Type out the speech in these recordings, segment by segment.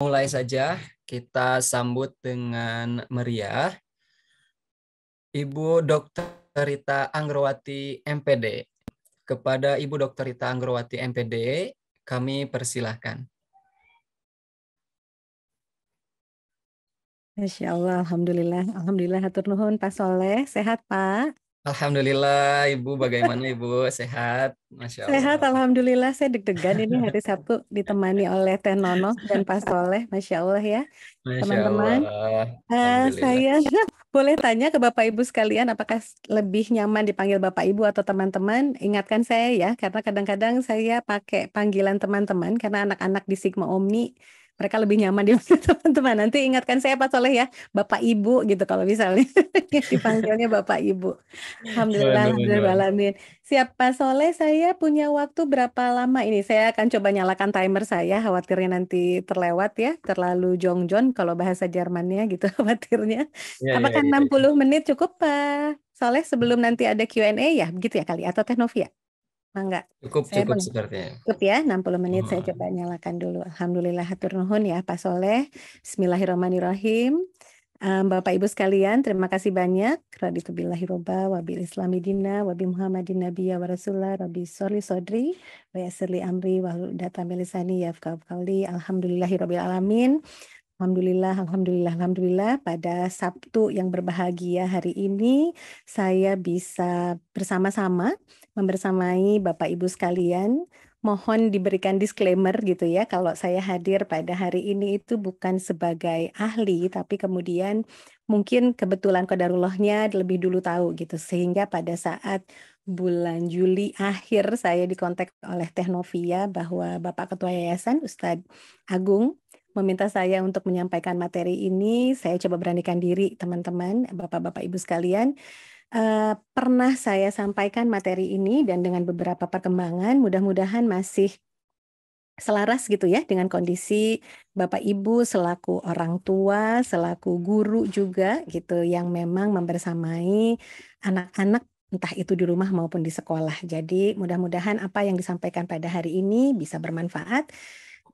Mulai saja, kita sambut dengan meriah Ibu Dr. Rita Anggrowati MPD. Kepada Ibu Dr. Rita Anggrowati MPD, kami persilahkan. Masya Allah, Alhamdulillah. Alhamdulillah, hatur nuhun Pak Soleh. Sehat Pak? Alhamdulillah, Ibu. Bagaimana Ibu? Sehat? Masya Sehat, Allah. Alhamdulillah. Saya deg-degan ini hari Sabtu ditemani oleh Teh Nono dan Pak Soleh. Masya Allah ya. Masya Teman-teman, Allah. Alhamdulillah. saya boleh tanya ke Bapak Ibu sekalian, apakah lebih nyaman dipanggil Bapak Ibu atau teman-teman? Ingatkan saya ya, karena kadang-kadang saya pakai panggilan teman-teman, karena anak-anak di Sigma Omni, mereka lebih nyaman dipanggil teman-teman. Nanti ingatkan saya Pak Soleh ya, Bapak Ibu gitu kalau misalnya dipanggilnya Bapak Ibu. Alhamdulillah, Nuhun, alhamdulillah, nuhun. alamin. Siap Pak Soleh, saya punya waktu berapa lama ini? Saya akan coba nyalakan timer saya, khawatirnya nanti terlewat ya, terlalu jongjon kalau bahasa Jermannya gitu khawatirnya. Ya, ya, Apakah ya, enam ya. puluh menit cukup Pak Soleh sebelum nanti ada Q&A ya? Begitu ya kali, atau Teh Novia? Enggak, Cukup, saya cukup sepertinya. cukup ya, 60 menit saya Oh. coba nyalakan dulu. Alhamdulillah, hatur nuhun ya Pak Soleh. Bismillahirrahmanirrahim. Bapak Ibu sekalian, terima kasih banyak. Raditu billahi robba, wabil islami dina, wabi muhammadin nabiyya wa rasulah, rabbi sholli sodri, wa yassirli amri, wa hludatan min lisani yafqahu qawli. Alhamdulillahi rabbil alamin. Alhamdulillah, alhamdulillah, alhamdulillah. Pada Sabtu yang berbahagia hari ini, saya bisa bersama-sama membersamai Bapak Ibu sekalian. Mohon diberikan disclaimer gitu ya, kalau saya hadir pada hari ini itu bukan sebagai ahli, tapi kemudian mungkin kebetulan qadarullahnya lebih dulu tahu gitu, sehingga pada saat bulan Juli akhir saya dikontak oleh Teh Novia bahwa Bapak Ketua Yayasan Ustadz Agung meminta saya untuk menyampaikan materi ini. Saya coba beranikan diri teman-teman, Bapak-Bapak Ibu sekalian. Pernah saya sampaikan materi ini dan dengan beberapa perkembangan mudah-mudahan masih selaras gitu ya dengan kondisi Bapak Ibu selaku orang tua, selaku guru juga gitu yang memang membersamai anak-anak entah itu di rumah maupun di sekolah. Jadi mudah-mudahan apa yang disampaikan pada hari ini bisa bermanfaat.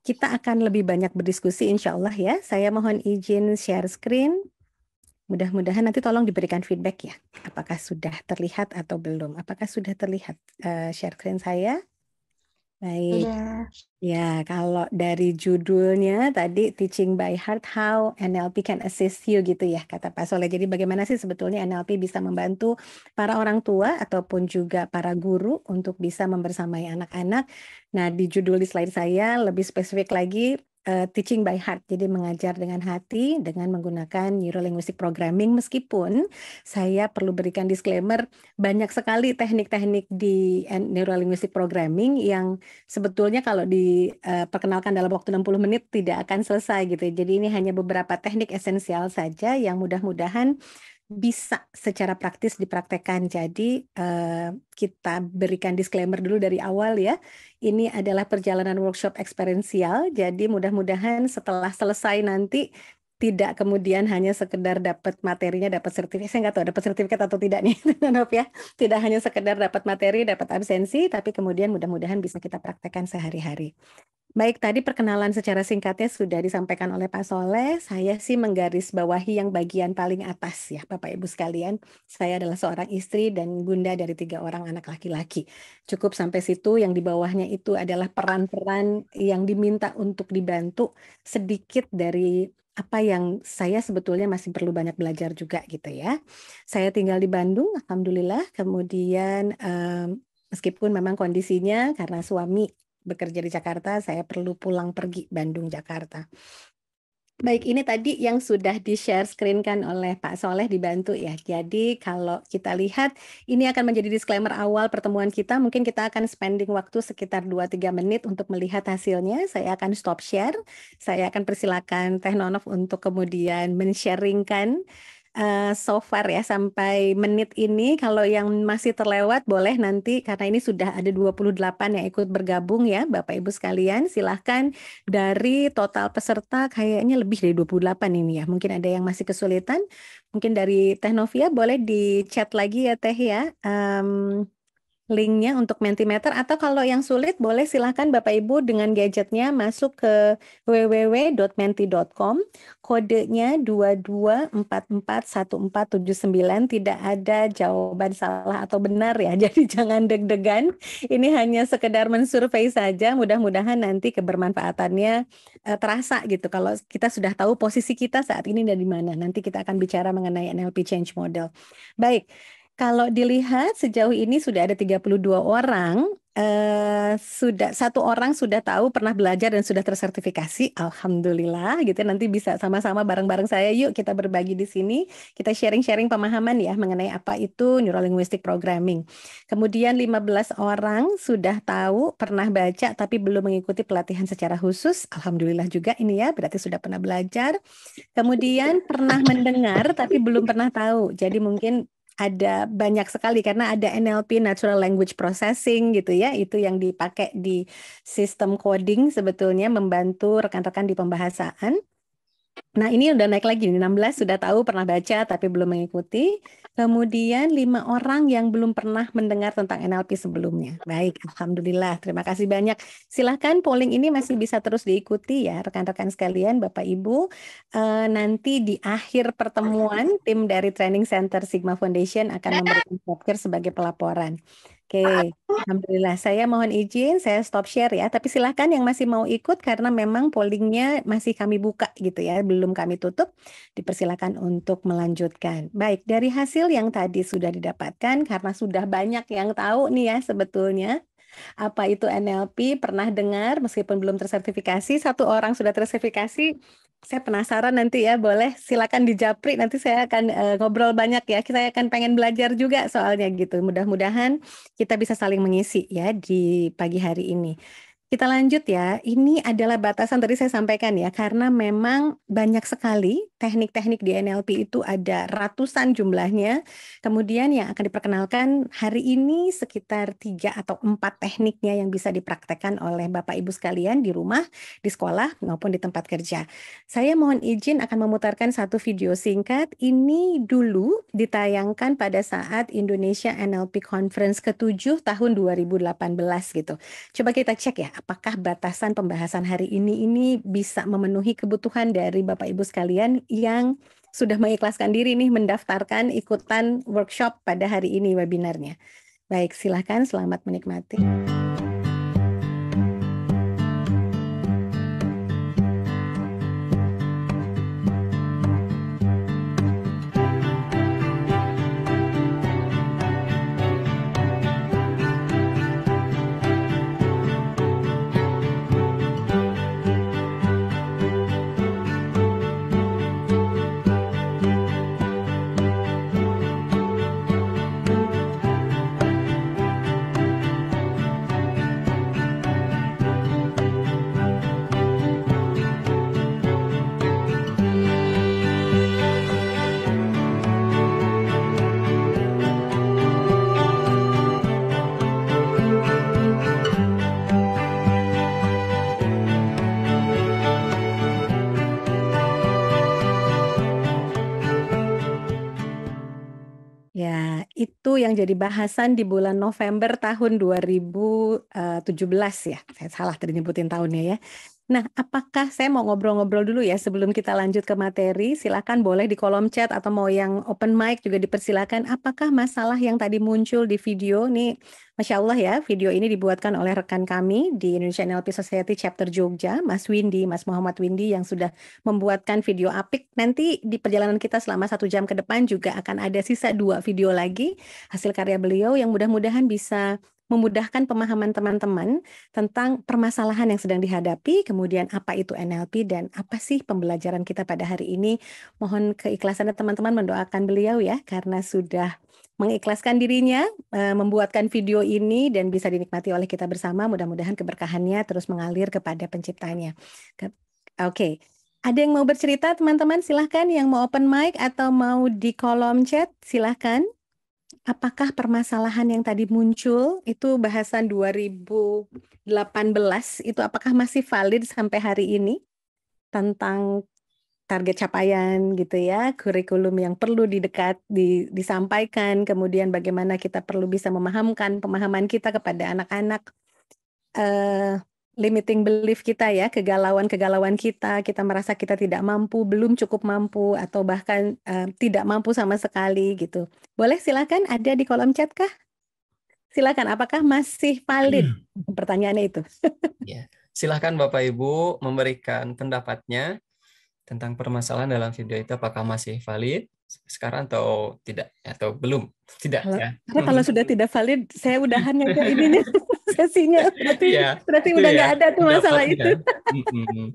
Kita akan lebih banyak berdiskusi insya Allah ya. Saya mohon izin share screen. Mudah-mudahan nanti tolong diberikan feedback ya. Apakah sudah terlihat atau belum? Apakah sudah terlihat share screen saya? Baik. Udah. Ya, kalau dari judulnya tadi Teaching by Heart How NLP Can Assist You gitu ya kata Pak Soleh. Jadi bagaimana sih sebetulnya NLP bisa membantu para orang tua ataupun juga para guru untuk bisa membersamai anak-anak. Nah, di judul di slide saya lebih spesifik lagi Teaching by Heart. Jadi mengajar dengan hati dengan menggunakan Neuro Linguistic Programming meskipun saya perlu berikan disclaimer banyak sekali teknik-teknik di Neuro Linguistic Programming yang sebetulnya kalau diperkenalkan dalam waktu 60 menit tidak akan selesai gitu. Jadi ini hanya beberapa teknik esensial saja yang mudah-mudahan bisa secara praktis dipraktekkan. Jadi kita berikan disclaimer dulu dari awal ya. Ini adalah perjalanan workshop eksperiensial. Jadi mudah-mudahan setelah selesai nanti tidak kemudian hanya sekedar dapat materinya, dapat sertifikat. Saya nggak tahu dapat sertifikat atau tidak nih, Nov ya. Tidak hanya sekedar dapat materi, dapat absensi, tapi kemudian mudah-mudahan bisa kita praktekkan sehari-hari. Baik, tadi perkenalan secara singkatnya sudah disampaikan oleh Pak Soleh. Saya sih menggarisbawahi yang bagian paling atas ya, Bapak Ibu sekalian. Saya adalah seorang istri dan bunda dari 3 orang anak laki-laki. Cukup sampai situ, yang di bawahnya itu adalah peran-peran yang diminta untuk dibantu sedikit dari apa yang saya sebetulnya masih perlu banyak belajar juga gitu ya. Saya tinggal di Bandung, alhamdulillah. Kemudian meskipun memang kondisinya karena suami bekerja di Jakarta, saya perlu pulang pergi Bandung, Jakarta. Baik, ini tadi yang sudah di-share screen-kan oleh Pak Soleh dibantu ya. Jadi kalau kita lihat, ini akan menjadi disclaimer awal pertemuan kita. Mungkin kita akan spending waktu sekitar 2-3 menit untuk melihat hasilnya. Saya akan stop share. Saya akan persilakan Teh Nonov untuk kemudian men-sharingkan so far ya sampai menit ini. Kalau yang masih terlewat boleh nanti karena ini sudah ada 28 yang ikut bergabung ya Bapak Ibu sekalian. Silahkan dari total peserta kayaknya lebih dari 28 ini ya. Mungkin ada yang masih kesulitan. Mungkin dari Teh Novia boleh di chat lagi ya Teh ya. linknya untuk Mentimeter, atau kalau yang sulit boleh silahkan Bapak Ibu dengan gadgetnya masuk ke www.menti.com, kodenya 22441479, tidak ada jawaban salah atau benar ya, jadi jangan deg-degan, ini hanya sekedar mensurvei saja, mudah-mudahan nanti kebermanfaatannya terasa gitu, kalau kita sudah tahu posisi kita saat ini dan di mana, nanti kita akan bicara mengenai NLP Change Model. Baik. Kalau dilihat sejauh ini sudah ada 32 orang, sudah satu orang sudah tahu, pernah belajar dan sudah tersertifikasi. Alhamdulillah gitu. Nanti bisa sama-sama bareng-bareng saya, yuk kita berbagi di sini, kita sharing-sharing pemahaman ya mengenai apa itu Neuro Linguistic Programming. Kemudian 15 orang sudah tahu, pernah baca tapi belum mengikuti pelatihan secara khusus. Alhamdulillah juga ini ya, berarti sudah pernah belajar. Kemudian pernah mendengar tapi belum pernah tahu. Jadi mungkin ada banyak sekali karena ada NLP Natural Language Processing gitu ya, itu yang dipakai di sistem coding sebetulnya membantu rekan-rekan di pembahasan. Nah, ini udah naik lagi, 16 sudah tahu, pernah baca tapi belum mengikuti. Kemudian 5 orang yang belum pernah mendengar tentang NLP sebelumnya. Baik, Alhamdulillah, terima kasih banyak. Silahkan polling ini masih bisa terus diikuti ya, rekan-rekan sekalian, Bapak Ibu. Nanti di akhir pertemuan, tim dari Training Center Sigma Foundation akan memberikan voucher sebagai pelaporan. Oke, Alhamdulillah. Saya mohon izin, saya stop share ya. Tapi silahkan yang masih mau ikut karena memang pollingnya masih kami buka gitu ya, belum kami tutup. Dipersilakan untuk melanjutkan. Baik, dari hasil yang tadi sudah didapatkan, karena sudah banyak yang tahu nih ya sebetulnya apa itu NLP, pernah dengar meskipun belum tersertifikasi, satu orang sudah tersertifikasi. Saya penasaran nanti ya, boleh silakan dijapri, nanti saya akan ngobrol banyak ya. Saya akan pengen belajar juga soalnya gitu. Mudah-mudahan kita bisa saling mengisi ya di pagi hari ini. Kita lanjut ya, ini adalah batasan tadi saya sampaikan ya, karena memang banyak sekali teknik-teknik di NLP itu ada ratusan jumlahnya. Kemudian yang akan diperkenalkan hari ini sekitar 3 atau 4 tekniknya yang bisa dipraktekkan oleh Bapak Ibu sekalian di rumah, di sekolah, maupun di tempat kerja. Saya mohon izin akan memutarkan satu video singkat, ini dulu ditayangkan pada saat Indonesia NLP Conference ke-7 tahun 2018 gitu. Coba kita cek ya, apakah batasan pembahasan hari ini bisa memenuhi kebutuhan dari Bapak Ibu sekalian yang sudah mengikhlaskan diri nih mendaftarkan ikutan workshop pada hari ini webinarnya. Baik, silahkan, selamat menikmati. Ya, itu yang jadi bahasan di bulan November tahun 2017 ya. Saya salah tadi nyebutin tahunnya ya. Nah, apakah saya mau ngobrol-ngobrol dulu ya sebelum kita lanjut ke materi, silakan boleh di kolom chat atau mau yang open mic juga dipersilakan. Apakah masalah yang tadi muncul di video nih, Masya Allah ya, video ini dibuatkan oleh rekan kami di Indonesia NLP Society Chapter Jogja, Mas Windy, Mas Muhammad Windy yang sudah membuatkan video apik. Nanti di perjalanan kita selama 1 jam ke depan juga akan ada sisa 2 video lagi hasil karya beliau yang mudah-mudahan bisa memudahkan pemahaman teman-teman tentang permasalahan yang sedang dihadapi, kemudian apa itu NLP dan apa sih pembelajaran kita pada hari ini. Mohon keikhlasannya teman-teman mendoakan beliau ya, karena sudah mengikhlaskan dirinya, membuatkan video ini dan bisa dinikmati oleh kita bersama. Mudah-mudahan keberkahannya terus mengalir kepada penciptanya. Oke. Ada yang mau bercerita teman-teman? Silahkan yang mau open mic atau mau di kolom chat, silahkan. Apakah permasalahan yang tadi muncul itu bahasan 2018 itu apakah masih valid sampai hari ini tentang target capaian gitu ya, kurikulum yang perlu disampaikan, kemudian bagaimana kita perlu bisa memahamkan pemahaman kita kepada anak-anak, limiting belief kita ya, kegalauan-kegalauan kita merasa kita tidak mampu, belum cukup mampu, atau bahkan tidak mampu sama sekali gitu. Boleh silakan, ada di kolom chat kah? Silakan, apakah masih valid? Pertanyaannya itu. Ya, silahkan Bapak Ibu memberikan pendapatnya tentang permasalahan dalam video itu, apakah masih valid sekarang atau tidak, atau belum tidak ya. Karena kalau sudah tidak valid, saya udahan aja ininya sesinya. Ya, Berarti itu udah ya nggak ada tuh masalah itu. pendapatnya. Mm-mm.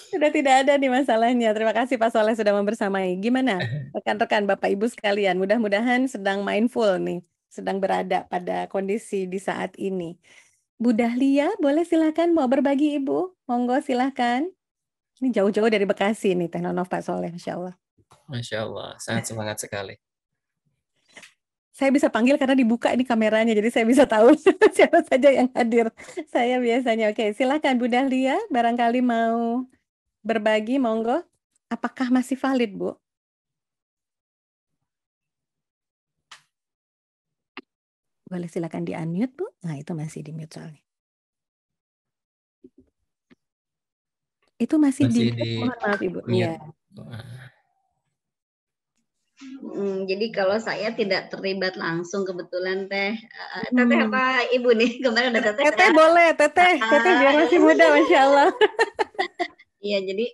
Sudah tidak ada nih masalahnya. Terima kasih Pak Soleh sudah membersamai. Gimana rekan-rekan Bapak Ibu sekalian? Mudah-mudahan sedang mindful nih, sedang berada pada kondisi di saat ini. Bu Dahlia, boleh silakan mau berbagi Ibu? Monggo silakan. Ini jauh-jauh dari Bekasi nih, Teh Nono Pak Soleh, Masya Allah. Masya Allah, sangat semangat sekali. Saya bisa panggil karena dibuka ini kameranya, jadi saya bisa tahu siapa saja yang hadir. Saya biasanya, oke, silakan Bu Dahlia, barangkali mau berbagi, monggo. Apakah masih valid, Bu? Boleh silakan di-unmute, Bu. Nah, itu masih di-mute soalnya. Itu masih Masih di-mute, di mohon maaf, Ibu. mute. Iya. Jadi kalau saya tidak terlibat langsung kebetulan Teh. Teteh apa Ibu nih? Kemarin ada Teteh. Teteh boleh, Teteh biar masih muda, Masya Allah. Iya, jadi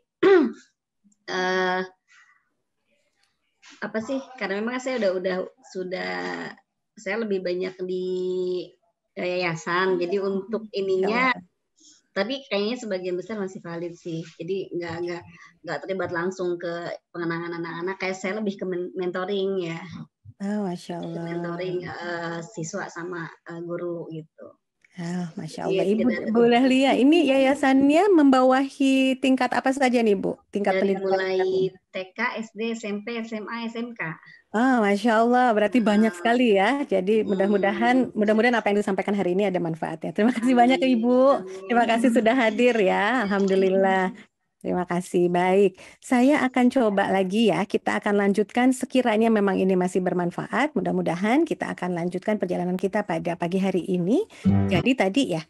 apa sih? Karena memang saya sudah saya lebih banyak di yayasan. Jadi untuk ininya, tapi kayaknya sebagian besar masih valid sih. Jadi nggak terlibat langsung ke pengenangan anak-anak. Kayak saya lebih ke mentoring ya. Oh, Masya Allah. Mentoring siswa sama guru gitu. Oh, Masya Allah. Ibu Dahlia, ini yayasannya membawahi tingkat apa saja nih, Bu? Tingkat dari pendidikan. mulai TK, SD, SMP, SMA, SMK. Ah, Masya Allah, berarti banyak sekali ya. Jadi mudah-mudahan apa yang disampaikan hari ini ada manfaatnya. Terima kasih banyak Ibu. Terima kasih sudah hadir ya. Alhamdulillah. Terima kasih. Baik, saya akan coba lagi ya. Kita akan lanjutkan sekiranya memang ini masih bermanfaat. Mudah-mudahan kita akan lanjutkan perjalanan kita pada pagi hari ini. Jadi tadi ya,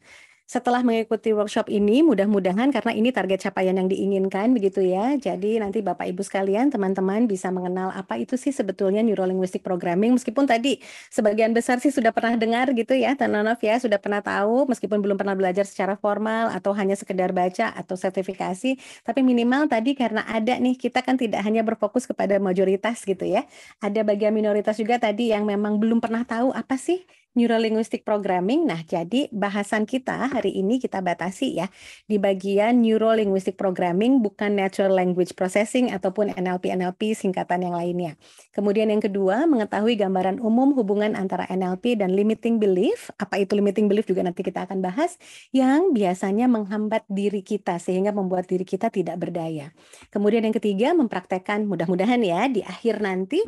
setelah mengikuti workshop ini, mudah-mudahan karena ini target capaian yang diinginkan begitu ya. Jadi nanti Bapak Ibu sekalian, teman-teman bisa mengenal apa itu sih sebetulnya Neuro-Linguistic Programming. Meskipun tadi sebagian besar sih sudah pernah dengar gitu ya, Tananof ya, sudah pernah tahu meskipun belum pernah belajar secara formal atau hanya sekedar baca atau sertifikasi. Tapi minimal tadi karena ada nih, kita kan tidak hanya berfokus kepada majoritas gitu ya. Ada bagian minoritas juga tadi yang memang belum pernah tahu apa sih Neuro-Linguistic Programming. Nah, jadi bahasan kita hari ini kita batasi ya di bagian Neuro-Linguistic Programming, bukan Natural Language Processing ataupun NLP singkatan yang lainnya. Kemudian yang kedua, mengetahui gambaran umum hubungan antara NLP dan limiting belief. Apa itu limiting belief juga nanti kita akan bahas, yang biasanya menghambat diri kita sehingga membuat diri kita tidak berdaya. Kemudian yang ketiga, mempraktekkan, mudah-mudahan ya di akhir nanti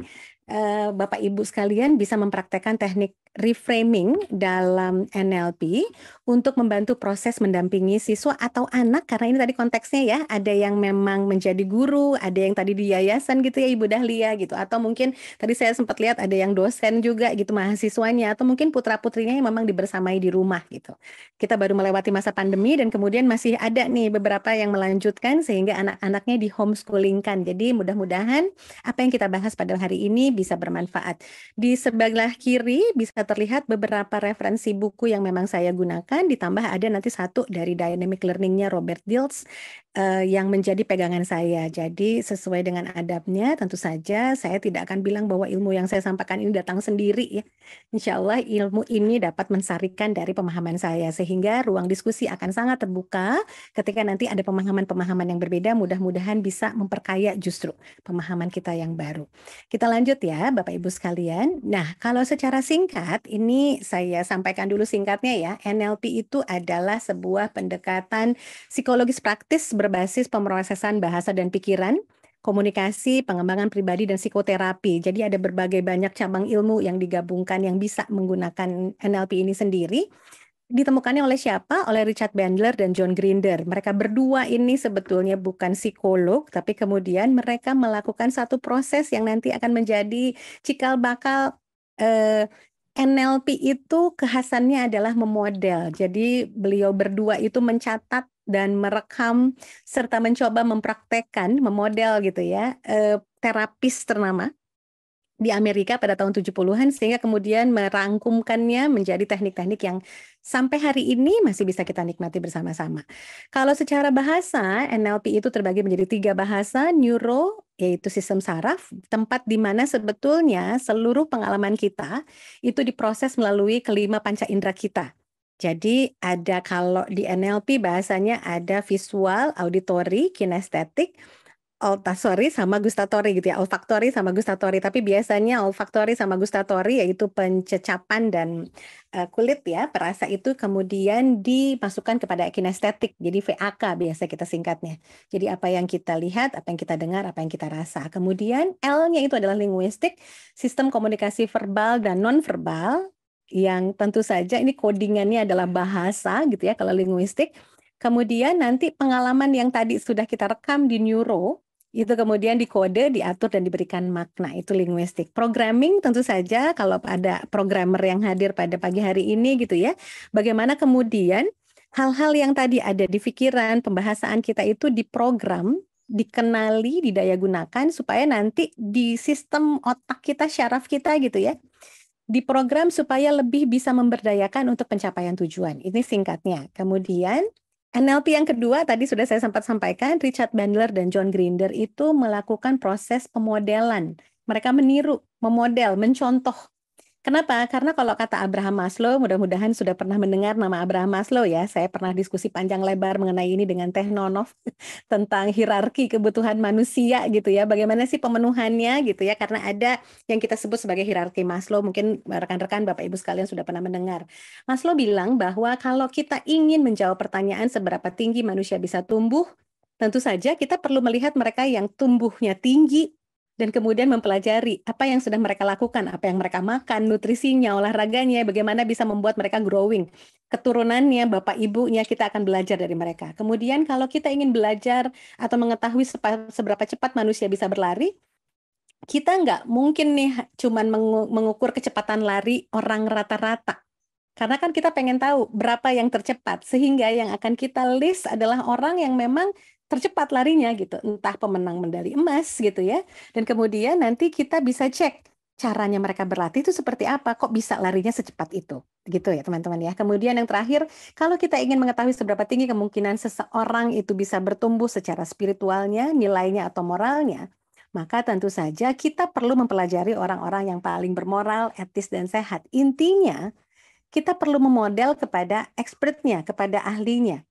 Bapak Ibu sekalian bisa mempraktekkan teknik reframing dalam NLP untuk membantu proses mendampingi siswa atau anak, karena ini tadi konteksnya ya, ada yang memang menjadi guru, ada yang tadi di yayasan gitu ya Ibu Dahlia gitu, atau mungkin tadi saya sempat lihat ada yang dosen juga gitu mahasiswanya, atau mungkin putra-putrinya yang memang dibersamai di rumah gitu. Kita baru melewati masa pandemi dan kemudian masih ada nih beberapa yang melanjutkan sehingga anak-anaknya di homeschoolingkan. Jadi mudah-mudahan apa yang kita bahas pada hari ini bisa bermanfaat. Di sebelah kiri bisa terlihat beberapa referensi buku yang memang saya gunakan, ditambah ada nanti satu dari Dynamic Learning-nya Robert Dilts yang menjadi pegangan saya. Jadi sesuai dengan adabnya, tentu saja saya tidak akan bilang bahwa ilmu yang saya sampaikan ini datang sendiri ya. Insya Allah ilmu ini dapat mensarikan dari pemahaman saya, sehingga ruang diskusi akan sangat terbuka ketika nanti ada pemahaman-pemahaman yang berbeda, mudah-mudahan bisa memperkaya justru pemahaman kita yang baru. Kita lanjut ya Bapak Ibu sekalian. Nah, kalau secara singkat, ini saya sampaikan dulu singkatnya ya. NLP itu adalah sebuah pendekatan psikologis praktis berbasis pemrosesan bahasa dan pikiran, komunikasi, pengembangan pribadi, dan psikoterapi. Jadi ada berbagai banyak cabang ilmu yang digabungkan yang bisa menggunakan NLP ini sendiri. ditemukannya oleh siapa? Oleh Richard Bandler dan John Grinder. Mereka berdua ini sebetulnya bukan psikolog, tapi kemudian mereka melakukan satu proses yang nanti akan menjadi cikal bakal NLP itu kekhasannya adalah memodel. Jadi beliau berdua itu mencatat dan merekam serta mencoba mempraktekkan, memodel gitu ya, terapis ternama di Amerika pada tahun 70-an sehingga kemudian merangkumkannya menjadi teknik-teknik yang sampai hari ini masih bisa kita nikmati bersama-sama. Kalau secara bahasa, NLP itu terbagi menjadi 3 bahasa, neuro, yaitu sistem saraf, tempat di mana sebetulnya seluruh pengalaman kita itu diproses melalui kelima panca indera kita. Jadi ada kalau di NLP bahasanya ada visual, auditory, kinestetik, olfaktori sama gustatory gitu ya, olfaktori sama gustatory. Tapi biasanya olfaktori sama gustatory yaitu pencecapan dan kulit ya, perasa itu kemudian dimasukkan kepada kinestetik. Jadi VAK biasa kita singkatnya. Jadi apa yang kita lihat, apa yang kita dengar, apa yang kita rasa. Kemudian L-nya itu adalah linguistik, sistem komunikasi verbal dan non-verbal, yang tentu saja ini codingannya adalah bahasa gitu ya kalau linguistik. Kemudian nanti pengalaman yang tadi sudah kita rekam di neuro, itu kemudian dikode, diatur, dan diberikan makna. Itu linguistik. Programming tentu saja kalau ada programmer yang hadir pada pagi hari ini gitu ya. Bagaimana kemudian hal-hal yang tadi ada di pikiran, pembahasan kita itu diprogram, dikenali, didayagunakan supaya nanti di sistem otak kita, syaraf kita gitu ya, diprogram supaya lebih bisa memberdayakan untuk pencapaian tujuan. Ini singkatnya. Kemudian NLP yang kedua tadi sudah saya sempat sampaikan, Richard Bandler dan John Grinder itu melakukan proses pemodelan. Mereka meniru, memodel, mencontoh. Kenapa? Karena kalau kata Abraham Maslow, mudah-mudahan sudah pernah mendengar nama Abraham Maslow ya. Saya pernah diskusi panjang lebar mengenai ini dengan Teh Nonov tentang hierarki kebutuhan manusia gitu ya. Bagaimana sih pemenuhannya gitu ya. Karena ada yang kita sebut sebagai hierarki Maslow. Mungkin rekan-rekan Bapak Ibu sekalian sudah pernah mendengar. Maslow bilang bahwa kalau kita ingin menjawab pertanyaan seberapa tinggi manusia bisa tumbuh, tentu saja kita perlu melihat mereka yang tumbuhnya tinggi, dan kemudian mempelajari apa yang sudah mereka lakukan, apa yang mereka makan, nutrisinya, olahraganya, bagaimana bisa membuat mereka growing. Keturunannya, bapak ibunya, kita akan belajar dari mereka. Kemudian kalau kita ingin belajar atau mengetahui seberapa cepat manusia bisa berlari, kita nggak mungkin nih cuman mengukur kecepatan lari orang rata-rata. Karena kan kita pengen tahu berapa yang tercepat, sehingga yang akan kita list adalah orang yang memang tercepat larinya gitu, entah pemenang medali emas gitu ya. Dan kemudian nanti kita bisa cek caranya mereka berlatih itu seperti apa, kok bisa larinya secepat itu. Gitu ya teman-teman ya. Kemudian yang terakhir, kalau kita ingin mengetahui seberapa tinggi kemungkinan seseorang itu bisa bertumbuh secara spiritualnya, nilainya atau moralnya, maka tentu saja kita perlu mempelajari orang-orang yang paling bermoral, etis dan sehat. Intinya, kita perlu memodel kepada expertnya, kepada ahlinya.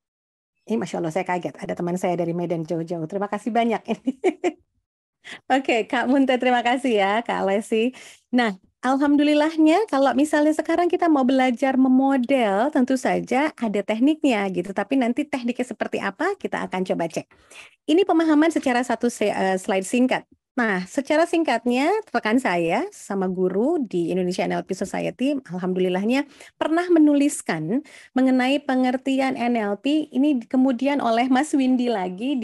Ini Masya Allah saya kaget, ada teman saya dari Medan jauh-jauh. Terima kasih banyak. Oke, Kak Munte terima kasih ya, Kak Lesi. Nah, alhamdulillahnya kalau misalnya sekarang kita mau belajar memodel, tentu saja ada tekniknya gitu. Tapi nanti tekniknya seperti apa, kita akan coba cek. Ini pemahaman secara satu slide singkat. Nah, secara singkatnya, rekan saya sama guru di Indonesia NLP Society, alhamdulillahnya pernah menuliskan mengenai pengertian NLP, ini kemudian oleh Mas Windy lagi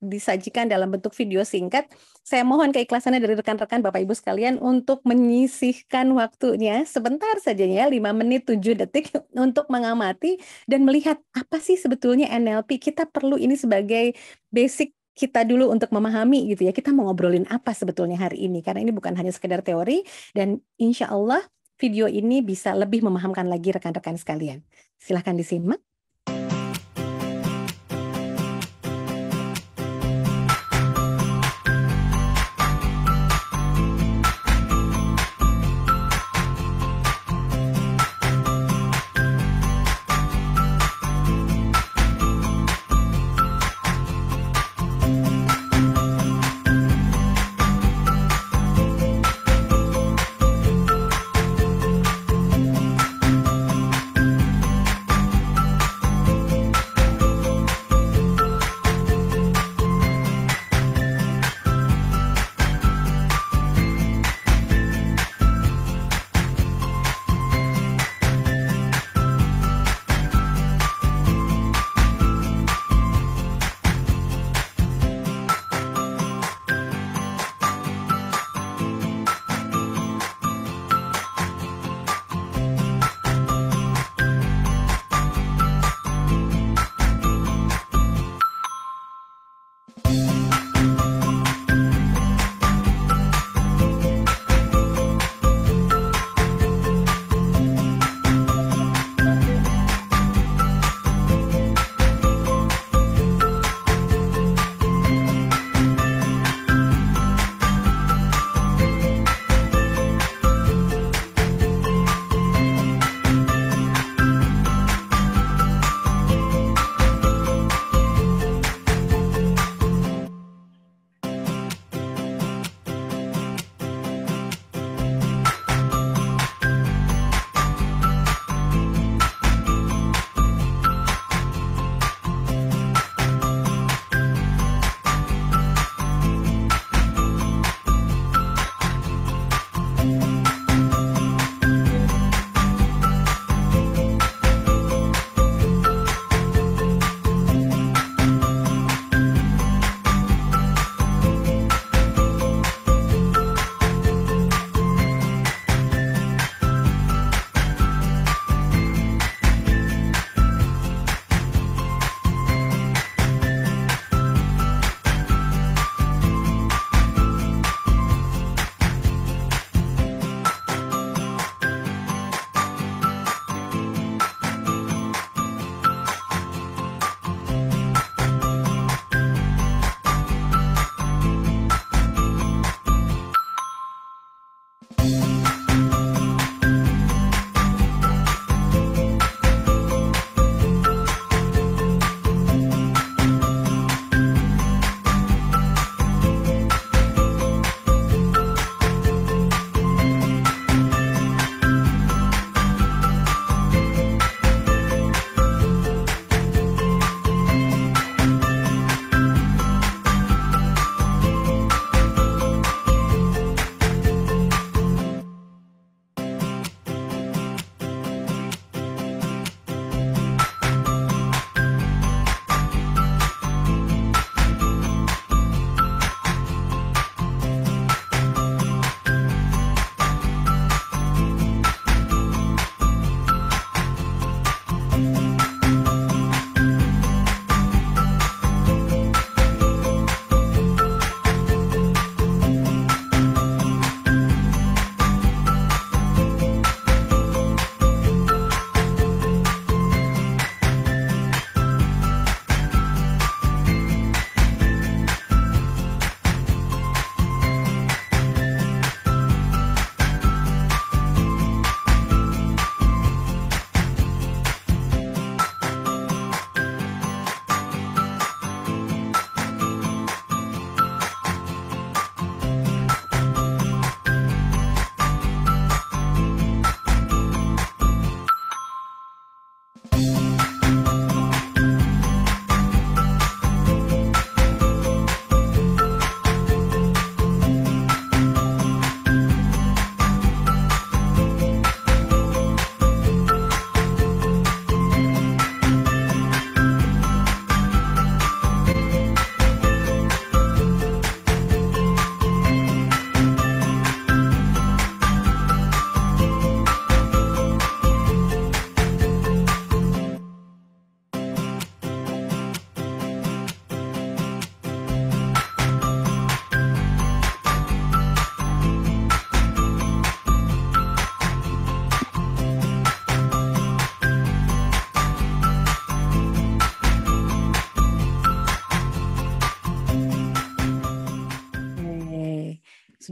disajikan dalam bentuk video singkat. Saya mohon keikhlasannya dari rekan-rekan Bapak Ibu sekalian untuk menyisihkan waktunya sebentar saja ya, 5 menit 7 detik untuk mengamati dan melihat apa sih sebetulnya NLP. Kita perlu ini sebagai basic kita dulu untuk memahami gitu ya, kita mau ngobrolin apa sebetulnya hari ini, karena ini bukan hanya sekedar teori, dan insya Allah video ini bisa lebih memahamkan lagi rekan-rekan sekalian. Silahkan disimak.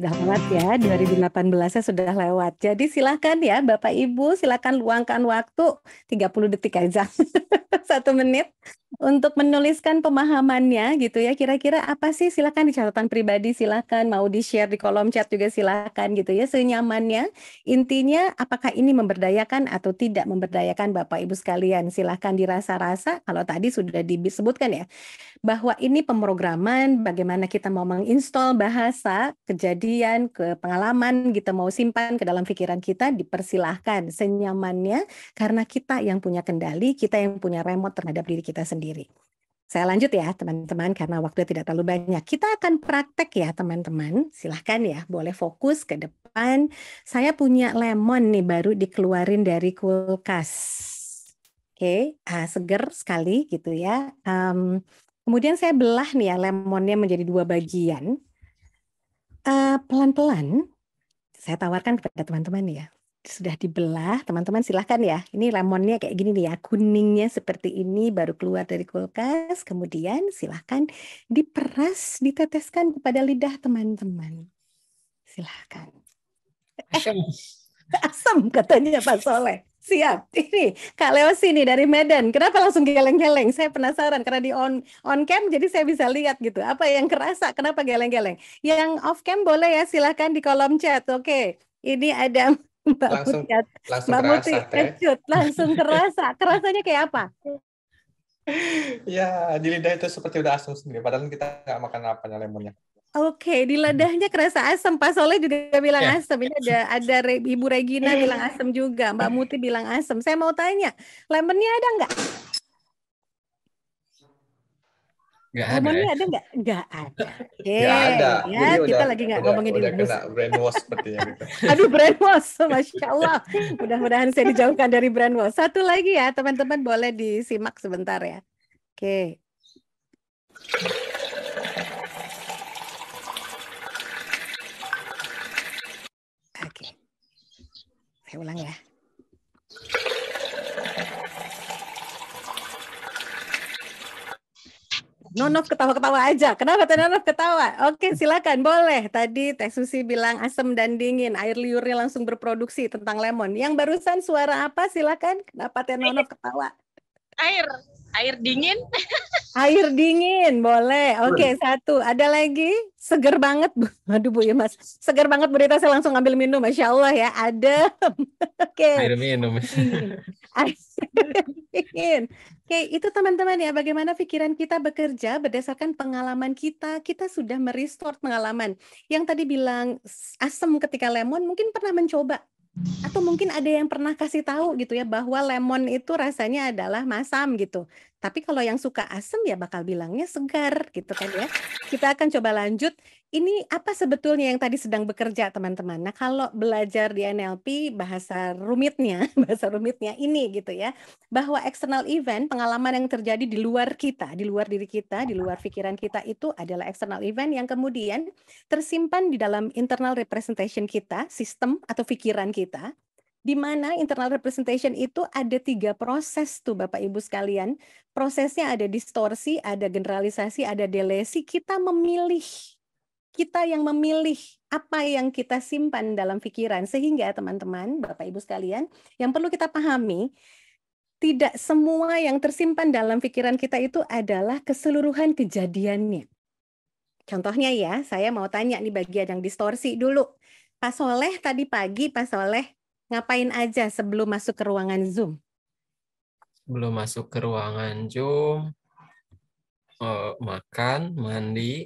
sudah lewat ya, 2018-nya sudah lewat. Jadi silakan ya Bapak Ibu, silakan luangkan waktu 30 detik aja. 1 menit untuk menuliskan pemahamannya gitu ya. Kira-kira apa sih? Silakan di catatan pribadi, silakan mau di-share di kolom chat juga silakan gitu ya, senyamannya. Intinya apakah ini memberdayakan atau tidak memberdayakan Bapak Ibu sekalian. Silakan dirasa-rasa, kalau tadi sudah disebutkan ya, bahwa ini pemrograman, bagaimana kita mau menginstall bahasa, kejadian, ke pengalaman, kita mau simpan ke dalam pikiran kita, dipersilahkan senyamannya, karena kita yang punya kendali, kita yang punya remote terhadap diri kita sendiri. Saya lanjut ya teman-teman, karena waktu tidak terlalu banyak. Kita akan praktek ya teman-teman, silahkan ya, boleh fokus ke depan. Saya punya lemon nih, baru dikeluarin dari kulkas. Oke, seger sekali gitu ya. Kemudian saya belah nih ya lemonnya menjadi 2 bagian. Pelan-pelan saya tawarkan kepada teman-teman ya. Sudah dibelah, teman-teman silahkan ya. Ini lemonnya kayak gini nih ya, kuningnya seperti ini baru keluar dari kulkas. Kemudian silahkan diperas, diteteskan kepada lidah teman-teman. Silahkan. Asam katanya Pak Soleh. Siap. Ini Kak Leosi nih dari Medan. Kenapa langsung geleng-geleng? Saya penasaran karena di on cam jadi saya bisa lihat gitu. Apa yang kerasa? Kenapa geleng-geleng? Yang off cam boleh ya, silakan di kolom chat. Oke. Ini ada Mbak Langsung Muti kerasa, Teh. kecut, langsung kerasa. Kerasanya kayak apa? Ya, di lidah itu seperti udah asam sendiri. Padahal kita nggak makan apanya lemonnya. Oke, di lidahnya kerasa asam. Pak Soleh juga bilang Ya. asam. Ini ada Ibu Regina bilang asam juga. Mbak Muti bilang asam. Saya mau tanya, lemonnya ada nggak? Nggak ada Lemonnya ya. ada nggak? Nggak ada. Oke, Nggak ada. ya Jadi kita lagi nggak ngomongin udah infus. kena brainwash sepertinya gitu. Aduh, brainwash, Masya Allah. Mudah-mudahan saya dijauhkan dari brainwash. Satu lagi ya, teman-teman boleh disimak sebentar ya. Oke. Oke. Saya ulang ya. Nonof ketawa-ketawa aja. Kenapa Teh Nonof ketawa? Oke, silakan, boleh. Tadi Teh Susi bilang asam dan dingin, air liurnya langsung berproduksi tentang lemon. Yang barusan suara apa? Silakan. Kenapa Teh Nonof ketawa? Air dingin. Air dingin, boleh. Oke, 1. Ada lagi? Seger banget. Aduh Bu Mas. Seger banget Bu Rita, saya langsung ambil minum. Masya Allah ya, ada. Oke. Air minum. Air dingin. Oke, itu teman-teman ya, bagaimana pikiran kita bekerja berdasarkan pengalaman kita. Kita sudah merestore pengalaman. Yang tadi bilang asam ketika lemon, mungkin pernah mencoba. Atau mungkin ada yang pernah kasih tahu gitu ya, bahwa lemon itu rasanya adalah masam gitu. Tapi kalau yang suka asam ya bakal bilangnya segar gitu kan ya. Kita akan coba lanjut. Ini apa sebetulnya yang tadi sedang bekerja teman-teman. Nah kalau belajar di NLP bahasa rumitnya ini gitu ya. Bahwa external event, pengalaman yang terjadi di luar kita, di luar diri kita, di luar pikiran kita itu adalah external event yang kemudian tersimpan di dalam internal representation kita, sistem atau pikiran kita, di mana internal representation itu ada 3 proses tuh Bapak Ibu sekalian. Prosesnya ada distorsi, ada generalisasi, ada delesi. Kita memilih, kita yang memilih apa yang kita simpan dalam pikiran. Sehingga teman-teman, Bapak Ibu sekalian, yang perlu kita pahami, tidak semua yang tersimpan dalam pikiran kita itu adalah keseluruhan kejadiannya. Contohnya ya, saya mau tanya nih bagian yang distorsi dulu. Pak Soleh tadi pagi, Pak Soleh ngapain aja sebelum masuk ke ruangan Zoom? Sebelum masuk ke ruangan Zoom, makan, mandi,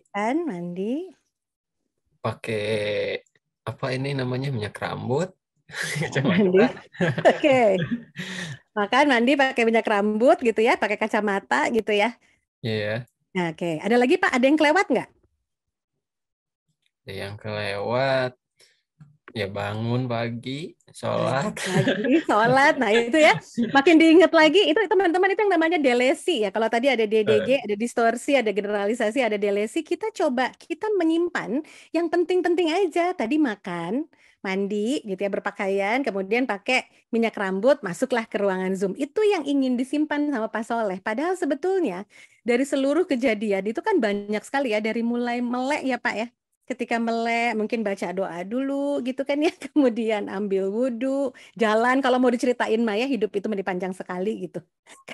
pakai apa ini namanya, minyak rambut, mandi. Oke. Makan, mandi, pakai minyak rambut gitu ya, pakai kacamata gitu ya. Iya. Nah, oke. Ada lagi Pak, ada yang kelewat nggak? Ada yang kelewat. Ya bangun pagi, sholat. Nah itu ya, makin diingat lagi, itu teman-teman itu yang namanya delesi ya. Kalau tadi ada DDG, ada distorsi, ada generalisasi, ada delesi, kita coba, kita menyimpan yang penting-penting aja. Tadi makan, mandi gitu ya, berpakaian, kemudian pakai minyak rambut, masuklah ke ruangan Zoom. Itu yang ingin disimpan sama Pak Soleh. Padahal sebetulnya dari seluruh kejadian itu kan banyak sekali ya, dari mulai melek ya Pak ya. ketika melek mungkin baca doa dulu gitu kan ya, kemudian ambil wudhu, jalan. Kalau mau diceritain Maya, hidup itu panjang sekali gitu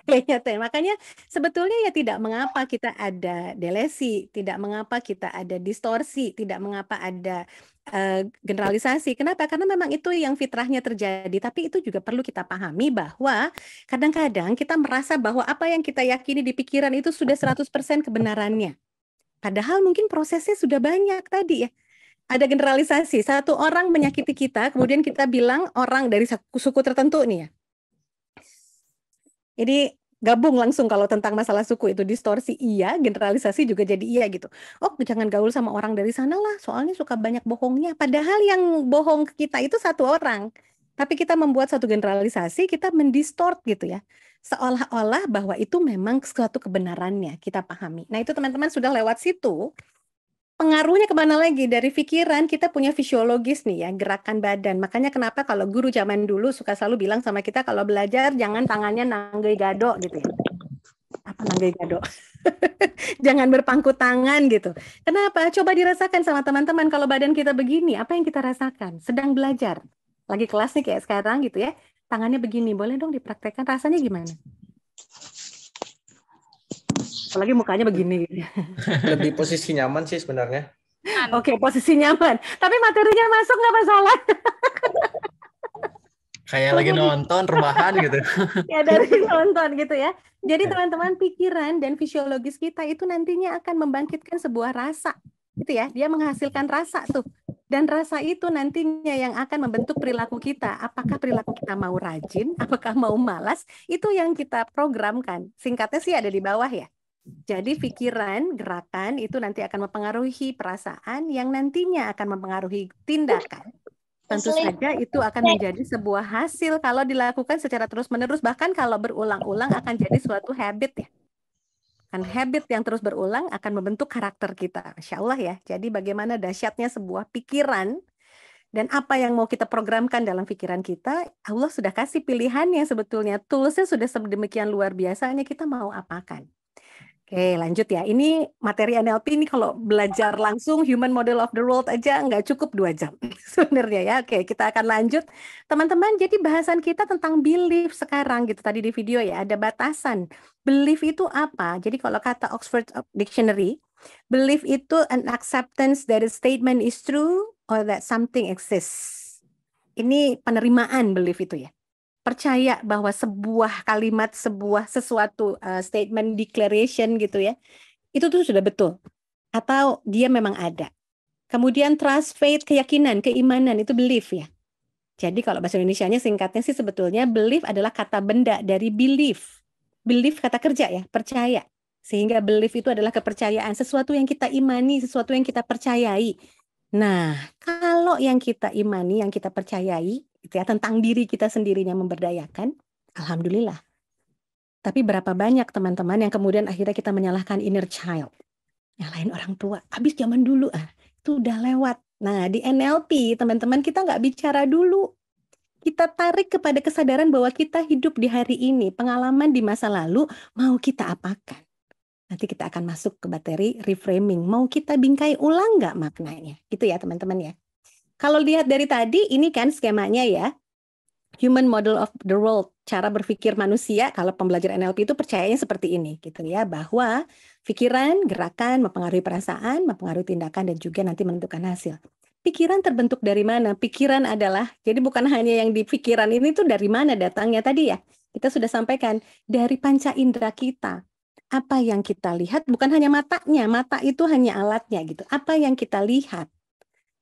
kayaknya teh. Makanya sebetulnya ya tidak mengapa kita ada delesi, tidak mengapa kita ada distorsi, tidak mengapa ada generalisasi. Kenapa? Karena memang itu yang fitrahnya terjadi. Tapi itu juga perlu kita pahami bahwa kadang-kadang kita merasa bahwa apa yang kita yakini di pikiran itu sudah 100% kebenarannya. Padahal mungkin prosesnya sudah banyak tadi ya. Ada generalisasi, satu orang menyakiti kita, kemudian kita bilang orang dari suku tertentu nih ya. Jadi gabung langsung kalau tentang masalah suku itu distorsi iya, generalisasi juga jadi iya gitu. Oh, jangan gaul sama orang dari sana lah, soalnya suka banyak bohongnya. Padahal yang bohong ke kita itu satu orang. Tapi kita membuat satu generalisasi, kita mendistort gitu ya. Seolah-olah bahwa itu memang suatu kebenarannya, kita pahami. Nah itu teman-teman sudah lewat situ, pengaruhnya kemana lagi? Dari pikiran kita punya fisiologis nih ya, gerakan badan. Makanya kenapa kalau guru zaman dulu suka selalu bilang sama kita kalau belajar jangan tangannya nanggei gado gitu ya. Apa nanggei gado? Jangan berpangku tangan gitu. Kenapa? Coba dirasakan sama teman-teman kalau badan kita begini, apa yang kita rasakan? Sedang belajar. Lagi kelas nih kayak sekarang gitu ya. Tangannya begini, boleh dong dipraktekkan rasanya gimana? Apalagi mukanya begini gitu. Lebih posisi nyaman sih sebenarnya. Oke, posisi nyaman. Tapi materinya masuk nggak masalah. Kayak lagi nonton rebahan gitu. Ya dari nonton gitu ya. Jadi teman-teman, pikiran dan fisiologis kita itu nantinya akan membangkitkan sebuah rasa. Gitu ya, dia menghasilkan rasa tuh. Dan rasa itu nantinya yang akan membentuk perilaku kita. Apakah perilaku kita mau rajin, apakah mau malas, itu yang kita programkan. Singkatnya sih ada di bawah ya. Jadi pikiran, gerakan itu nanti akan mempengaruhi perasaan yang nantinya akan mempengaruhi tindakan. Tentu saja itu akan menjadi sebuah hasil kalau dilakukan secara terus-menerus. Bahkan kalau berulang-ulang akan jadi suatu habit ya. Kan habit yang terus berulang akan membentuk karakter kita. Masya Allah ya. Jadi bagaimana dahsyatnya sebuah pikiran dan apa yang mau kita programkan dalam pikiran kita, Allah sudah kasih pilihannya sebetulnya. Toolsnya sudah sedemikian luar biasa, hanya kita mau apakan. Oke, lanjut ya. Ini materi NLP ini kalau belajar langsung Human Model of the World aja nggak cukup 2 jam sebenarnya ya. Oke, kita akan lanjut. Teman-teman, jadi bahasan kita tentang belief sekarang gitu. Tadi di video ya, ada batasan. Belief itu apa? Jadi kalau kata Oxford Dictionary, belief itu an acceptance that a statement is true or that something exists. Ini penerimaan belief itu ya. Percaya bahwa sebuah kalimat, sesuatu statement, declaration gitu ya, itu tuh sudah betul. Atau dia memang ada. Kemudian trust, faith, keyakinan, keimanan, itu belief ya. Jadi kalau bahasa Indonesianya singkatnya sih sebetulnya belief adalah kata benda dari belief. Belief kata kerja ya, percaya. Sehingga belief itu adalah kepercayaan, sesuatu yang kita imani, sesuatu yang kita percayai. Nah, kalau yang kita imani, yang kita percayai, gitu ya, tentang diri kita sendirinya memberdayakan, alhamdulillah. Tapi berapa banyak teman-teman yang kemudian akhirnya kita menyalahkan inner child, nyalahin orang tua. Habis zaman dulu itu udah lewat. Nah di NLP teman-teman kita nggak bicara dulu. Kita tarik kepada kesadaran bahwa kita hidup di hari ini, pengalaman di masa lalu mau kita apakan. Nanti kita akan masuk ke materi reframing. Mau kita bingkai ulang nggak maknanya? Gitu ya teman-teman ya. Kalau lihat dari tadi, ini kan skemanya ya. Human Model of the World, cara berpikir manusia, kalau pembelajar NLP itu percayanya seperti ini, gitu ya, bahwa pikiran, gerakan, mempengaruhi perasaan, mempengaruhi tindakan, dan juga nanti menentukan hasil. Pikiran terbentuk dari mana? Pikiran adalah, jadi bukan hanya yang di pikiran ini tuh dari mana datangnya tadi ya. Kita sudah sampaikan, dari panca indera kita. Apa yang kita lihat, bukan hanya matanya, mata itu hanya alatnya gitu. Apa yang kita lihat,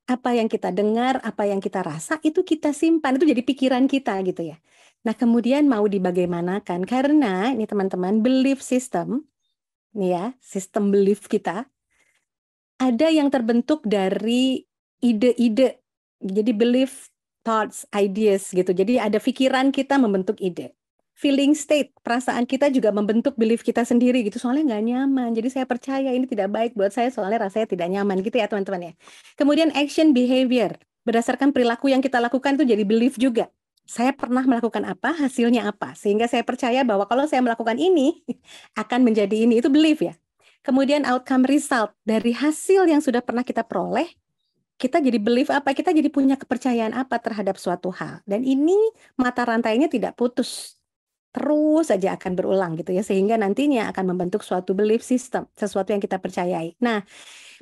apa yang kita dengar, apa yang kita rasa, itu kita simpan, itu jadi pikiran kita gitu ya. Nah kemudian mau dibagaimanakan, karena ini teman-teman, belief system, nih ya, sistem belief kita, ada yang terbentuk dari ide-ide, jadi belief, thoughts, ideas gitu, jadi ada pikiran kita membentuk ide. Feeling state, perasaan kita juga membentuk belief kita sendiri gitu, soalnya nggak nyaman. Jadi saya percaya ini tidak baik buat saya, soalnya rasanya tidak nyaman gitu ya teman-teman ya. Kemudian action behavior, berdasarkan perilaku yang kita lakukan itu jadi belief juga. Saya pernah melakukan apa, hasilnya apa. Sehingga saya percaya bahwa kalau saya melakukan ini, akan menjadi ini, itu belief ya. Kemudian outcome result, dari hasil yang sudah pernah kita peroleh, Kita jadi belief apa? Kita jadi punya kepercayaan apa terhadap suatu hal. Dan ini mata rantainya tidak putus. Terus saja akan berulang gitu ya. Sehingga nantinya akan membentuk suatu belief system. Sesuatu yang kita percayai. Nah,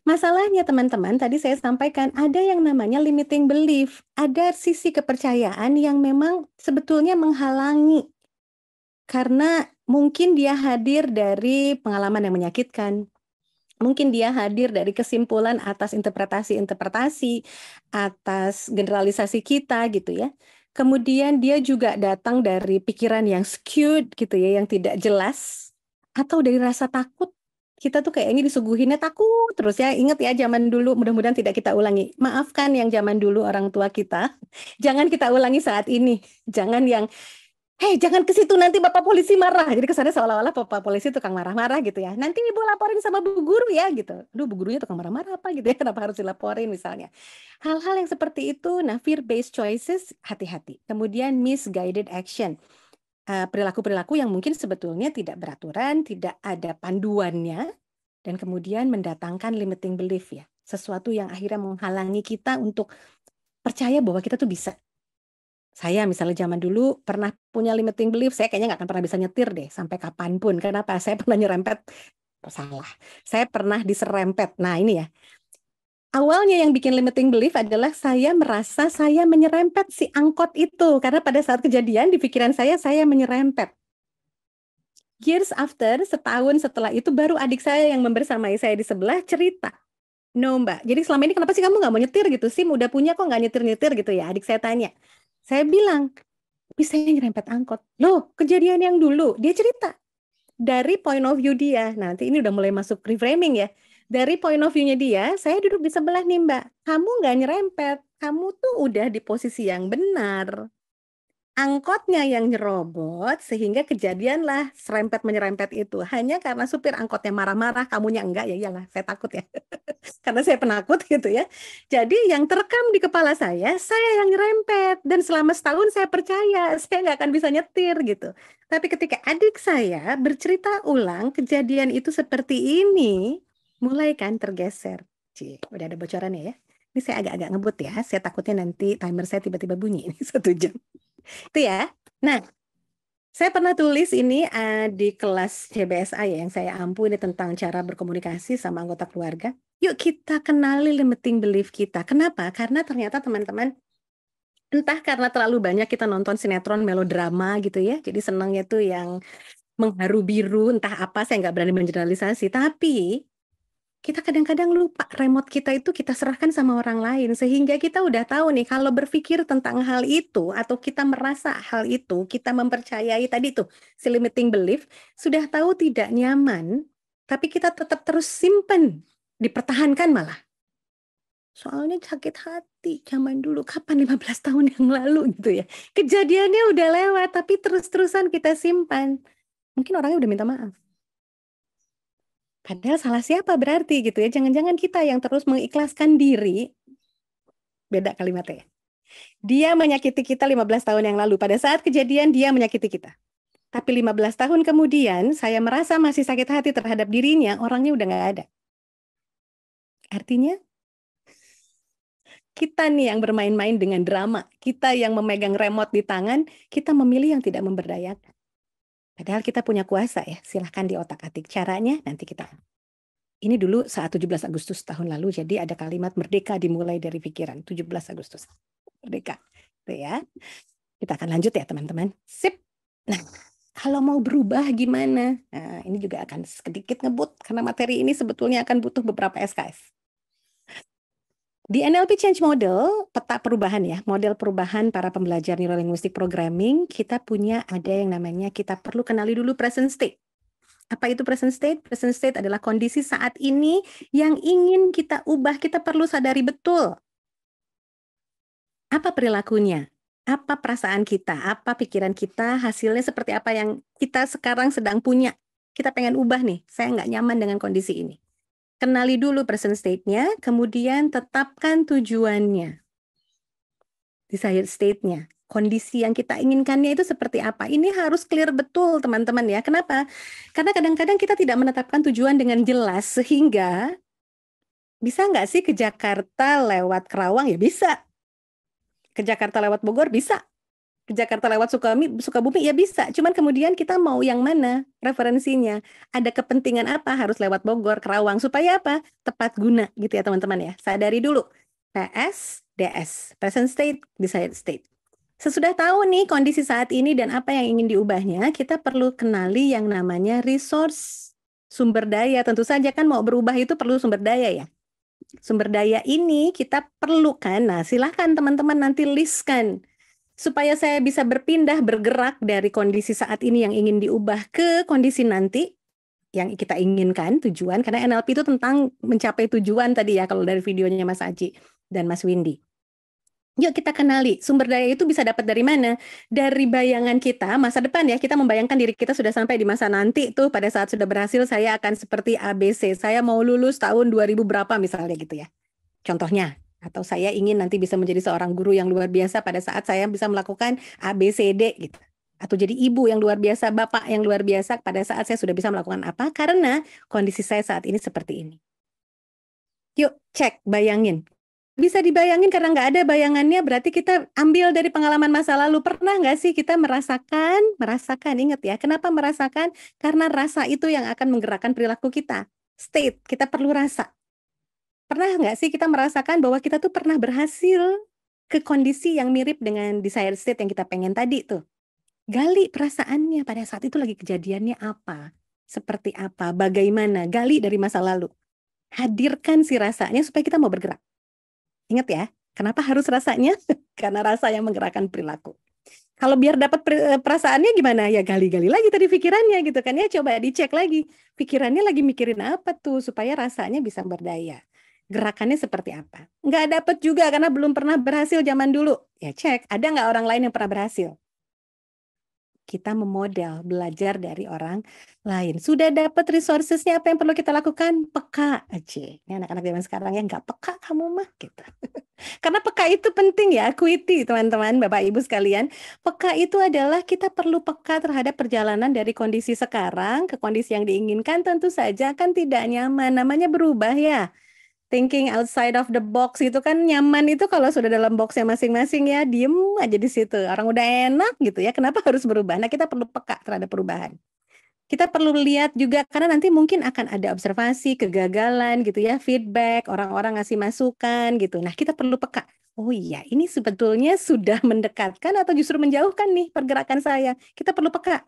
masalahnya teman-teman, tadi saya sampaikan ada yang namanya limiting belief. Ada sisi kepercayaan yang memang sebetulnya menghalangi. Karena mungkin dia hadir dari pengalaman yang menyakitkan. Mungkin dia hadir dari kesimpulan atas interpretasi-interpretasi, atas generalisasi kita gitu ya. Kemudian dia juga datang dari pikiran yang skewed gitu ya, yang tidak jelas. Atau dari rasa takut. Kita tuh kayaknya disuguhinnya takut terus ya. Ingat ya zaman dulu, mudah-mudahan tidak kita ulangi. Maafkan yang zaman dulu orang tua kita. Jangan kita ulangi saat ini. Jangan yang hei, jangan ke situ nanti Bapak polisi marah. Jadi kesannya seolah-olah Bapak polisi tukang marah-marah gitu ya. Nanti Ibu laporin sama Bu Guru ya gitu. Aduh, Bu Gurunya tukang marah-marah apa gitu ya. Kenapa harus dilaporin misalnya. Hal-hal yang seperti itu, nah fear-based choices, hati-hati. Kemudian misguided action. Perilaku-perilaku yang mungkin sebetulnya tidak beraturan, tidak ada panduannya. Dan kemudian mendatangkan limiting belief ya. Sesuatu yang akhirnya menghalangi kita untuk percaya bahwa kita tuh bisa. Saya misalnya zaman dulu pernah punya limiting belief, saya kayaknya nggak akan pernah bisa nyetir deh sampai kapanpun. Kenapa? Saya pernah nyerempet, salah. Saya pernah diserempet. Nah ini ya, awalnya yang bikin limiting belief adalah saya merasa saya menyerempet si angkot itu. Karena pada saat kejadian di pikiran saya menyerempet. Years after, setahun setelah itu baru adik saya yang membersamai saya di sebelah cerita. No Mbak, jadi selama ini kenapa sih kamu nggak mau nyetir gitu? SIM udah punya kok nggak nyetir-nyetir gitu ya? Adik saya tanya. Saya bilang, tapi saya nyerempet angkot. Loh, kejadian yang dulu. Dia cerita. Dari point of view dia. Nah, nanti ini udah mulai masuk reframing ya. Dari point of view-nya dia, saya duduk di sebelah nih Mbak. Kamu nggak nyerempet. Kamu tuh udah di posisi yang benar. Angkotnya yang nyerobot, sehingga kejadianlah serempet menyerempet itu. Hanya karena supir angkotnya marah-marah, kamunya enggak, ya iyalah, saya takut ya. Karena saya penakut gitu ya. Jadi yang terekam di kepala saya yang nyerempet. Dan selama setahun saya percaya, saya nggak akan bisa nyetir gitu. Tapi ketika adik saya bercerita ulang kejadian itu seperti ini, mulai kan tergeser. Udah ada bocorannya ya. Ini saya agak-agak ngebut ya. Saya takutnya nanti timer saya tiba-tiba bunyi. Ini 1 jam. Itu ya. Nah, saya pernah tulis ini di kelas CBSA ya, yang saya ampu ini tentang cara berkomunikasi sama anggota keluarga. Yuk kita kenali limiting belief kita. Kenapa? Karena ternyata teman-teman, entah karena terlalu banyak kita nonton sinetron melodrama gitu ya, jadi senangnya tuh yang mengharu biru, entah apa, saya nggak berani mengeneralisasi, tapi kita kadang-kadang lupa remote kita itu kita serahkan sama orang lain, sehingga kita udah tahu nih kalau berpikir tentang hal itu atau kita merasa hal itu, kita mempercayai tadi tuh si limiting belief, sudah tahu tidak nyaman, tapi kita tetap terus simpen, dipertahankan malah. Soalnya sakit hati zaman dulu, kapan 15 tahun yang lalu gitu ya. Kejadiannya udah lewat, tapi terus-terusan kita simpan. Mungkin orangnya udah minta maaf. Padahal salah siapa berarti gitu ya. Jangan-jangan kita yang terus mengikhlaskan diri. Beda kalimatnya. Dia menyakiti kita 15 tahun yang lalu. Pada saat kejadian dia menyakiti kita. Tapi 15 tahun kemudian saya merasa masih sakit hati terhadap dirinya. Orangnya udah gak ada. Artinya kita nih yang bermain-main dengan drama. Kita yang memegang remote di tangan. Kita memilih yang tidak memberdayakan. Padahal kita punya kuasa ya, silahkan diotak-atik. Caranya nanti kita. Ini dulu saat 17 Agustus tahun lalu, jadi ada kalimat merdeka dimulai dari pikiran. 17 Agustus, merdeka. Itu ya. Kita akan lanjut ya teman-teman. Sip. Nah, kalau mau berubah gimana? Nah, ini juga akan sedikit ngebut, karena materi ini sebetulnya akan butuh beberapa SKS. Di NLP Change Model, peta perubahan ya, model perubahan para pembelajar Neurolinguistic Programming, kita punya ada yang namanya kita perlu kenali dulu present state. Apa itu present state? Present state adalah kondisi saat ini yang ingin kita ubah, kita perlu sadari betul. Apa perilakunya? Apa perasaan kita? Apa pikiran kita? Hasilnya seperti apa yang kita sekarang sedang punya? Kita pengen ubah nih, saya nggak nyaman dengan kondisi ini. Kenali dulu present state-nya, kemudian tetapkan tujuannya. Desired state-nya. Kondisi yang kita inginkannya itu seperti apa. Ini harus clear betul teman-teman ya. Kenapa? Karena kadang-kadang kita tidak menetapkan tujuan dengan jelas, sehingga Bisa nggak sih ke Jakarta lewat Kerawang? Ya bisa. Ke Jakarta lewat Bogor? Bisa. Ke Jakarta lewat Sukabumi? Ya bisa. Cuman kemudian kita mau yang mana referensinya? Ada kepentingan apa harus lewat Bogor, Kerawang? Supaya apa? Tepat guna gitu ya teman-teman ya. Sadari dulu. PS, DS. Present state, desired state. Sesudah tahu nih kondisi saat ini dan apa yang ingin diubahnya, kita perlu kenali yang namanya resource, sumber daya. Tentu saja kan mau berubah itu perlu sumber daya ya. Sumber daya ini kita perlukan. Nah, silahkan teman-teman nanti listkan. Supaya saya bisa berpindah, bergerak dari kondisi saat ini yang ingin diubah ke kondisi nanti yang kita inginkan, tujuan. Karena NLP itu tentang mencapai tujuan tadi ya, kalau dari videonya Mas Aji dan Mas Windy. Yuk kita kenali, sumber daya itu bisa dapat dari mana? Dari bayangan kita, masa depan ya, kita membayangkan diri kita sudah sampai di masa nanti tuh, pada saat sudah berhasil, saya akan seperti ABC, saya mau lulus tahun 2000 berapa misalnya gitu ya. Contohnya, atau saya ingin nanti bisa menjadi seorang guru yang luar biasa pada saat saya bisa melakukan ABCD gitu. Atau jadi ibu yang luar biasa, bapak yang luar biasa pada saat saya sudah bisa melakukan apa, karena kondisi saya saat ini seperti ini. Yuk cek, bayangin. Bisa dibayangin karena nggak ada bayangannya, berarti kita ambil dari pengalaman masa lalu. Pernah nggak sih kita merasakan, ingat ya, kenapa merasakan? Karena rasa itu yang akan menggerakkan perilaku kita. State, kita perlu rasa. Pernah nggak sih kita merasakan bahwa kita tuh pernah berhasil ke kondisi yang mirip dengan desired state yang kita pengen tadi tuh? Gali perasaannya pada saat itu lagi kejadiannya apa? Seperti apa? Bagaimana? Gali dari masa lalu. Hadirkan si rasanya supaya kita mau bergerak. Ingat ya, kenapa harus rasanya? Karena rasa yang menggerakkan perilaku. Kalau biar dapat perasaannya gimana? Ya gali-gali lagi tadi pikirannya gitu kan ya. Coba dicek lagi. Pikirannya lagi mikirin apa tuh supaya rasanya bisa berdaya. Gerakannya seperti apa? Nggak dapat juga karena belum pernah berhasil zaman dulu. Ya cek, ada nggak orang lain yang pernah berhasil? Kita memodel, belajar dari orang lain. Sudah dapat resourcesnya, apa yang perlu kita lakukan? Peka aja. Ini anak-anak zaman sekarang ya nggak peka kamu mah gitu. Karena peka itu penting ya, acuity teman-teman, Bapak Ibu sekalian. Peka itu adalah kita perlu peka terhadap perjalanan dari kondisi sekarang ke kondisi yang diinginkan, tentu saja kan tidak nyaman, namanya berubah ya. Thinking outside of the box itu kan nyaman itu kalau sudah dalam boxnya masing-masing ya, diem aja di situ. Orang udah enak gitu ya, kenapa harus berubah? Nah kita perlu peka terhadap perubahan. Kita perlu lihat juga karena nanti mungkin akan ada observasi, kegagalan gitu ya, feedback, orang-orang ngasih masukan gitu. Nah kita perlu peka. Oh iya, ini sebetulnya sudah mendekatkan atau justru menjauhkan nih pergerakan saya. Kita perlu peka.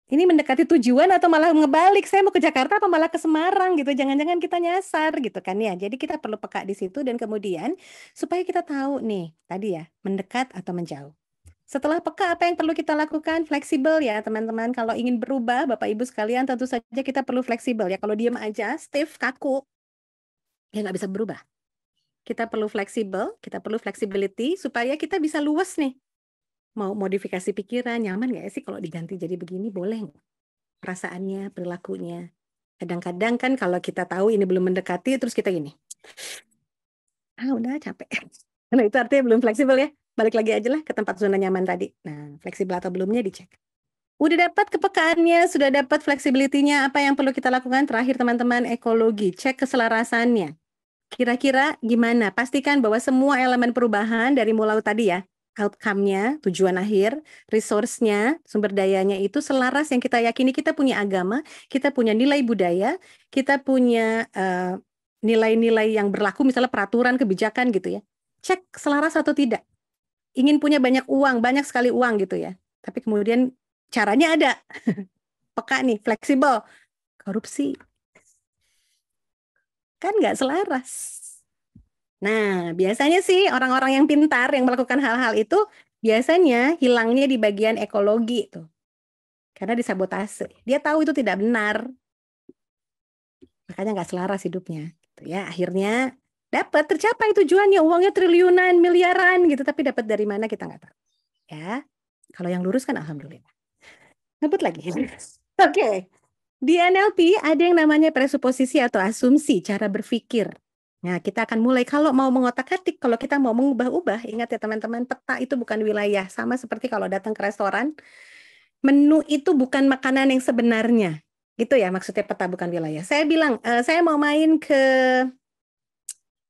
Ini mendekati tujuan atau malah ngebalik, saya mau ke Jakarta apa malah ke Semarang gitu, jangan-jangan kita nyasar gitu kan ya. Jadi kita perlu peka di situ dan kemudian supaya kita tahu nih, tadi ya, mendekat atau menjauh. Setelah peka, apa yang perlu kita lakukan? Fleksibel ya teman-teman, kalau ingin berubah Bapak Ibu sekalian tentu saja kita perlu fleksibel ya. Kalau diam aja, stiff, kaku, ya nggak bisa berubah. Kita perlu fleksibel, kita perlu flexibility supaya kita bisa luas nih. Mau modifikasi pikiran, nyaman nggak sih kalau diganti jadi begini, boleh nggak? Perasaannya, perilakunya. Kadang-kadang kan kalau kita tahu ini belum mendekati, terus kita gini. Udah capek. Nah itu artinya belum fleksibel ya. Balik lagi aja lah ke tempat zona nyaman tadi. Nah, fleksibel atau belumnya dicek. Udah dapat kepekaannya, sudah dapat fleksibilitinya, apa yang perlu kita lakukan? Terakhir teman-teman, ekologi. Cek keselarasannya. Kira-kira gimana? Pastikan bahwa semua elemen perubahan dari mulai tadi ya, outcome-nya, tujuan akhir, resource-nya, sumber dayanya itu selaras yang kita yakini. Kita punya agama, kita punya nilai budaya, kita punya nilai-nilai yang berlaku, misalnya peraturan, kebijakan gitu ya. Cek selaras atau tidak. Ingin punya banyak uang, banyak sekali uang gitu ya. Tapi kemudian caranya ada. Peka nih, fleksibel. Korupsi. Kan nggak selaras. Nah, biasanya sih orang-orang yang pintar yang melakukan hal-hal itu biasanya hilangnya di bagian ekologi tuh. Karena disabotase. Dia tahu itu tidak benar. Makanya nggak selaras hidupnya. Gitu ya. Akhirnya dapat tercapai tujuannya, uangnya triliunan, miliaran gitu, tapi dapat dari mana kita nggak tahu. Ya. Kalau yang lurus kan alhamdulillah. Ngebut lagi. Oke. Di NLP ada yang namanya presuposisi atau asumsi cara berpikir. Nah, kita akan mulai kalau mau mengotak-atik, kalau kita mau mengubah-ubah, ingat ya teman-teman, peta itu bukan wilayah. Sama seperti kalau datang ke restoran, menu itu bukan makanan yang sebenarnya. Gitu ya maksudnya peta bukan wilayah. Saya bilang, saya mau main ke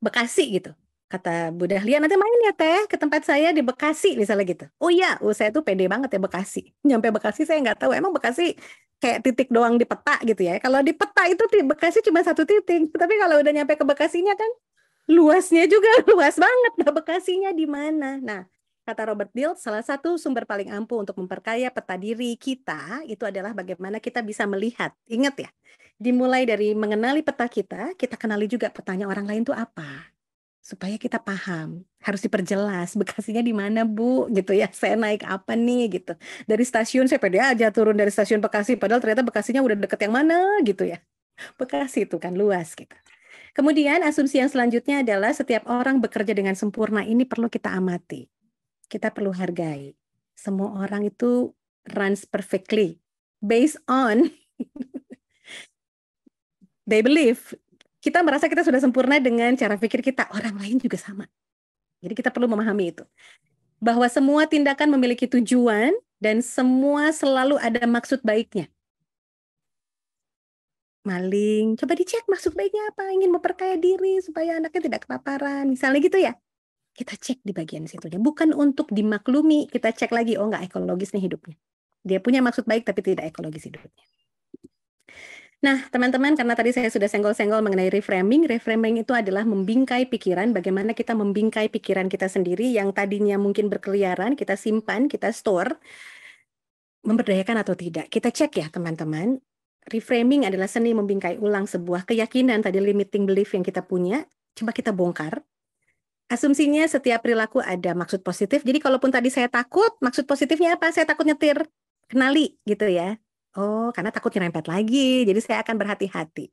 Bekasi gitu. Kata Bu Dahlia, nanti main ya Teh ke tempat saya di Bekasi misalnya gitu. Oh iya, saya tuh pede banget ya Bekasi. Nyampe Bekasi saya nggak tahu, emang Bekasi kayak titik doang di peta gitu ya. Kalau di peta itu di Bekasi cuma satu titik. Tapi kalau udah nyampe ke Bekasinya kan luasnya juga luas banget. Nah, Bekasinya di mana? Nah, kata Robert Dilts, salah satu sumber paling ampuh untuk memperkaya peta diri kita itu adalah bagaimana kita bisa melihat. Ingat ya, dimulai dari mengenali peta kita kenali juga petanya orang lain itu apa. Supaya kita paham, harus diperjelas Bekasinya di mana Bu gitu ya, saya naik apa nih gitu. Dari stasiun saya pede aja turun dari stasiun Bekasi, padahal ternyata Bekasinya udah deket yang mana gitu ya. Bekasi itu kan luas gitu. Kemudian asumsi yang selanjutnya adalah setiap orang bekerja dengan sempurna, ini perlu kita amati. Kita perlu hargai. Semua orang itu runs perfectly based on they believe. Kita merasa kita sudah sempurna dengan cara pikir kita, orang lain juga sama. Jadi kita perlu memahami itu. Bahwa semua tindakan memiliki tujuan dan semua selalu ada maksud baiknya. Maling, coba dicek maksud baiknya apa, ingin memperkaya diri supaya anaknya tidak kelaparan, misalnya gitu ya. Kita cek di bagian situnya, bukan untuk dimaklumi, kita cek lagi, oh nggak ekologis nih hidupnya. Dia punya maksud baik tapi tidak ekologis hidupnya. Nah, teman-teman, karena tadi saya sudah senggol-senggol mengenai reframing, reframing itu adalah membingkai pikiran, bagaimana kita membingkai pikiran kita sendiri yang tadinya mungkin berkeliaran, kita simpan, kita store, memberdayakan atau tidak. Kita cek ya, teman-teman. Reframing adalah seni membingkai ulang sebuah keyakinan, tadi limiting belief yang kita punya, coba kita bongkar. Asumsinya setiap perilaku ada maksud positif, jadi kalaupun tadi saya takut, maksud positifnya apa? Saya takut nyetir, kenali gitu ya. Oh, karena takut nyerempet lagi, jadi saya akan berhati-hati.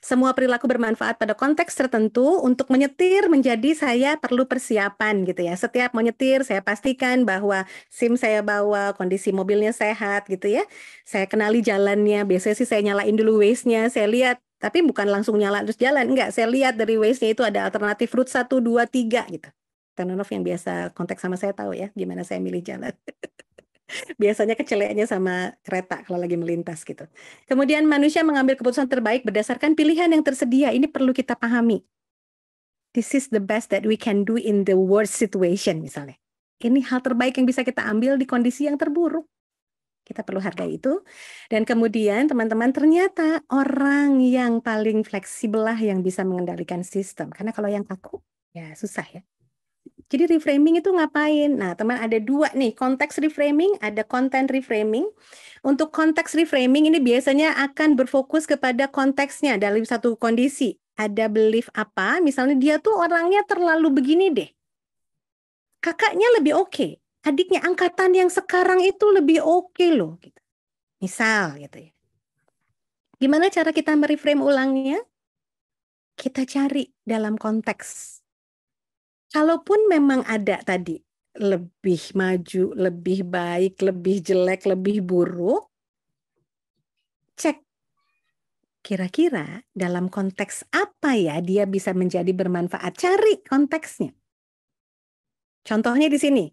Semua perilaku bermanfaat pada konteks tertentu. Untuk menyetir menjadi saya perlu persiapan gitu ya. Setiap mau nyetir saya pastikan bahwa SIM saya bawa, kondisi mobilnya sehat gitu ya. Saya kenali jalannya, biasanya sih saya nyalain dulu Waze-nya, saya lihat. Tapi bukan langsung nyala terus jalan, enggak. Saya lihat dari Waze-nya itu ada alternatif route 1, 2, 3 gitu. Tenonov yang biasa kontak sama saya tahu ya, gimana saya milih jalan. Biasanya keceleknya sama kereta kalau lagi melintas gitu. Kemudian manusia mengambil keputusan terbaik berdasarkan pilihan yang tersedia. Ini perlu kita pahami. This is the best that we can do in the worst situation misalnya. Ini hal terbaik yang bisa kita ambil di kondisi yang terburuk. Kita perlu hargai itu. Dan kemudian teman-teman, ternyata orang yang paling fleksibel lah yang bisa mengendalikan sistem. Karena kalau yang kaku, ya susah ya. Jadi reframing itu ngapain? Nah, teman, ada dua nih, konteks reframing, ada content reframing. Untuk konteks reframing ini biasanya akan berfokus kepada konteksnya dalam satu kondisi. Ada belief apa, misalnya dia tuh orangnya terlalu begini deh. Kakaknya lebih oke, adiknya angkatan yang sekarang itu lebih oke loh. Gitu. Misal gitu ya. Gimana cara kita mereframe ulangnya? Kita cari dalam konteks. Kalaupun memang ada tadi lebih maju, lebih baik, lebih jelek, lebih buruk, cek kira-kira dalam konteks apa ya dia bisa menjadi bermanfaat. Cari konteksnya. Contohnya di sini,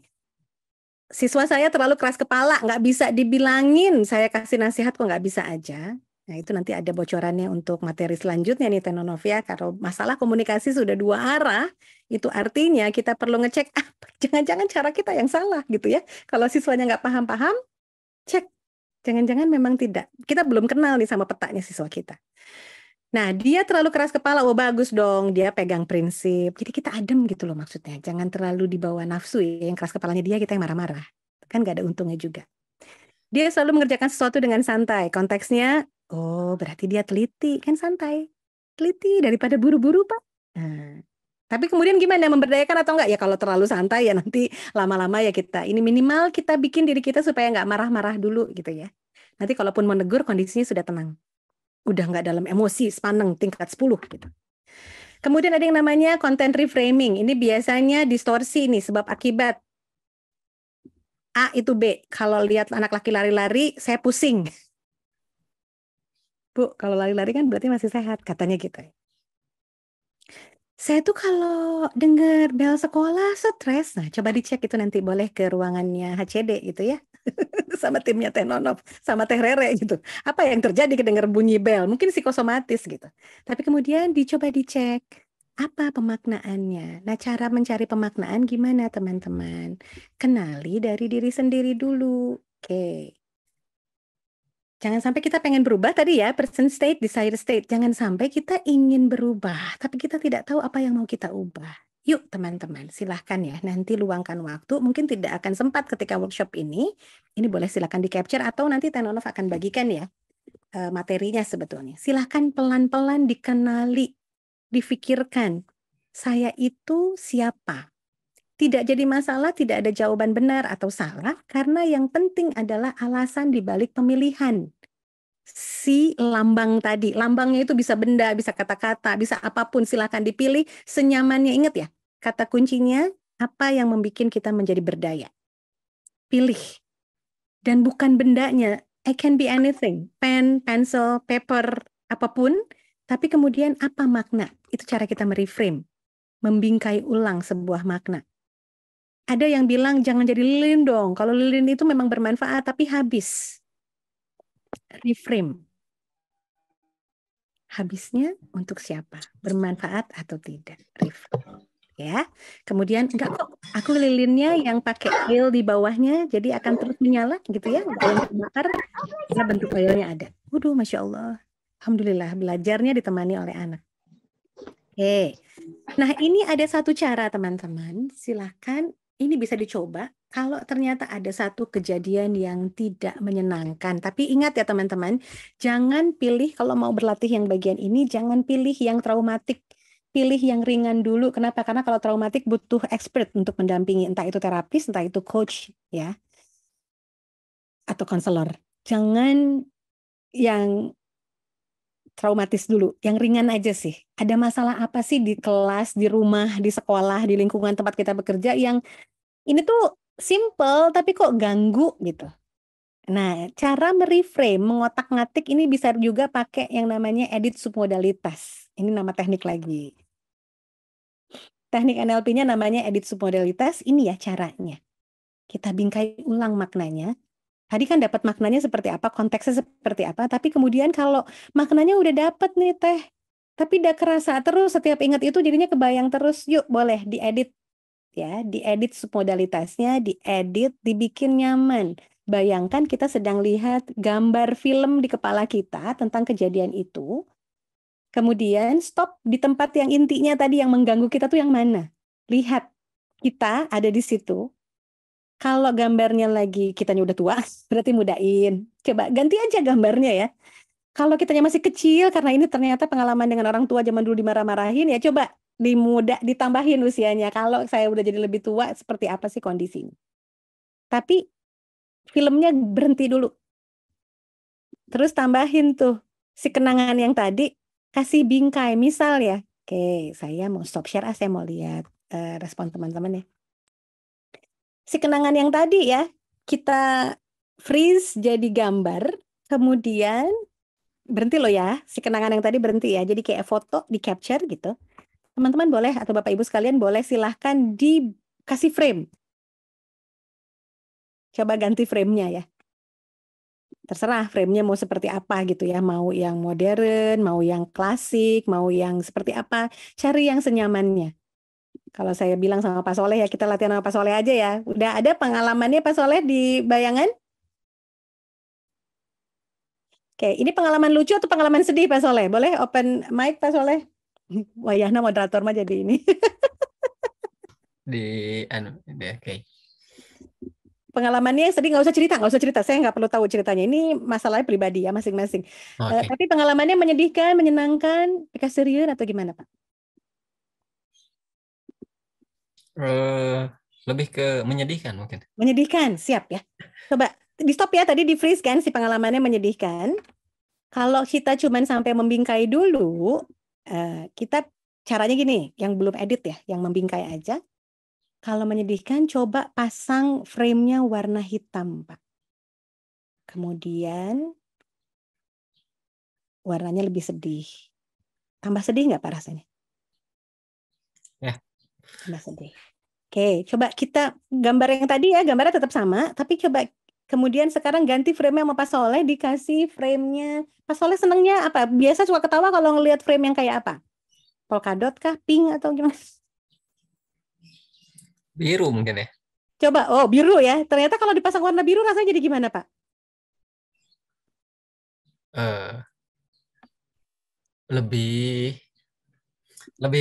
siswa saya terlalu keras kepala, nggak bisa dibilangin, saya kasih nasihat kok nggak bisa aja. Nah itu nanti ada bocorannya untuk materi selanjutnya nih Tenonov ya. Kalau masalah komunikasi sudah dua arah, itu artinya kita perlu ngecek, jangan-jangan cara kita yang salah gitu ya. Kalau siswanya nggak paham-paham, cek. Jangan-jangan memang tidak. Kita belum kenal nih sama petanya siswa kita. Nah dia terlalu keras kepala, oh bagus dong, dia pegang prinsip. Jadi kita adem gitu loh maksudnya. Jangan terlalu dibawa nafsu ya. Yang keras kepalanya dia, kita yang marah-marah. Kan nggak ada untungnya juga. Dia selalu mengerjakan sesuatu dengan santai. Konteksnya, oh, berarti dia teliti, kan santai. Teliti daripada buru-buru, Pak. Nah, tapi kemudian gimana, memberdayakan atau enggak? Ya kalau terlalu santai ya nanti lama-lama ya kita, ini minimal kita bikin diri kita supaya enggak marah-marah dulu gitu ya. Nanti kalaupun menegur kondisinya sudah tenang. Udah enggak dalam emosi, sepaneng, tingkat 10 gitu. Kemudian ada yang namanya content reframing. Ini biasanya distorsi nih, sebab akibat. A itu B. Kalau lihat anak laki lari-lari, saya pusing. Bu, kalau lari-lari kan berarti masih sehat, katanya gitu. Saya tuh kalau dengar bel sekolah stres. Nah, coba dicek itu nanti boleh ke ruangannya HCD gitu ya. Sama timnya Tenonov, sama Teh Rere gitu. Apa yang terjadi kedengar bunyi bel? Mungkin psikosomatis gitu. Tapi kemudian dicoba dicek. Apa pemaknaannya? Nah, cara mencari pemaknaan gimana, teman-teman? Kenali dari diri sendiri dulu. Oke. Jangan sampai kita pengen berubah tadi ya, present state, desire state. Jangan sampai kita ingin berubah, tapi kita tidak tahu apa yang mau kita ubah. Yuk teman-teman, silahkan ya, nanti luangkan waktu. Mungkin tidak akan sempat ketika workshop ini. Ini boleh silahkan di-capture atau nanti Tenonof akan bagikan ya materinya sebetulnya. Silahkan pelan-pelan dikenali, difikirkan. Saya itu siapa? Tidak jadi masalah, tidak ada jawaban benar atau salah, karena yang penting adalah alasan di balik pemilihan si lambang tadi. Lambangnya itu bisa benda, bisa kata-kata, bisa apapun, silakan dipilih senyamannya. Ingat ya, kata kuncinya apa yang membuat kita menjadi berdaya. Pilih. Dan bukan bendanya, it can be anything, pen, pencil, paper, apapun, tapi kemudian apa makna? Itu cara kita mereframe, membingkai ulang sebuah makna. Ada yang bilang jangan jadi lilin dong. Kalau lilin itu memang bermanfaat tapi habis. Reframe. Habisnya untuk siapa? Bermanfaat atau tidak? Reframe. Ya. Kemudian enggak kok. Aku lilinnya yang pakai oil di bawahnya jadi akan terus menyala gitu ya. Enggak yang terbakar karena bentuk oilnya ada. Waduh, Masya Allah. Alhamdulillah belajarnya ditemani oleh anak. Oke. Nah, ini ada satu cara teman-teman. Silahkan. Ini bisa dicoba kalau ternyata ada satu kejadian yang tidak menyenangkan. Tapi ingat ya teman-teman, jangan pilih kalau mau berlatih yang bagian ini, jangan pilih yang traumatik. Pilih yang ringan dulu. Kenapa? Karena kalau traumatik butuh expert untuk mendampingi, entah itu terapis, entah itu coach, ya, atau konselor. Jangan yang traumatis dulu, yang ringan aja sih. Ada masalah apa sih di kelas, di rumah, di sekolah, di lingkungan tempat kita bekerja yang ini tuh simple tapi kok ganggu gitu. Nah, cara mereframe, mengotak-ngatik ini bisa juga pakai yang namanya edit submodalitas. Ini nama teknik lagi. Teknik NLP-nya namanya edit submodalitas. Ini ya caranya. Kita bingkai ulang maknanya. Tadi kan dapat maknanya seperti apa, konteksnya seperti apa, tapi kemudian kalau maknanya udah dapat nih Teh, tapi udah kerasa terus setiap ingat itu jadinya kebayang terus, yuk boleh diedit. Ya, diedit submodalitasnya, diedit, dibikin nyaman. Bayangkan kita sedang lihat gambar film di kepala kita tentang kejadian itu. Kemudian stop di tempat yang intinya tadi yang mengganggu kita tuh yang mana. Lihat, kita ada di situ. Kalau gambarnya lagi kitanya udah tua, berarti mudain. Coba ganti aja gambarnya ya. Kalau kitanya masih kecil, karena ini ternyata pengalaman dengan orang tua zaman dulu dimarah-marahin, ya coba ditambahin usianya. Kalau saya udah jadi lebih tua, seperti apa sih kondisinya? Tapi filmnya berhenti dulu. Terus tambahin tuh si kenangan yang tadi, kasih bingkai. Misal ya, oke, saya mau stop share, saya mau lihat respon teman-teman ya. Si kenangan yang tadi ya, kita freeze jadi gambar, kemudian berhenti loh ya, si kenangan yang tadi berhenti ya. Jadi kayak foto, di capture gitu. Teman-teman boleh atau Bapak Ibu sekalian boleh silahkan dikasih frame. Coba ganti frame-nya ya. Terserah frame-nya mau seperti apa gitu ya. Mau yang modern, mau yang klasik, mau yang seperti apa. Cari yang senyamannya. Kalau saya bilang sama Pak Soleh ya kita latihan sama Pak Soleh aja ya. Udah ada pengalamannya Pak Soleh di bayangan? Oke, ini pengalaman lucu atau pengalaman sedih Pak Soleh? Boleh open mic Pak Soleh? Wayahna moderator mah jadi ini. Oke. Pengalamannya sedih nggak usah cerita. Saya nggak perlu tahu ceritanya. Ini masalahnya pribadi ya masing-masing. Oke. Tapi pengalamannya menyedihkan, menyenangkan, dikasih rieur atau gimana Pak? Lebih ke menyedihkan mungkin. Menyedihkan, siap ya. Coba di stop ya, tadi di freeze kan si pengalamannya menyedihkan. Kalau kita cuman sampai membingkai dulu, kita caranya gini, yang belum edit ya, yang membingkai aja. Kalau menyedihkan, coba pasang frame-nya warna hitam, Pak. Kemudian warnanya lebih sedih. Tambah sedih nggak Pak rasanya? Ya. Tambah sedih. Oke, coba kita gambar yang tadi ya, gambarnya tetap sama, tapi coba kemudian sekarang ganti frame-nya sama Pak Soleh, dikasih frame-nya. Pak Soleh senengnya apa? Biasa suka ketawa kalau ngelihat frame yang kayak apa? Polka dot kah? Pink atau gimana? Biru mungkin ya. Coba, oh biru ya. Ternyata kalau dipasang warna biru rasanya jadi gimana, Pak? Eh, lebih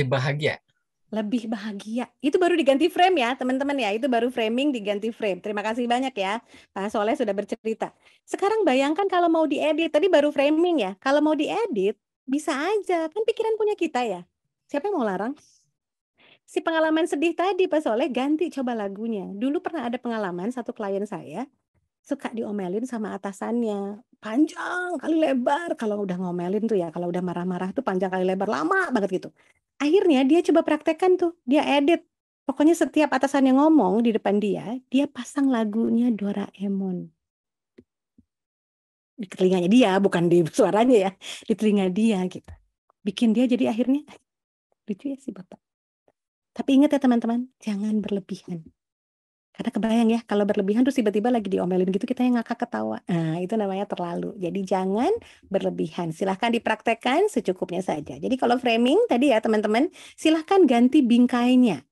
bahagia. Lebih bahagia. Itu baru diganti frame ya, teman-teman ya. Itu baru framing diganti frame. Terima kasih banyak ya, Pak Soleh sudah bercerita. Sekarang bayangkan kalau mau diedit, tadi baru framing ya. Kalau mau diedit, bisa aja. Kan pikiran punya kita ya. Siapa yang mau larang? Si pengalaman sedih tadi, Pak Soleh, ganti coba lagunya. Dulu pernah ada pengalaman, satu klien saya, suka diomelin sama atasannya. Panjang kali lebar. Kalau udah ngomelin tuh ya, kalau udah marah-marah tuh panjang kali lebar. Lama banget gitu. Akhirnya dia coba praktekkan tuh, dia edit. Pokoknya setiap atasannya ngomong di depan dia pasang lagunya Doraemon. Di telinganya dia, bukan di suaranya ya. Di telinga dia gitu. Bikin dia jadi akhirnya, lucu ya si Bapak. Tapi ingat ya teman-teman, jangan berlebihan. Karena kebayang ya, kalau berlebihan terus tiba-tiba lagi diomelin gitu, kita yang ngakak ketawa. Nah, itu namanya terlalu. Jadi jangan berlebihan. Silahkan dipraktekkan secukupnya saja. Jadi kalau framing tadi ya teman-teman, silahkan ganti bingkainya.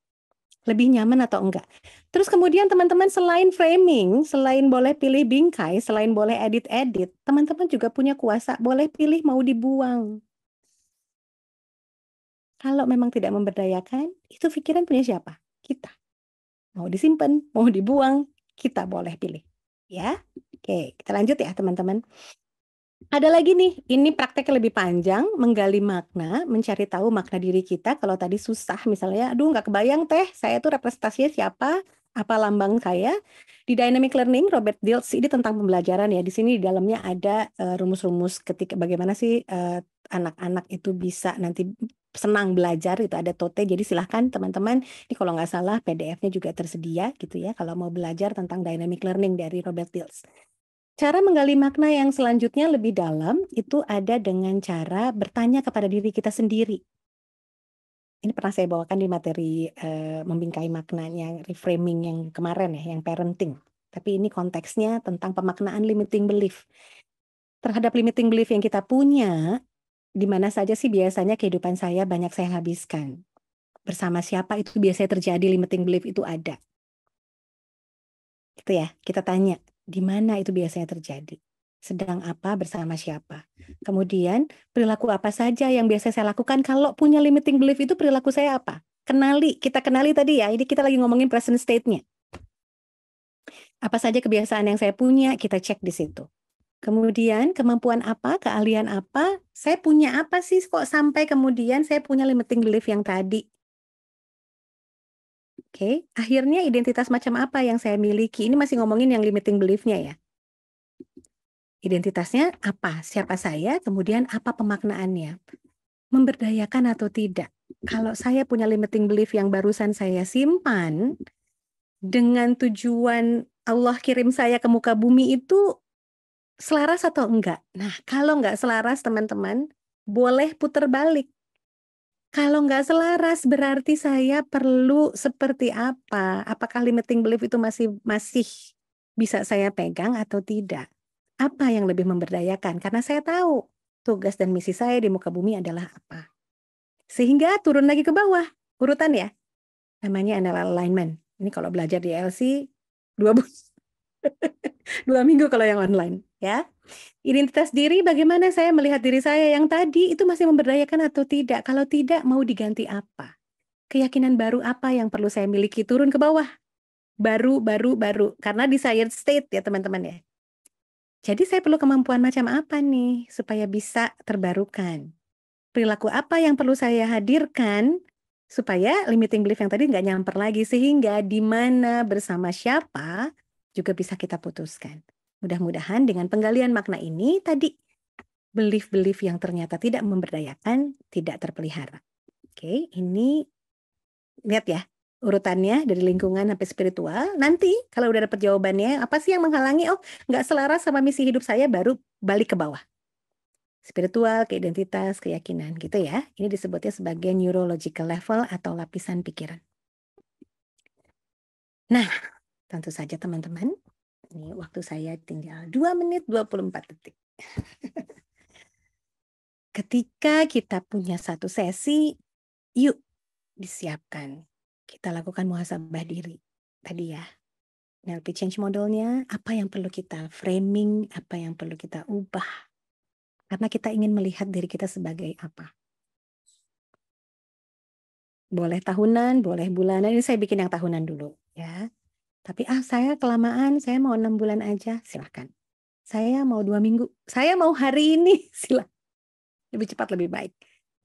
Lebih nyaman atau enggak. Terus kemudian teman-teman selain framing, selain boleh pilih bingkai, selain boleh edit-edit, teman-teman juga punya kuasa, boleh pilih mau dibuang. Kalau memang tidak memberdayakan, itu pikiran punya siapa? Kita. Mau disimpan, mau dibuang, kita boleh pilih. Ya, oke, kita lanjut ya teman-teman. Ada lagi nih, ini prakteknya lebih panjang, menggali makna, mencari tahu makna diri kita. Kalau tadi susah misalnya, aduh nggak kebayang teh, saya tuh representasinya siapa, apa lambang saya. Di Dynamic Learning, Robert Dilts ini tentang pembelajaran ya. Di sini di dalamnya ada rumus-rumus ketika bagaimana sih anak-anak itu bisa nanti senang belajar, itu ada TOTE. Jadi silahkan teman-teman, ini kalau nggak salah PDF-nya juga tersedia gitu ya, kalau mau belajar tentang Dynamic Learning dari Robert Dilts. Cara menggali makna yang selanjutnya lebih dalam itu ada dengan cara bertanya kepada diri kita sendiri. Ini pernah saya bawakan di materi membingkai maknanya, reframing yang kemarin ya, yang parenting. Tapi ini konteksnya tentang pemaknaan limiting belief. Terhadap limiting belief yang kita punya, di mana saja sih biasanya kehidupan saya banyak saya habiskan. Bersama siapa itu biasanya terjadi limiting belief itu ada. Gitu ya, kita tanya, di mana itu biasanya terjadi? Sedang apa bersama siapa? Kemudian perilaku apa saja yang biasa saya lakukan kalau punya limiting belief itu perilaku saya apa? Kita kenali tadi ya, ini kita lagi ngomongin present state-nya. Apa saja kebiasaan yang saya punya, kita cek di situ. Kemudian kemampuan apa, keahlian apa, saya punya apa sih kok sampai kemudian saya punya limiting belief yang tadi. Oke, akhirnya identitas macam apa yang saya miliki? Ini masih ngomongin yang limiting belief-nya ya. Identitasnya apa, siapa saya, kemudian apa pemaknaannya. Memberdayakan atau tidak. Kalau saya punya limiting belief yang barusan saya simpan, dengan tujuan Allah kirim saya ke muka bumi itu selaras atau enggak? Nah, kalau enggak selaras teman-teman, boleh putar balik. Kalau enggak selaras berarti saya perlu seperti apa? Apakah limiting belief itu masih bisa saya pegang atau tidak? Apa yang lebih memberdayakan? Karena saya tahu tugas dan misi saya di muka bumi adalah apa. Sehingga turun lagi ke bawah, urutan ya. Namanya NLL alignment. Ini kalau belajar di LC 2 minggu kalau yang online ya. Identitas diri, bagaimana saya melihat diri saya yang tadi itu masih memberdayakan atau tidak? Kalau tidak, mau diganti apa? Keyakinan baru apa yang perlu saya miliki? Turun ke bawah. Baru. Karena desired state ya teman-teman ya. Jadi saya perlu kemampuan macam apa nih supaya bisa terbarukan? Perilaku apa yang perlu saya hadirkan supaya limiting belief yang tadi nggak nyamper lagi, sehingga di mana bersama siapa juga bisa kita putuskan. Mudah-mudahan dengan penggalian makna ini tadi, belief-belief yang ternyata tidak memberdayakan tidak terpelihara. Oke, ini lihat ya urutannya dari lingkungan sampai spiritual. Nanti kalau udah dapet jawabannya, apa sih yang menghalangi? Oh, nggak selaras sama misi hidup saya, baru balik ke bawah. Spiritual, ke identitas, keyakinan gitu ya. Ini disebutnya sebagai neurological level atau lapisan pikiran. Nah, tentu saja teman-teman, ini waktu saya tinggal 2 menit 24 detik. Ketika kita punya satu sesi, Yuk disiapkan. Kita lakukan muhasabah diri. Tadi ya. NLP change modelnya, apa yang perlu kita framing, apa yang perlu kita ubah. Karena kita ingin melihat diri kita sebagai apa. Boleh tahunan, boleh bulanan. Ini saya bikin yang tahunan dulu ya. Tapi saya kelamaan, saya mau 6 bulan aja, silahkan. Saya mau 2 minggu, saya mau hari ini, silahkan. Lebih cepat lebih baik.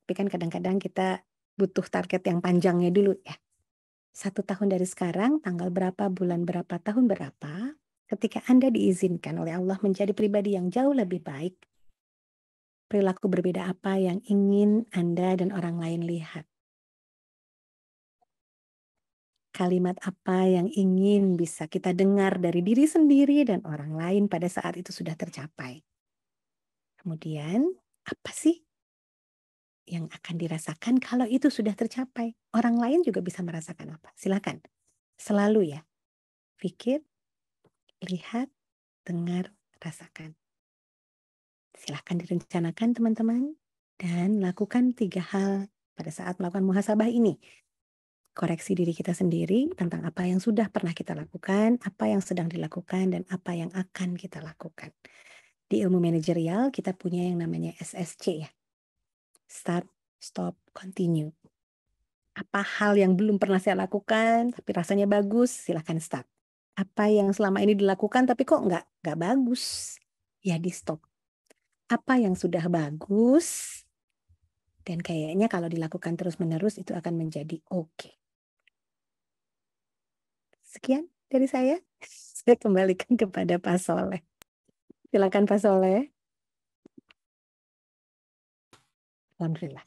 Tapi kan kadang-kadang kita butuh target yang panjangnya dulu ya. 1 tahun dari sekarang, tanggal berapa, bulan berapa, tahun berapa, ketika Anda diizinkan oleh Allah menjadi pribadi yang jauh lebih baik, perilaku berbeda apa yang ingin Anda dan orang lain lihat? Kalimat apa yang ingin bisa kita dengar dari diri sendiri dan orang lain pada saat itu sudah tercapai? Kemudian, apa sih yang akan dirasakan kalau itu sudah tercapai? Orang lain juga bisa merasakan apa? Silakan. Selalu ya. Pikir, lihat, dengar, rasakan. Silahkan direncanakan teman-teman. Dan lakukan 3 hal pada saat melakukan muhasabah ini. Koreksi diri kita sendiri tentang apa yang sudah pernah kita lakukan, apa yang sedang dilakukan, dan apa yang akan kita lakukan. Di ilmu manajerial kita punya yang namanya SSC ya. Start, Stop, Continue. Apa hal yang belum pernah saya lakukan tapi rasanya bagus, silahkan start. Apa yang selama ini dilakukan tapi kok nggak bagus, ya di stop. Apa yang sudah bagus dan kayaknya kalau dilakukan terus-menerus itu akan menjadi oke. Sekian dari saya. Saya kembalikan kepada Pak Soleh. Silakan Pak Soleh. Alhamdulillah.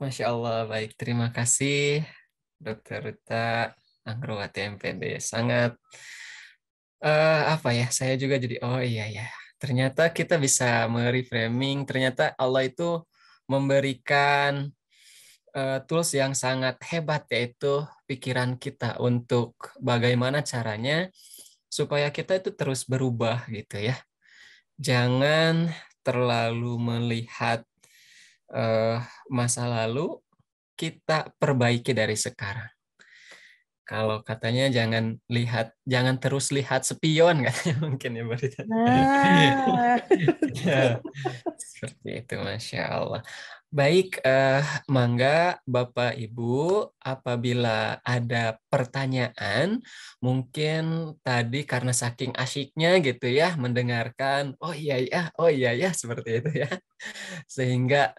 Masya Allah, baik. Terima kasih, Dr. Ruta Anggrawati MPD. Sangat, saya juga jadi, oh iya ya. Ternyata kita bisa mereframing, ternyata Allah itu memberikan tools yang sangat hebat, yaitu pikiran kita untuk bagaimana caranya supaya kita itu terus berubah gitu ya. Jangan terlalu melihat masa lalu, kita perbaiki dari sekarang. Kalau katanya jangan terus lihat spion katanya mungkin ya berita. Ya, seperti itu, Masya Allah. Baik, mangga Bapak Ibu, apabila ada pertanyaan, mungkin tadi karena saking asyiknya gitu ya mendengarkan, oh iya ya seperti itu ya, sehingga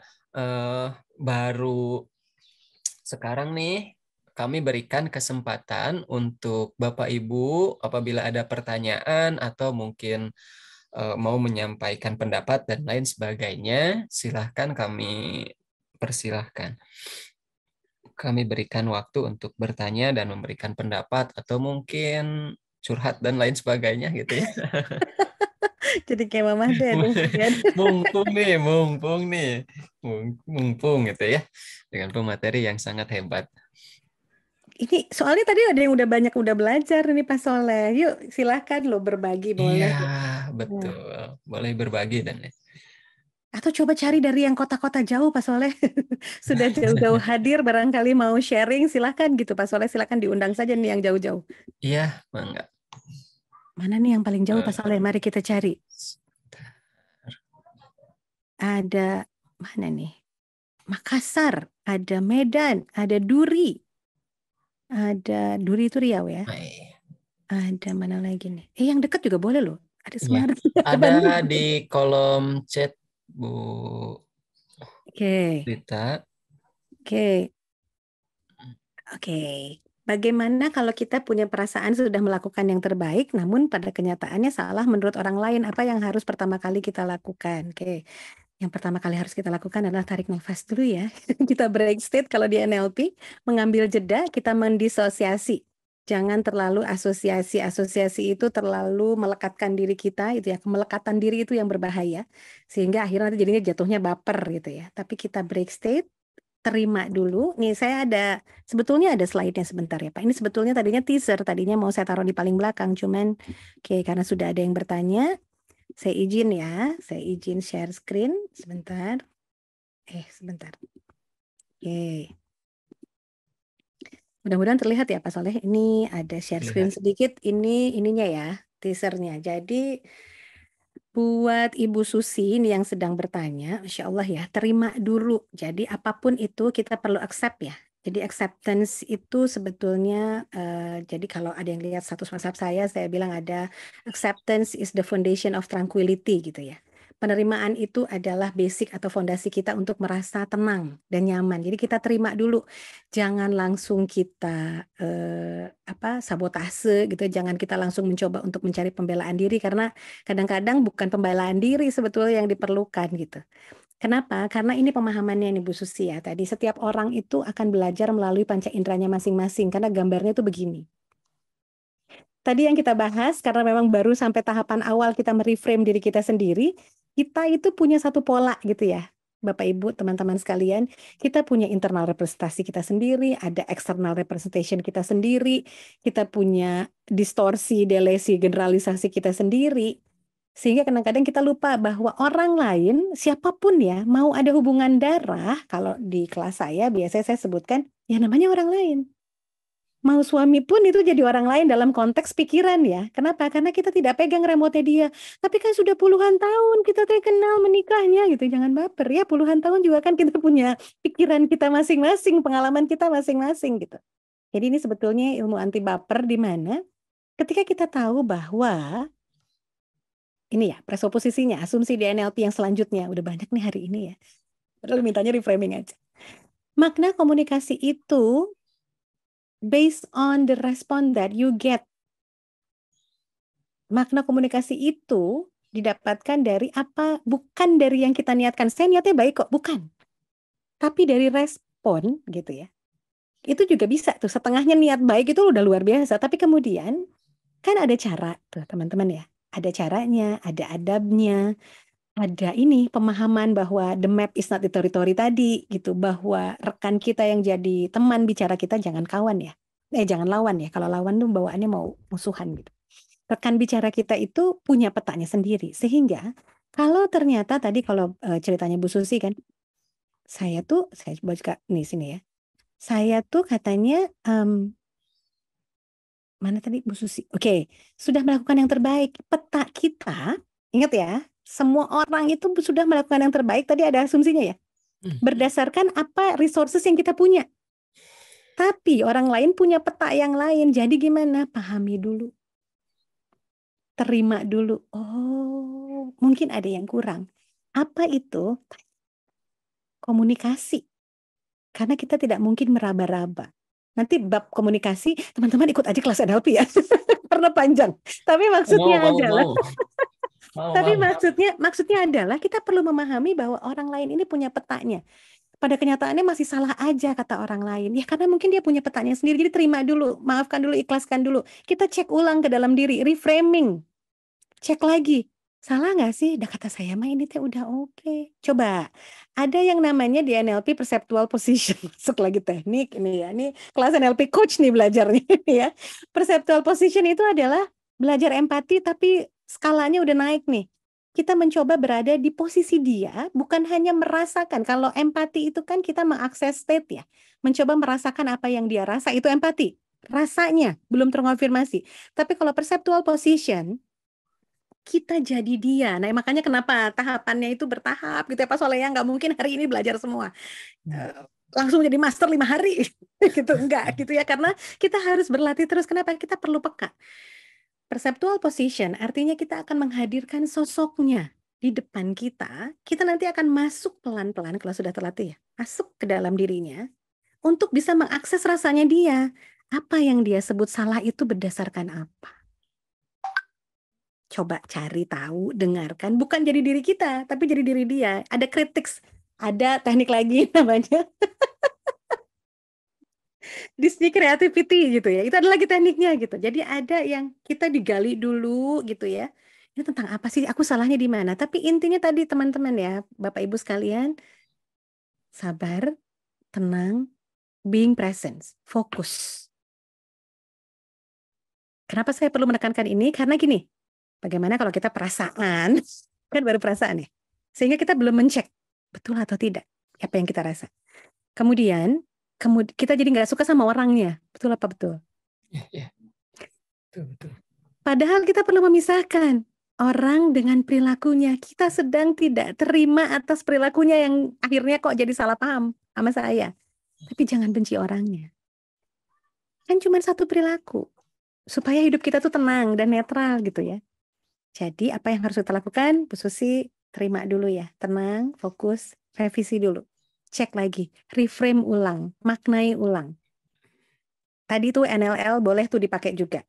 baru sekarang nih kami berikan kesempatan untuk Bapak Ibu apabila ada pertanyaan atau mungkin mau menyampaikan pendapat dan lain sebagainya, silahkan kami persilahkan. Kami berikan waktu untuk bertanya dan memberikan pendapat atau mungkin curhat dan lain sebagainya gitu ya. Jadi kayak Mama Ded. mumpung gitu ya, dengan pemateri yang sangat hebat. Ini soalnya tadi ada yang udah belajar nih Pak Soleh. Yuk silahkan lo berbagi boleh. Iya, betul. Boleh berbagi dan atau coba cari dari yang kota-kota jauh Pak Soleh. Sudah jauh-jauh hadir barangkali mau sharing, silahkan gitu Pak Soleh, silahkan diundang saja nih yang jauh-jauh. Iya, mangga. Mana nih yang paling jauh Pak Soleh? Mari kita cari. Ada mana nih? Makassar, ada Medan, ada Duri. Ada Duri itu Riau ya. Ada mana lagi nih? Yang dekat juga boleh loh. Ada Semarang. Ada di kolom chat Bu Rita. Oke. Bagaimana kalau kita punya perasaan sudah melakukan yang terbaik, namun pada kenyataannya salah menurut orang lain? Apa yang harus pertama kali kita lakukan? Oke. Yang pertama kali harus kita lakukan adalah tarik nafas dulu ya. Kita break state kalau di NLP, mengambil jeda, kita mendisosiasi. Jangan terlalu asosiasi itu terlalu melekatkan diri kita, itu ya, melekatan diri itu yang berbahaya. Sehingga akhirnya nanti jadinya jatuhnya baper gitu ya. Tapi kita break state, terima dulu. Nih saya sebetulnya ada slide-nya sebentar ya Pak. Ini sebetulnya tadinya teaser, tadinya mau saya taruh di paling belakang. Cuman karena sudah ada yang bertanya, saya izin share screen sebentar. Sebentar. Mudah-mudahan terlihat ya Pak Soleh. Ini ada share screen Terlihat. sedikit. Ini ininya ya, teasernya. Jadi buat Ibu Susi ini yang sedang bertanya, Masya Allah ya, terima dulu. Jadi apapun itu kita perlu accept ya. Jadi acceptance itu sebetulnya, jadi kalau ada yang lihat status WhatsApp saya bilang ada acceptance is the foundation of tranquility gitu ya. Penerimaan itu adalah basic atau fondasi kita untuk merasa tenang dan nyaman. Jadi kita terima dulu, jangan langsung kita sabotase gitu. Jangan kita langsung mencoba untuk mencari pembelaan diri karena kadang-kadang bukan pembelaan diri sebetulnya yang diperlukan gitu. Kenapa? Karena ini pemahamannya nih Bu Susi ya. Tadi setiap orang itu akan belajar melalui panca inderanya masing-masing karena gambarnya tuh begini. Tadi yang kita bahas karena memang baru sampai tahapan awal kita mereframe diri kita sendiri, kita itu punya satu pola gitu ya. Bapak Ibu, teman-teman sekalian, kita punya internal representasi kita sendiri, ada external representation kita sendiri, kita punya distorsi, delesi, generalisasi kita sendiri. Sehingga kadang-kadang kita lupa bahwa orang lain, siapapun ya, mau ada hubungan darah, kalau di kelas saya biasanya saya sebutkan, ya namanya orang lain. Mau suami pun itu jadi orang lain dalam konteks pikiran ya. Kenapa? Karena kita tidak pegang remote dia. Tapi kan sudah puluhan tahun kita kenal menikahnya gitu. Jangan baper ya, puluhan tahun juga kan kita punya pikiran kita masing-masing, pengalaman kita masing-masing gitu. Jadi ini sebetulnya ilmu anti baper di mana ketika kita tahu bahwa ini ya presuposisinya, asumsi di NLP yang selanjutnya. Udah banyak nih hari ini ya. Padahal mintanya reframing aja. Makna komunikasi itu based on the response that you get. Makna komunikasi itu didapatkan dari apa? Bukan dari yang kita niatkan. Saya niatnya baik kok, bukan. Tapi dari respon gitu ya. Itu juga bisa tuh, setengahnya niat baik itu udah luar biasa. Tapi kemudian kan ada cara tuh teman-teman ya. Ada caranya, ada adabnya, ada ini pemahaman bahwa the map is not the territory tadi gitu. Bahwa rekan kita yang jadi teman bicara kita jangan kawan ya. Jangan lawan ya. Kalau lawan tuh bawaannya mau musuhan gitu. Rekan bicara kita itu punya petanya sendiri. Sehingga kalau ternyata tadi kalau ceritanya Bu Susi kan, saya coba juga nih sini ya. Saya tuh katanya mana tadi Bu Susi? Oke, sudah melakukan yang terbaik. Peta kita, ingat ya, semua orang itu sudah melakukan yang terbaik. Tadi ada asumsinya ya. Berdasarkan apa resources yang kita punya. Tapi orang lain punya peta yang lain. Jadi gimana? Pahami dulu. Terima dulu. Oh, mungkin ada yang kurang. Apa itu? Komunikasi. Karena kita tidak mungkin meraba-raba. Nanti bab komunikasi, teman-teman ikut aja kelas NLP ya. Karena panjang. Tapi maksudnya adalah maksudnya adalah kita perlu memahami bahwa orang lain ini punya petanya. Pada kenyataannya masih salah aja kata orang lain. Ya karena mungkin dia punya petanya sendiri. Jadi terima dulu, maafkan dulu, ikhlaskan dulu. Kita cek ulang ke dalam diri, reframing. Cek lagi. Salah nggak sih? Dah kata saya mah ini teh udah oke. Coba. Ada yang namanya di NLP perceptual position. Masuk lagi teknik ini ya. Ini kelas NLP coach nih belajarnya ya. Perceptual position itu adalah belajar empati tapi skalanya udah naik nih. Kita mencoba berada di posisi dia, bukan hanya merasakan. Kalau empati itu kan kita mengakses state ya. Mencoba merasakan apa yang dia rasa, itu empati. Rasanya, belum terkonfirmasi. Tapi kalau perceptual position, kita jadi dia. Nah makanya kenapa tahapannya itu bertahap gitu ya Pak Soleh, nggak mungkin hari ini belajar semua. Langsung jadi master 5 hari. Gitu, enggak gitu ya. Karena kita harus berlatih terus. Kenapa? Kita perlu peka. Perceptual position artinya kita akan menghadirkan sosoknya di depan kita. Kita nanti akan masuk pelan-pelan kalau sudah terlatih ya. Masuk ke dalam dirinya untuk bisa mengakses rasanya dia. Apa yang dia sebut salah itu berdasarkan apa? Coba cari tahu, dengarkan. Bukan jadi diri kita, tapi jadi diri dia. Ada critics, ada teknik lagi namanya. Disney creativity gitu ya. Itu adalah tekniknya gitu. Jadi ada yang kita digali dulu gitu ya. Ini tentang apa sih? Aku salahnya di mana? Tapi intinya tadi teman-teman ya, Bapak Ibu sekalian, sabar, tenang, being present, fokus. Kenapa saya perlu menekankan ini? Karena gini, bagaimana kalau kita perasaan, kan baru perasaan ya. Sehingga kita belum mencek betul atau tidak apa yang kita rasa. Kemudian kemudian kita jadi nggak suka sama orangnya. Betul apa betul? Iya. Betul. Padahal kita perlu memisahkan orang dengan perilakunya. Kita sedang tidak terima atas perilakunya yang akhirnya kok jadi salah paham sama saya. Tapi jangan benci orangnya. Kan cuma satu perilaku. Supaya hidup kita tuh tenang dan netral gitu ya. Jadi apa yang harus kita lakukan? Bu Susi, terima dulu ya. Tenang, fokus, revisi dulu. Cek lagi, reframe ulang, maknai ulang. Tadi tuh NLL boleh tuh dipakai juga.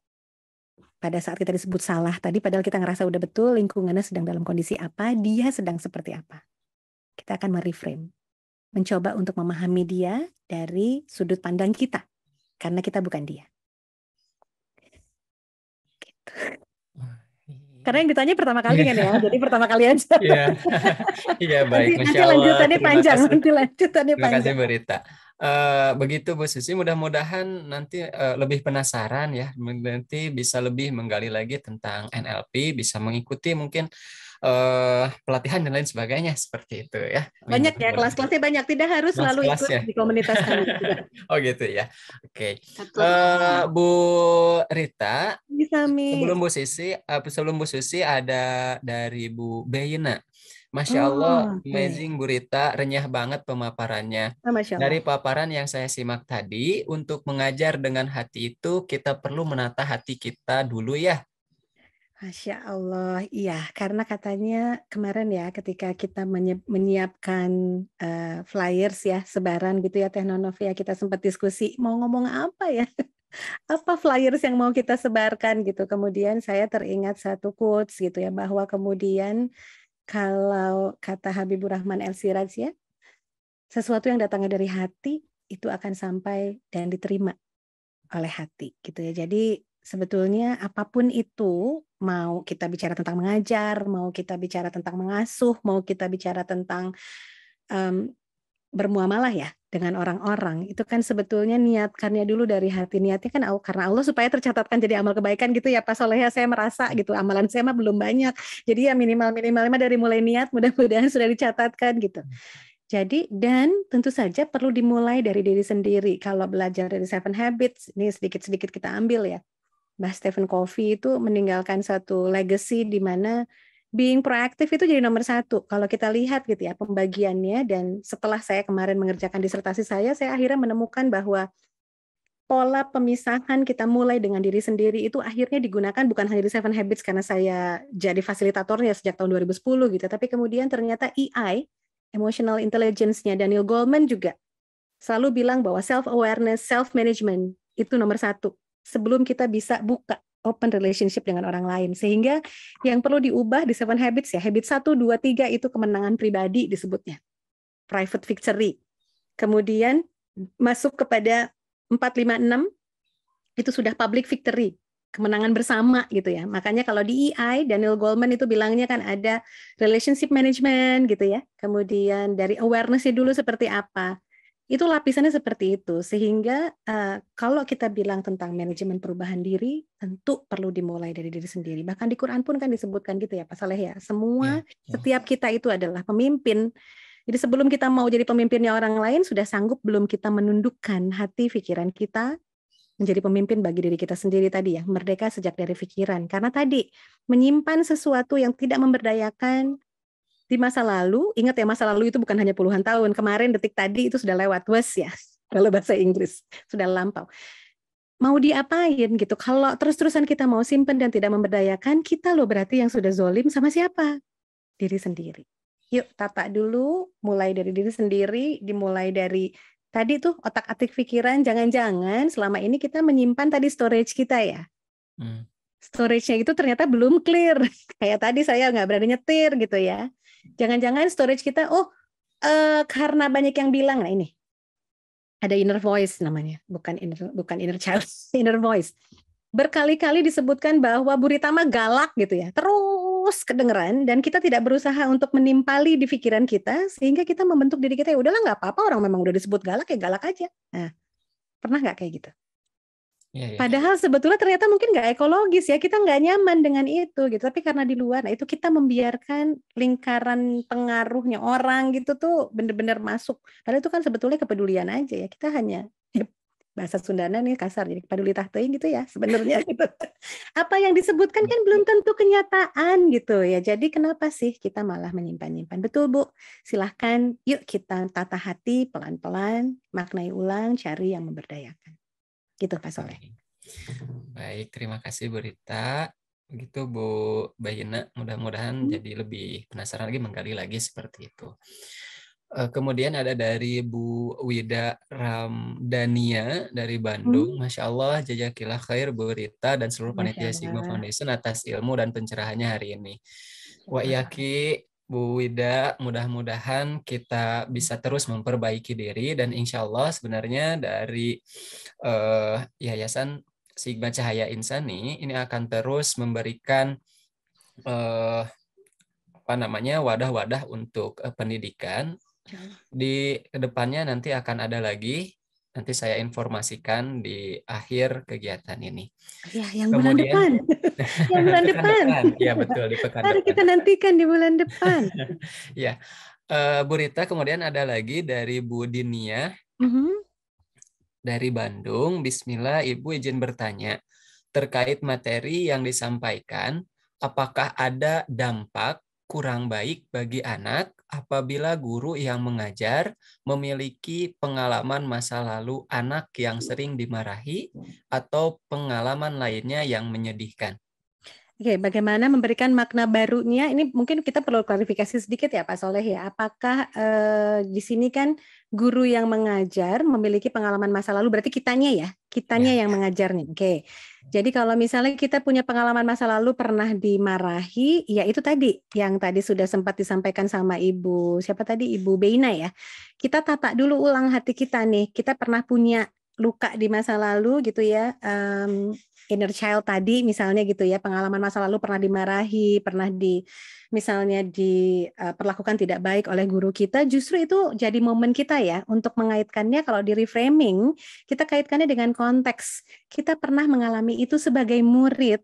Pada saat kita disebut salah tadi, padahal kita ngerasa udah betul, lingkungannya sedang dalam kondisi apa, dia sedang seperti apa. Kita akan mereframe. Mencoba untuk memahami dia dari sudut pandang kita. Karena kita bukan dia. Gitu. Karena yang ditanya pertama kali kan ya, jadi pertama kali aja. Iya, baik. Nanti lanjutannya panjang. Terima kasih Berita. Begitu Bu Susi, mudah-mudahan nanti lebih penasaran ya, nanti bisa lebih menggali lagi tentang NLP, bisa mengikuti mungkin pelatihan dan lain sebagainya seperti itu ya. Banyak ya, kelas-kelasnya banyak, tidak harus selalu ikut di komunitas kami. Oh gitu ya. Oke. Bu Rita, sebelum Bu Susi ada dari Bu Bayina. Masya Allah, amazing Bu Rita, renyah banget pemaparannya. Dari paparan yang saya simak tadi, untuk mengajar dengan hati itu kita perlu menata hati kita dulu ya. Masya Allah, iya. Karena katanya kemarin ya ketika kita menyiapkan flyers ya, sebaran gitu ya Teknonov ya, kita sempat diskusi mau ngomong apa ya. Apa flyers yang mau kita sebarkan gitu. Kemudian saya teringat satu quotes gitu ya, bahwa kemudian kalau kata Habibur Rahman El-Siraj ya, sesuatu yang datangnya dari hati itu akan sampai dan diterima oleh hati gitu ya. Jadi sebetulnya apapun itu, mau kita bicara tentang mengajar, mau kita bicara tentang mengasuh, mau kita bicara tentang bermuamalah ya dengan orang-orang, itu kan sebetulnya niatkannya dulu dari hati. Niatnya kan karena Allah supaya tercatatkan jadi amal kebaikan gitu ya Pak Soleh. Saya merasa gitu, amalan saya mah belum banyak, jadi ya minimal dari mulai niat mudah-mudahan sudah dicatatkan gitu. Jadi dan tentu saja perlu dimulai dari diri sendiri. Kalau belajar dari 7 Habits, ini sedikit-sedikit kita ambil ya. Mbah Stephen Covey itu meninggalkan satu legacy di mana being proaktif itu jadi nomor 1. Kalau kita lihat gitu ya pembagiannya, dan setelah saya kemarin mengerjakan disertasi saya akhirnya menemukan bahwa pola pemisahan kita mulai dengan diri sendiri itu akhirnya digunakan bukan hanya di 7 Habits karena saya jadi fasilitatornya sejak tahun 2010 gitu, tapi kemudian ternyata EI, Emotional Intelligence-nya Daniel Goleman juga selalu bilang bahwa self-awareness, self-management itu nomor 1. Sebelum kita bisa buka open relationship dengan orang lain. Sehingga yang perlu diubah di 7 Habits ya, habit 1, 2, 3 itu kemenangan pribadi disebutnya. Private victory. Kemudian masuk kepada 4, 5, 6 itu sudah public victory. Kemenangan bersama gitu ya. Makanya kalau di EI, Daniel Goleman itu bilangnya kan ada relationship management gitu ya. Kemudian dari awareness-nya dulu seperti apa. Itu lapisannya seperti itu, sehingga kalau kita bilang tentang manajemen perubahan diri, tentu perlu dimulai dari diri sendiri. Bahkan di Quran pun kan disebutkan gitu ya Pak Saleh ya, setiap kita itu adalah pemimpin. Jadi sebelum kita mau jadi pemimpinnya orang lain, sudah sanggup belum kita menundukkan hati pikiran kita menjadi pemimpin bagi diri kita sendiri tadi ya, merdeka sejak dari pikiran. Karena tadi menyimpan sesuatu yang tidak memberdayakan di masa lalu, ingat ya masa lalu itu bukan hanya puluhan tahun, kemarin detik tadi itu sudah lewat, was ya, kalau bahasa Inggris, sudah lampau. Mau diapain gitu, kalau terus-terusan kita mau simpen dan tidak memberdayakan, kita loh berarti yang sudah zolim sama siapa? Diri sendiri. Yuk tata dulu, mulai dari diri sendiri, dimulai dari tadi tuh otak-atik pikiran, jangan-jangan selama ini kita menyimpan tadi storage kita ya. Storage-nya itu ternyata belum clear, kayak tadi saya nggak berani nyetir gitu ya. Jangan-jangan storage kita, karena banyak yang bilang, nah ini ada inner voice namanya, bukan inner child, inner voice. Berkali-kali disebutkan bahwa Bu Rita mah galak gitu ya, terus kedengeran, dan kita tidak berusaha untuk menimpali di pikiran kita, sehingga kita membentuk diri kita, ya udahlah nggak apa-apa, orang memang udah disebut galak ya galak aja. Nah, pernah nggak kayak gitu? Iya, iya. Padahal sebetulnya ternyata mungkin nggak ekologis ya, kita nggak nyaman dengan itu gitu. Tapi karena di luar, nah itu kita membiarkan lingkaran pengaruhnya orang gitu tuh bener-bener masuk. Padahal itu kan sebetulnya kepedulian aja ya. Kita hanya bahasa Sundana nih kasar, jadi peduli teuing gitu ya sebenarnya gitu. Apa yang disebutkan kan belum tentu kenyataan gitu ya. Jadi kenapa sih kita malah menyimpan-nyimpan? Betul Bu, silahkan yuk kita tata hati pelan-pelan, maknai ulang, cari yang memberdayakan. Gitu Pak Soleh. Baik, terima kasih Bu Rita. Begitu Bu Bayina, mudah-mudahan jadi lebih penasaran lagi, menggali lagi seperti itu. Kemudian ada dari Bu Wida Ramdania dari Bandung. Masya Allah, jazakillah khair Bu Rita dan seluruh Masya panitia Sigma Allah. Foundation atas ilmu dan pencerahannya hari ini. Wa iyaki Bu Wida, mudah-mudahan kita bisa terus memperbaiki diri dan insya Allah sebenarnya dari Yayasan Sigma Cahaya Insani ini akan terus memberikan wadah-wadah untuk pendidikan. Di kedepannya nanti akan ada lagi, nanti saya informasikan di akhir kegiatan ini. Ya, yang bulan depan. Yang bulan depan. Ya betul, di pekan Mari depan. kita nantikan di bulan depan. Ya, Bu Rita, kemudian ada lagi dari Bu Dinia dari Bandung. Bismillah, Ibu izin bertanya terkait materi yang disampaikan, apakah ada dampak kurang baik bagi anak apabila guru yang mengajar memiliki pengalaman masa lalu anak yang sering dimarahi atau pengalaman lainnya yang menyedihkan? Oke, bagaimana memberikan makna barunya? Ini mungkin kita perlu klarifikasi sedikit ya Pak Soleh ya. Apakah di sini kan guru yang mengajar memiliki pengalaman masa lalu, berarti kitanya yang mengajarnya. Oke. Jadi kalau misalnya kita punya pengalaman masa lalu pernah dimarahi, ya itu tadi yang tadi sudah sempat disampaikan sama Ibu, siapa tadi? Ibu Beina ya. Kita tata dulu ulang hati kita nih. Kita pernah punya luka di masa lalu gitu ya. Inner child tadi misalnya gitu ya, pengalaman masa lalu pernah dimarahi, pernah misalnya diperlakukan tidak baik oleh guru kita, justru itu jadi momen kita ya untuk mengaitkannya. Kalau di reframing kita kaitkannya dengan konteks kita pernah mengalami itu sebagai murid.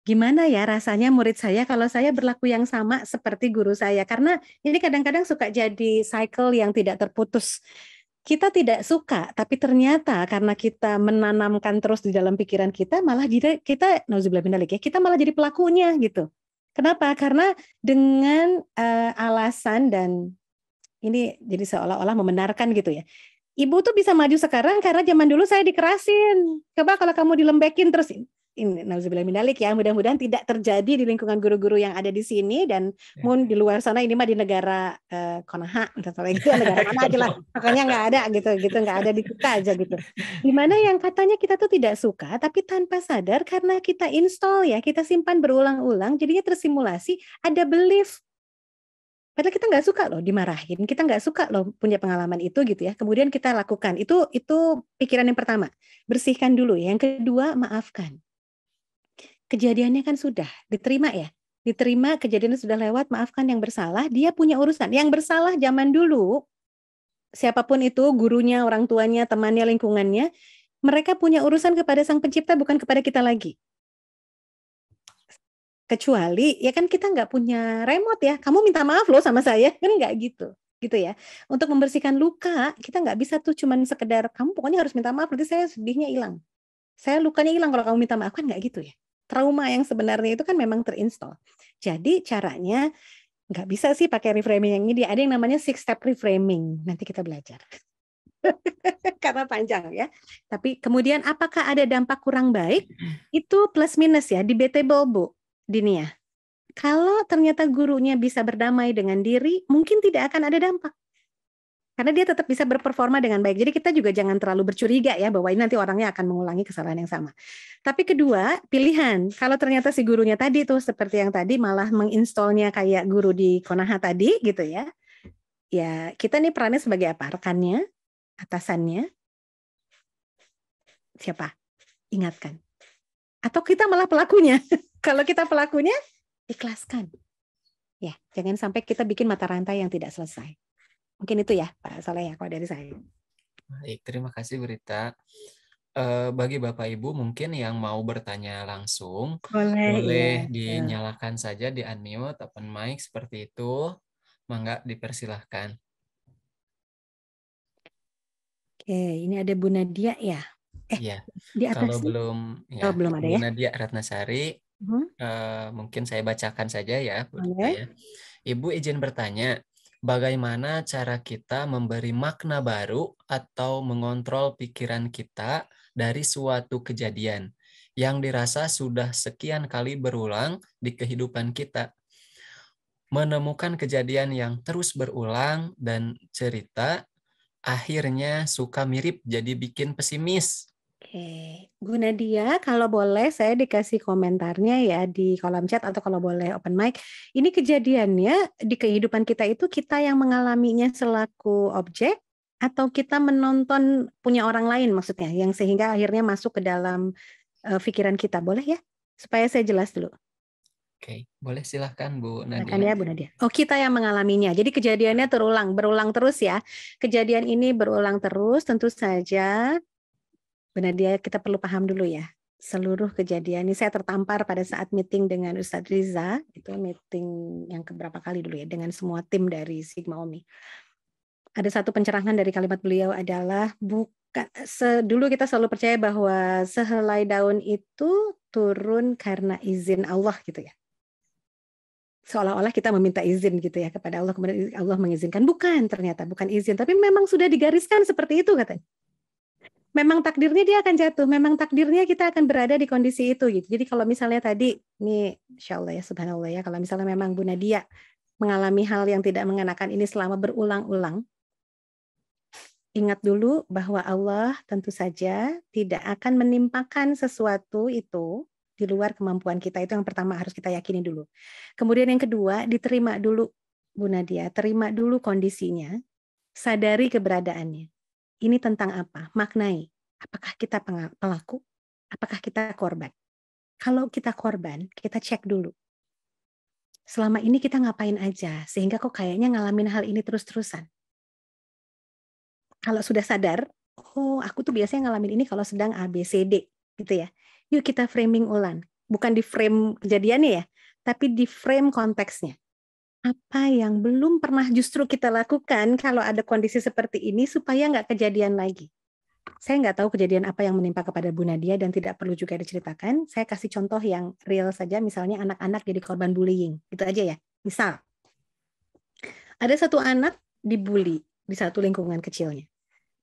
Gimana ya rasanya murid saya kalau saya berlaku yang sama seperti guru saya, karena ini kadang-kadang suka jadi cycle yang tidak terputus. Kita tidak suka, tapi ternyata karena kita menanamkan terus di dalam pikiran kita, malah kita nauzubillah min dzalik ya, kita malah jadi pelakunya gitu. Kenapa? Karena dengan alasan dan ini jadi seolah-olah membenarkan gitu ya. Ibu tuh bisa maju sekarang karena zaman dulu saya dikerasin. Coba kalau kamu dilembekin terus, ini nauzubillah min dzalik ya, mudah-mudahan tidak terjadi di lingkungan guru-guru yang ada di sini dan di luar sana. Ini mah di negara Konoha gitu, negara mana aja lah, makanya nggak ada gitu nggak ada di kita aja gitu. Dimana yang katanya kita tuh tidak suka tapi tanpa sadar karena kita install ya, kita simpan berulang-ulang, jadinya tersimulasi ada belief. Padahal kita nggak suka loh dimarahin, kita nggak suka loh punya pengalaman itu gitu ya. Kemudian kita lakukan itu pikiran yang pertama, bersihkan dulu. Yang kedua, maafkan. Kejadiannya kan sudah diterima ya, diterima, kejadiannya sudah lewat, maafkan yang bersalah, dia punya urusan. Yang bersalah zaman dulu, siapapun itu, gurunya, orang tuanya, temannya, lingkungannya, mereka punya urusan kepada Sang Pencipta, bukan kepada kita lagi. Kecuali ya kan kita nggak punya remote ya, kamu minta maaf loh sama saya, kan nggak gitu ya. Untuk membersihkan luka, kita nggak bisa tuh cuman sekedar kamu pokoknya harus minta maaf, nanti saya sedihnya hilang, saya lukanya hilang kalau kamu minta maaf, kan nggak gitu ya. Trauma yang sebenarnya itu kan memang terinstall. Jadi caranya nggak bisa sih pakai reframing yang ini, ada yang namanya 6-step reframing, nanti kita belajar. Karena panjang ya. Tapi kemudian apakah ada dampak kurang baik? Itu plus minus ya, debatable Bu Dinia. Kalau ternyata gurunya bisa berdamai dengan diri, mungkin tidak akan ada dampak. Karena dia tetap bisa berperforma dengan baik. Jadi kita juga jangan terlalu bercuriga ya bahwa ini nanti orangnya akan mengulangi kesalahan yang sama. Tapi kedua, pilihan. Kalau ternyata si gurunya tadi tuh seperti yang tadi malah menginstallnya kayak guru di Konoha tadi gitu ya. Ya kita nih perannya sebagai apa? Rekannya, atasannya, siapa? Ingatkan. Atau kita malah pelakunya. Kalau kita pelakunya, ikhlaskan. Ya, jangan sampai kita bikin mata rantai yang tidak selesai. Mungkin itu ya Pak Soleh ya kalau dari saya. Baik, terima kasih Bu Rita. bagi Bapak Ibu mungkin yang mau bertanya langsung, Boleh, iya. boleh Betul. dinyalakan saja di unmute, open mic seperti itu. Mangga dipersilahkan. Oke, ini ada Bu Nadia ya. Iya, Di kalau atas nih. belum Oh, belum ada Bu ya. Nadia Ratnasari, Mhm. mungkin saya bacakan saja ya, Bu Dita Boleh. ya. Ibu izin bertanya, bagaimana cara kita memberi makna baru atau mengontrol pikiran kita dari suatu kejadian yang dirasa sudah sekian kali berulang di kehidupan kita? Menemukan kejadian yang terus berulang dan cerita akhirnya suka mirip jadi bikin pesimis. Oke, Bu Nadia, kalau boleh saya dikasih komentarnya ya di kolom chat atau kalau boleh open mic. Ini kejadiannya di kehidupan kita itu kita yang mengalaminya selaku objek atau kita menonton punya orang lain maksudnya yang sehingga akhirnya masuk ke dalam pikiran kita. Boleh ya? Supaya saya jelas dulu. Oke, boleh silahkan Bu Silakan Nadia. ya Bu Nadia. Oh, kita yang mengalaminya. Jadi kejadiannya berulang terus ya. Kejadian ini berulang terus, tentu saja Bu Nadia, kita perlu paham dulu ya. Seluruh kejadian ini saya tertampar pada saat meeting dengan Ustadz Riza, itu meeting yang keberapa kali dulu ya, dengan semua tim dari Sigma Omi. Ada satu pencerahan dari kalimat beliau adalah, dulu kita selalu percaya bahwa sehelai daun itu turun karena izin Allah gitu ya. Seolah-olah kita meminta izin gitu ya kepada Allah, kemudian Allah mengizinkan. Bukan, ternyata bukan izin, tapi memang sudah digariskan seperti itu katanya. Memang takdirnya dia akan jatuh, memang takdirnya kita akan berada di kondisi itu gitu. Jadi kalau misalnya tadi, ini insya Allah ya, subhanallah ya, kalau misalnya memang Bu Nadia mengalami hal yang tidak mengenakan ini selama berulang-ulang, ingat dulu bahwa Allah tentu saja tidak akan menimpakan sesuatu itu di luar kemampuan kita. Itu yang pertama harus kita yakini dulu. Kemudian yang kedua, diterima dulu Bu Nadia, terima dulu kondisinya, sadari keberadaannya. Ini tentang apa? Maknai. Apakah kita pelaku? Apakah kita korban? Kalau kita korban, kita cek dulu. Selama ini kita ngapain aja, sehingga kok kayaknya ngalamin hal ini terus-terusan. Kalau sudah sadar, oh aku tuh biasanya ngalamin ini kalau sedang A, B, C, D. Gitu ya. Yuk kita framing ulang. Bukan di frame kejadiannya ya, tapi di frame konteksnya. Apa yang belum pernah justru kita lakukan kalau ada kondisi seperti ini supaya nggak kejadian lagi. Saya nggak tahu kejadian apa yang menimpa kepada Bu Nadia dan tidak perlu juga diceritakan. Saya kasih contoh yang real saja, misalnya anak-anak jadi korban bullying. Itu aja ya. Misal, ada satu anak dibully di satu lingkungan kecilnya.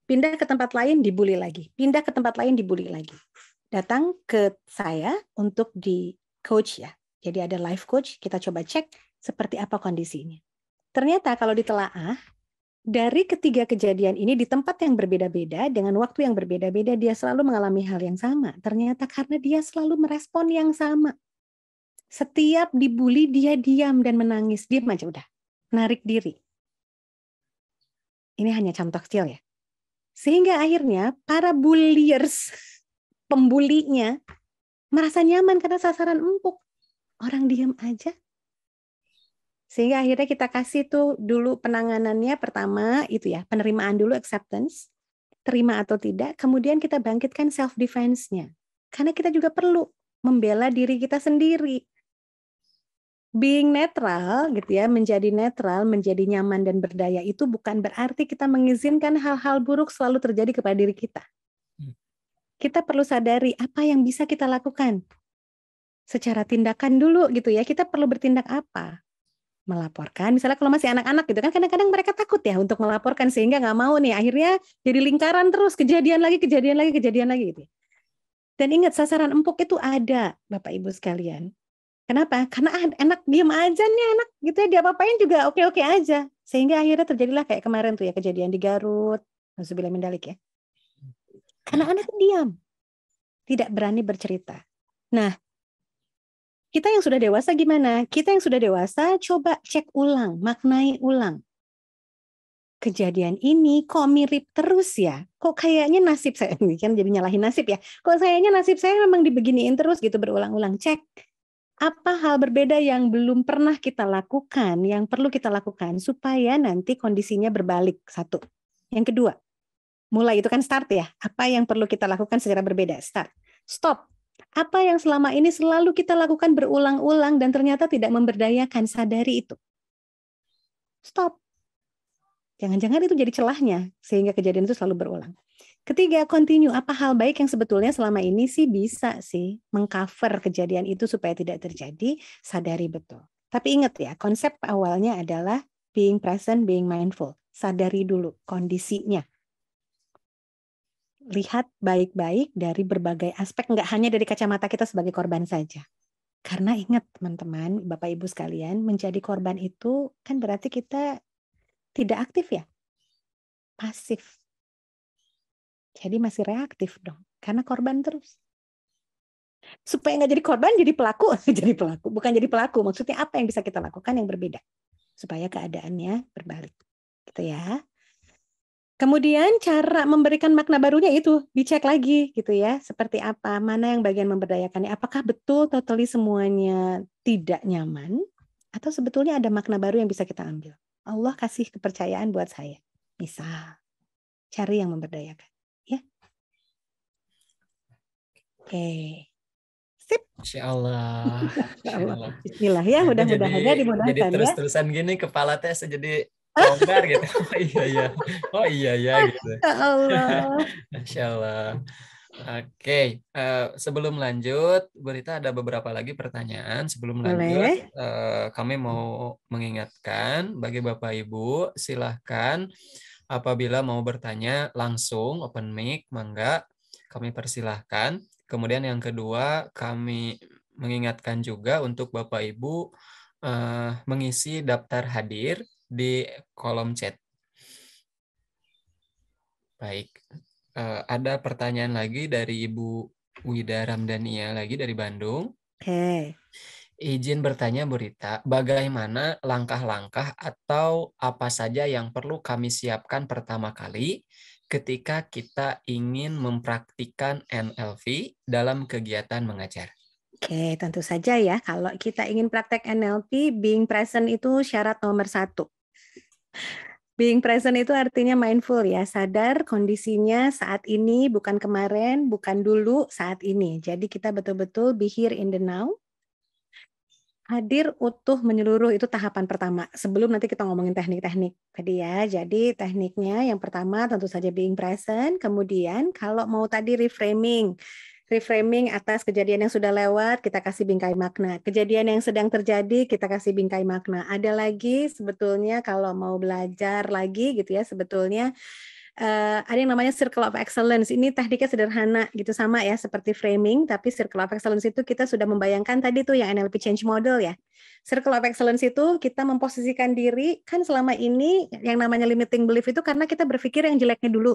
Pindah ke tempat lain dibully lagi. Pindah ke tempat lain dibully lagi. Datang ke saya untuk di coach ya. Jadi ada life coach, kita coba cek seperti apa kondisinya. Ternyata kalau ditelaah, dari ketiga kejadian ini di tempat yang berbeda-beda, dengan waktu yang berbeda-beda, dia selalu mengalami hal yang sama. Ternyata karena dia selalu merespon yang sama. Setiap dibully, dia diam dan menangis. Diam aja udah. Narik diri. Ini hanya contoh kecil ya. Sehingga akhirnya para bulliers, pembulinya, merasa nyaman karena sasaran empuk. Orang diam aja. Sehingga akhirnya kita kasih tuh dulu penanganannya pertama itu ya, penerimaan dulu, acceptance, terima atau tidak, kemudian kita bangkitkan self defense-nya. Karena kita juga perlu membela diri kita sendiri. Being netral gitu ya, menjadi netral, menjadi nyaman dan berdaya itu bukan berarti kita mengizinkan hal-hal buruk selalu terjadi kepada diri kita. Kita perlu sadari apa yang bisa kita lakukan. Secara tindakan dulu gitu ya, kita perlu bertindak apa? Melaporkan, misalnya kalau masih anak-anak gitu kan kadang-kadang mereka takut ya untuk melaporkan sehingga nggak mau nih, akhirnya jadi lingkaran terus, kejadian lagi gitu. Dan ingat sasaran empuk itu ada Bapak Ibu sekalian. Kenapa? Karena enak diam aja nih anak gitu ya, dia apa-apain juga oke-oke aja. Sehingga akhirnya terjadilah kayak kemarin tuh ya kejadian di Garut, Nauzubillah min dzalik ya. Karena anak diam, tidak berani bercerita. Nah, kita yang sudah dewasa gimana? Kita yang sudah dewasa coba cek ulang, maknai ulang. Kejadian ini kok mirip terus ya? Kok kayaknya nasib saya, kan jadi nyalahin nasib ya. Kok kayaknya nasib saya memang dibeginiin terus gitu berulang-ulang. Cek. Apa hal berbeda yang belum pernah kita lakukan, yang perlu kita lakukan supaya nanti kondisinya berbalik. Satu. Yang kedua, Mulai itu kan start ya. Apa yang perlu kita lakukan secara berbeda? Start. Stop. Apa yang selama ini selalu kita lakukan berulang-ulang dan ternyata tidak memberdayakan, sadari itu. Stop. Jangan-jangan itu jadi celahnya sehingga kejadian itu selalu berulang. Ketiga, continue. Apa hal baik yang sebetulnya selama ini sih bisa sih mengcover kejadian itu supaya tidak terjadi, sadari betul. Tapi ingat ya, konsep awalnya adalah being present, being mindful. Sadari dulu kondisinya. Lihat baik-baik dari berbagai aspek, nggak hanya dari kacamata kita sebagai korban saja. Karena ingat teman-teman, Bapak Ibu sekalian, menjadi korban itu kan berarti kita tidak aktif ya, pasif. Jadi masih reaktif dong, karena korban terus. Supaya nggak jadi korban, jadi pelaku, jadi pelaku. Bukan jadi pelaku, maksudnya apa yang bisa kita lakukan yang berbeda. Supaya keadaannya berbalik. Gitu ya. Kemudian cara memberikan makna barunya itu dicek lagi gitu ya, seperti apa, mana yang bagian memberdayakannya, apakah betul totally semuanya tidak nyaman, atau sebetulnya ada makna baru yang bisa kita ambil. Allah kasih kepercayaan buat saya, misal, cari yang memberdayakan, ya. Oke, sip. Insya Allah. Bismillah ya, mudah-mudahan ya, dimudahkan jadi ya. terus-terusan gini kepala teh jadi longgar gitu. Oh iya gitu. Ya Allah. Masya Allah. Oke, sebelum lanjut, Bu Rita ada beberapa lagi pertanyaan. Sebelum lanjut, kami mau mengingatkan bagi Bapak Ibu, silahkan apabila mau bertanya langsung open mic, mangga kami persilahkan. Kemudian yang kedua, kami mengingatkan juga untuk Bapak Ibu mengisi daftar hadir di kolom chat. Baik, ada pertanyaan lagi dari Ibu Wida Ramdania lagi dari Bandung. Oke. Izin bertanya Bu Rita, bagaimana langkah-langkah atau apa saja yang perlu kami siapkan pertama kali ketika kita ingin mempraktikkan NLP dalam kegiatan mengajar? Oke, tentu saja ya, kalau kita ingin praktek NLP, being present itu syarat nomor 1. Being present itu artinya mindful ya, sadar kondisinya saat ini, bukan kemarin, bukan dulu, saat ini. Jadi kita betul-betul be here in the now. Hadir utuh menyeluruh itu tahapan pertama. Sebelum nanti kita ngomongin teknik-teknik tadi ya. Jadi tekniknya yang pertama tentu saja being present. Kemudian kalau mau tadi reframing atas kejadian yang sudah lewat, kita kasih bingkai makna. Kejadian yang sedang terjadi, kita kasih bingkai makna. Ada lagi sebetulnya kalau mau belajar lagi gitu ya, sebetulnya ada yang namanya Circle of Excellence. Ini tekniknya sederhana gitu, sama ya seperti framing, tapi Circle of Excellence itu kita sudah membayangkan tadi tuh yang NLP Change Model ya. Circle of Excellence itu kita memposisikan diri, kan selama ini yang namanya limiting belief itu karena kita berpikir yang jeleknya dulu.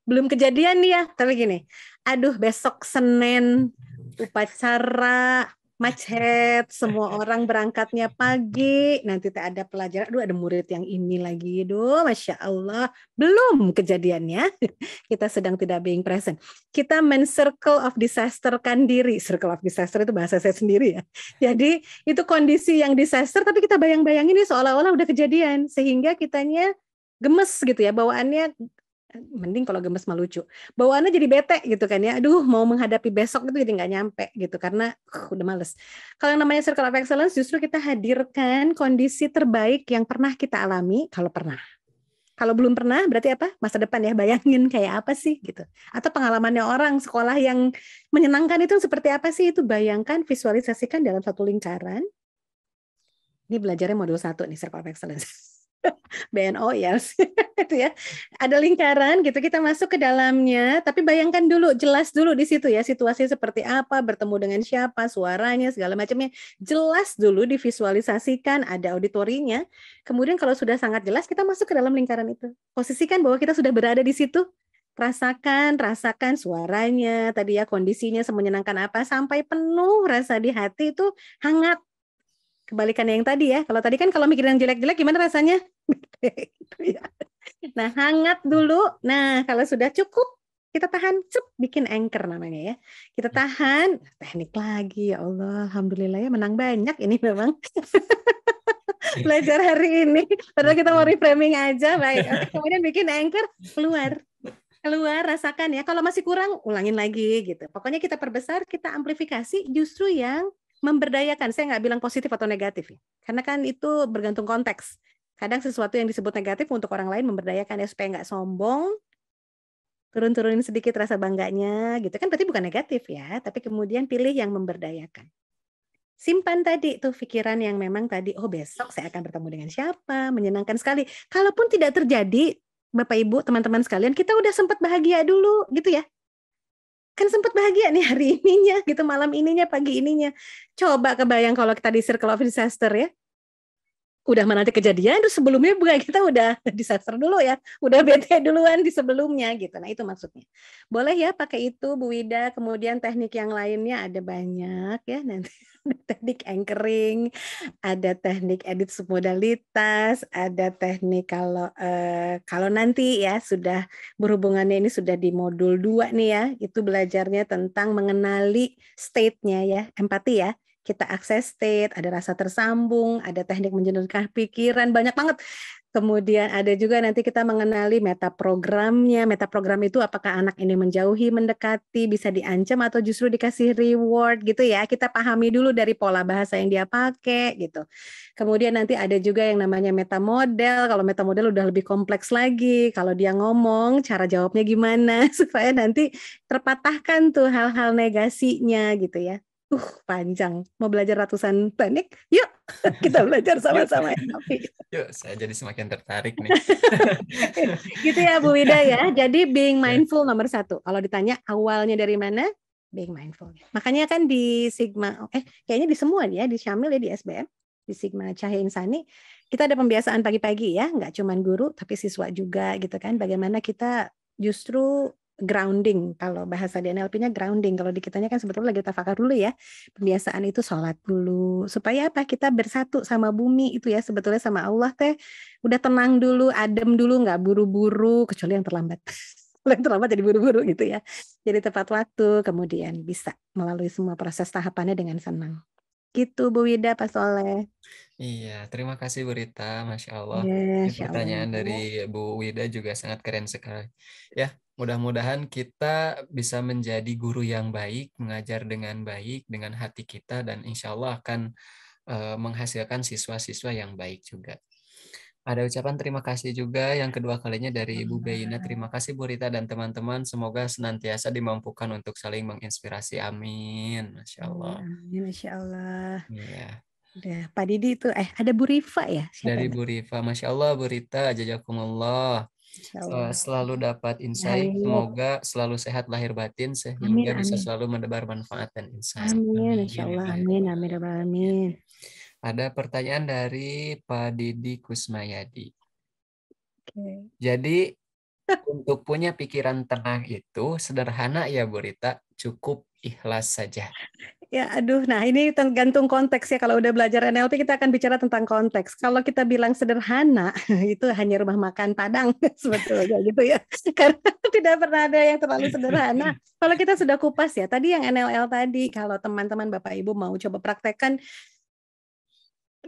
Belum kejadian nih ya, tapi gini, aduh besok Senin upacara macet, semua orang berangkatnya pagi, nanti ada pelajaran, aduh ada murid yang ini lagi, aduh Masya Allah, belum kejadiannya, kita sedang tidak being present. Kita circle of disaster kan diri, circle of disaster itu bahasa saya sendiri ya, jadi itu kondisi yang disaster, tapi kita bayang-bayangin ini seolah-olah udah kejadian, sehingga kitanya gemes gitu ya, bawaannya mending kalau gemes mah lucu. Bawaannya jadi bete gitu kan ya. Aduh, mau menghadapi besok itu jadi nggak nyampe gitu karena udah males. Kalau yang namanya Circle of Excellence justru kita hadirkan kondisi terbaik yang pernah kita alami kalau pernah. Kalau belum pernah berarti apa? Masa depan ya, bayangin kayak apa sih gitu. Atau pengalamannya orang sekolah yang menyenangkan itu seperti apa sih, itu bayangkan, visualisasikan dalam satu lingkaran. Ini belajarnya modul 1 nih, Circle of Excellence. BNO ya, itu ya. Ada lingkaran gitu, kita masuk ke dalamnya, tapi bayangkan dulu, jelas dulu di situ ya, situasi seperti apa, bertemu dengan siapa, suaranya, segala macamnya. Jelas dulu divisualisasikan, ada auditorinya. Kemudian kalau sudah sangat jelas, kita masuk ke dalam lingkaran itu. Posisikan bahwa kita sudah berada di situ. Rasakan suaranya, tadi ya kondisinya semenyenangkan apa, sampai penuh rasa di hati itu hangat. Kebalikannya yang tadi ya. Kalau tadi kan kalau mikirin yang jelek-jelek gimana rasanya? Nah, hangat dulu. Nah, kalau sudah cukup, kita tahan, bikin anchor namanya ya. Kita tahan, teknik lagi. Ya Allah, alhamdulillah ya, menang banyak ini memang. Belajar hari ini. Padahal kita mau reframing aja, baik. Kemudian bikin anchor, keluar. Keluar, rasakan ya. Kalau masih kurang, ulangin lagi gitu. Pokoknya kita perbesar, kita amplifikasi justru yang memberdayakan. Saya nggak bilang positif atau negatif ya. Karena kan itu bergantung konteks. Kadang sesuatu yang disebut negatif untuk orang lain memberdayakan ya supaya nggak sombong, turun-turunin sedikit rasa bangganya gitu kan berarti bukan negatif ya, tapi kemudian pilih yang memberdayakan. Simpan tadi tuh pikiran yang memang tadi, oh besok saya akan bertemu dengan siapa, menyenangkan sekali. Kalaupun tidak terjadi, Bapak Ibu, teman-teman sekalian, kita udah sempat bahagia dulu gitu ya. Kan sempat bahagia nih hari ininya gitu, malam ininya, pagi ininya. Coba kebayang kalau kita di circle of disaster ya. Udah mana nanti kejadian, terus sebelumnya bukan kita udah disaster dulu ya, udah bete duluan di sebelumnya gitu. Nah itu maksudnya. Boleh ya pakai itu Bu Wida, kemudian teknik yang lainnya ada banyak ya nanti. Ada teknik anchoring, ada teknik edit submodalitas, ada teknik kalau nanti ya sudah berhubungannya ini sudah di modul 2 nih ya, itu belajarnya tentang mengenali state-nya ya, empati ya. Kita akses state, ada rasa tersambung, ada teknik menjernihkan pikiran, banyak banget. Kemudian ada juga nanti kita mengenali metaprogramnya. Metaprogram itu apakah anak ini menjauhi, mendekati, bisa diancam atau justru dikasih reward gitu ya. Kita pahami dulu dari pola bahasa yang dia pakai gitu. Kemudian nanti ada juga yang namanya metamodel. Kalau metamodel udah lebih kompleks lagi. Kalau dia ngomong, cara jawabnya gimana supaya nanti terpatahkan tuh hal-hal negasinya gitu ya. Panjang. Mau belajar ratusan teknik? Yuk, kita belajar sama-sama. Yuk, saya jadi semakin tertarik nih. Gitu ya Bu Wida ya. Jadi being mindful nomor 1. Kalau ditanya awalnya dari mana? Being mindful. Makanya kan di Sigma, kayaknya di semua ya, di Syamil ya, di SBM, di Sigma Cahaya Insani, kita ada pembiasaan pagi-pagi ya, nggak cuma guru, tapi siswa juga gitu kan. Bagaimana kita justru grounding, kalau bahasa di NLP-nya grounding, kalau di kitanya kan sebetulnya lagi tafakar dulu ya, pembiasaan itu sholat dulu, supaya apa, kita bersatu sama bumi itu ya, sebetulnya sama Allah teh, udah tenang dulu, adem dulu, nggak buru-buru, kecuali yang terlambat, yang terlambat jadi buru-buru gitu ya, jadi tepat waktu, kemudian bisa melalui semua proses tahapannya dengan senang. Gitu Bu Wida, Pak Soleh. Iya, terima kasih Bu Rita, Masya Allah. Ini Masya pertanyaan Allah. dari Bu Wida juga sangat keren sekali. Ya, mudah-mudahan kita bisa menjadi guru yang baik, mengajar dengan baik, dengan hati kita, dan insya Allah akan menghasilkan siswa-siswa yang baik juga. Ada ucapan terima kasih juga yang kedua kalinya dari Ibu Beina. Terima kasih Bu Rita dan teman-teman. Semoga senantiasa dimampukan untuk saling menginspirasi. Amin. Masya Allah. Amin, Masya Allah. Iya. Udah, Pak Didi itu, ada Bu Rifa ya? Siapa Dari ya? Bu Rifa. Masya Allah Bu Rita. Jazakumullah. Masya Allah. Selalu dapat insight. Amin. Semoga selalu sehat lahir batin sehingga Amin, bisa amin. selalu mendebar manfaat dan insight. Amin, Insya Allah. Amin, amin, amin. Ada pertanyaan dari Pak Didi Kusmayadi. Okay. Jadi untuk punya pikiran tenang itu sederhana ya Bu Rita, cukup ikhlas saja. Ya, aduh, nah ini tergantung konteks ya. Kalau udah belajar NLP kita akan bicara tentang konteks. Kalau kita bilang sederhana, itu hanya rumah makan Padang sebetulnya gitu ya. Karena tidak pernah ada yang terlalu sederhana. Kalau kita sudah kupas ya, tadi yang NLL tadi, kalau teman-teman Bapak Ibu mau coba praktekkan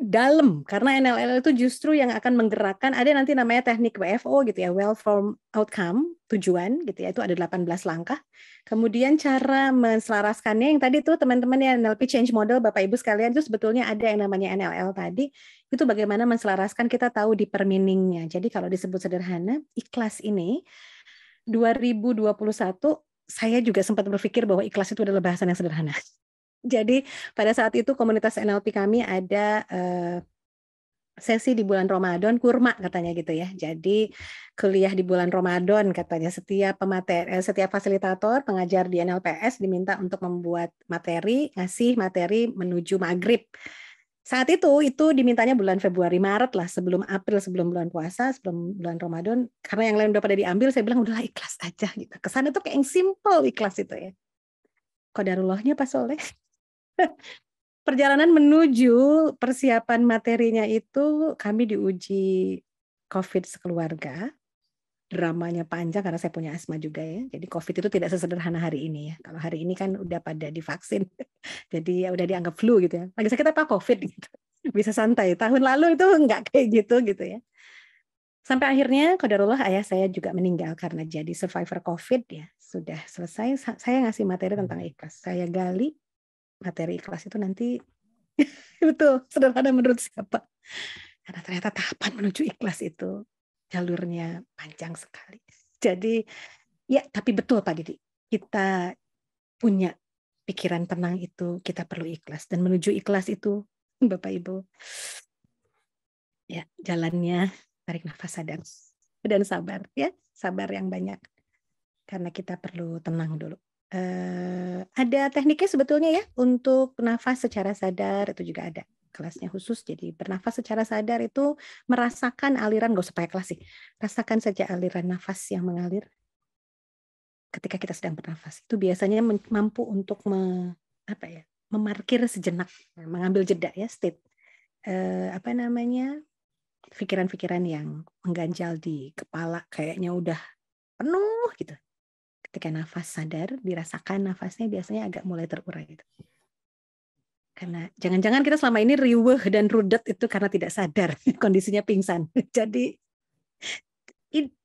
dalam, karena NLL itu justru yang akan menggerakkan, ada nanti namanya teknik WFO gitu ya, well formed outcome, tujuan gitu ya, itu ada 18 langkah. Kemudian cara menselaraskannya yang tadi tuh teman-teman ya, NLP change model Bapak Ibu sekalian, itu sebetulnya ada yang namanya NLL tadi, itu bagaimana menselaraskan, kita tahu di per meaning-nya. Jadi kalau disebut sederhana, ikhlas ini 2021 saya juga sempat berpikir bahwa ikhlas itu adalah bahasan yang sederhana. Jadi pada saat itu komunitas NLP kami ada sesi di bulan Ramadan, kurma katanya gitu ya. Jadi kuliah di bulan Ramadan katanya, setiap fasilitator pengajar di NLPS diminta untuk membuat materi, ngasih materi menuju maghrib. Saat itu dimintanya bulan Februari Maret lah, sebelum April, sebelum bulan puasa, sebelum bulan Ramadan. Karena yang lain udah pada diambil, saya bilang udahlah ikhlas aja gitu. Kesannya tuh kayak yang simple ikhlas itu ya. Qadarullahnya Pak Soleh. Perjalanan menuju persiapan materinya itu kami diuji COVID sekeluarga. Dramanya panjang karena saya punya asma juga ya. Jadi COVID itu tidak sesederhana hari ini ya. Kalau hari ini kan udah pada divaksin. Jadi ya udah dianggap flu gitu ya. Lagi sakit apa COVID gitu. Bisa santai. Tahun lalu itu enggak kayak gitu ya. Sampai akhirnya qadarullah ayah saya juga meninggal karena jadi survivor COVID ya. Sudah selesai, saya ngasih materi tentang ikhlas. Saya gali materi ikhlas itu nanti betul sederhana menurut siapa. Karena ternyata tahapan menuju ikhlas itu jalurnya panjang sekali. Jadi ya tapi betul Pak Didi, kita punya pikiran tenang itu kita perlu ikhlas. Dan menuju ikhlas itu Bapak Ibu, ya jalannya tarik nafas sadar dan sabar ya, sabar yang banyak karena kita perlu tenang dulu. Ada tekniknya sebetulnya ya untuk nafas secara sadar, itu juga ada kelasnya khusus. Jadi bernafas secara sadar itu merasakan aliran, gak usah pakai kelas sih, rasakan saja aliran nafas yang mengalir ketika kita sedang bernafas. Itu biasanya mampu untuk memarkir sejenak, mengambil jeda ya, state pikiran-pikiran yang mengganjal di kepala kayaknya udah penuh gitu. Ketika nafas sadar, dirasakan nafasnya biasanya agak mulai terurai gitu. Karena jangan-jangan kita selama ini riweuh dan rudet itu karena tidak sadar kondisinya pingsan. Jadi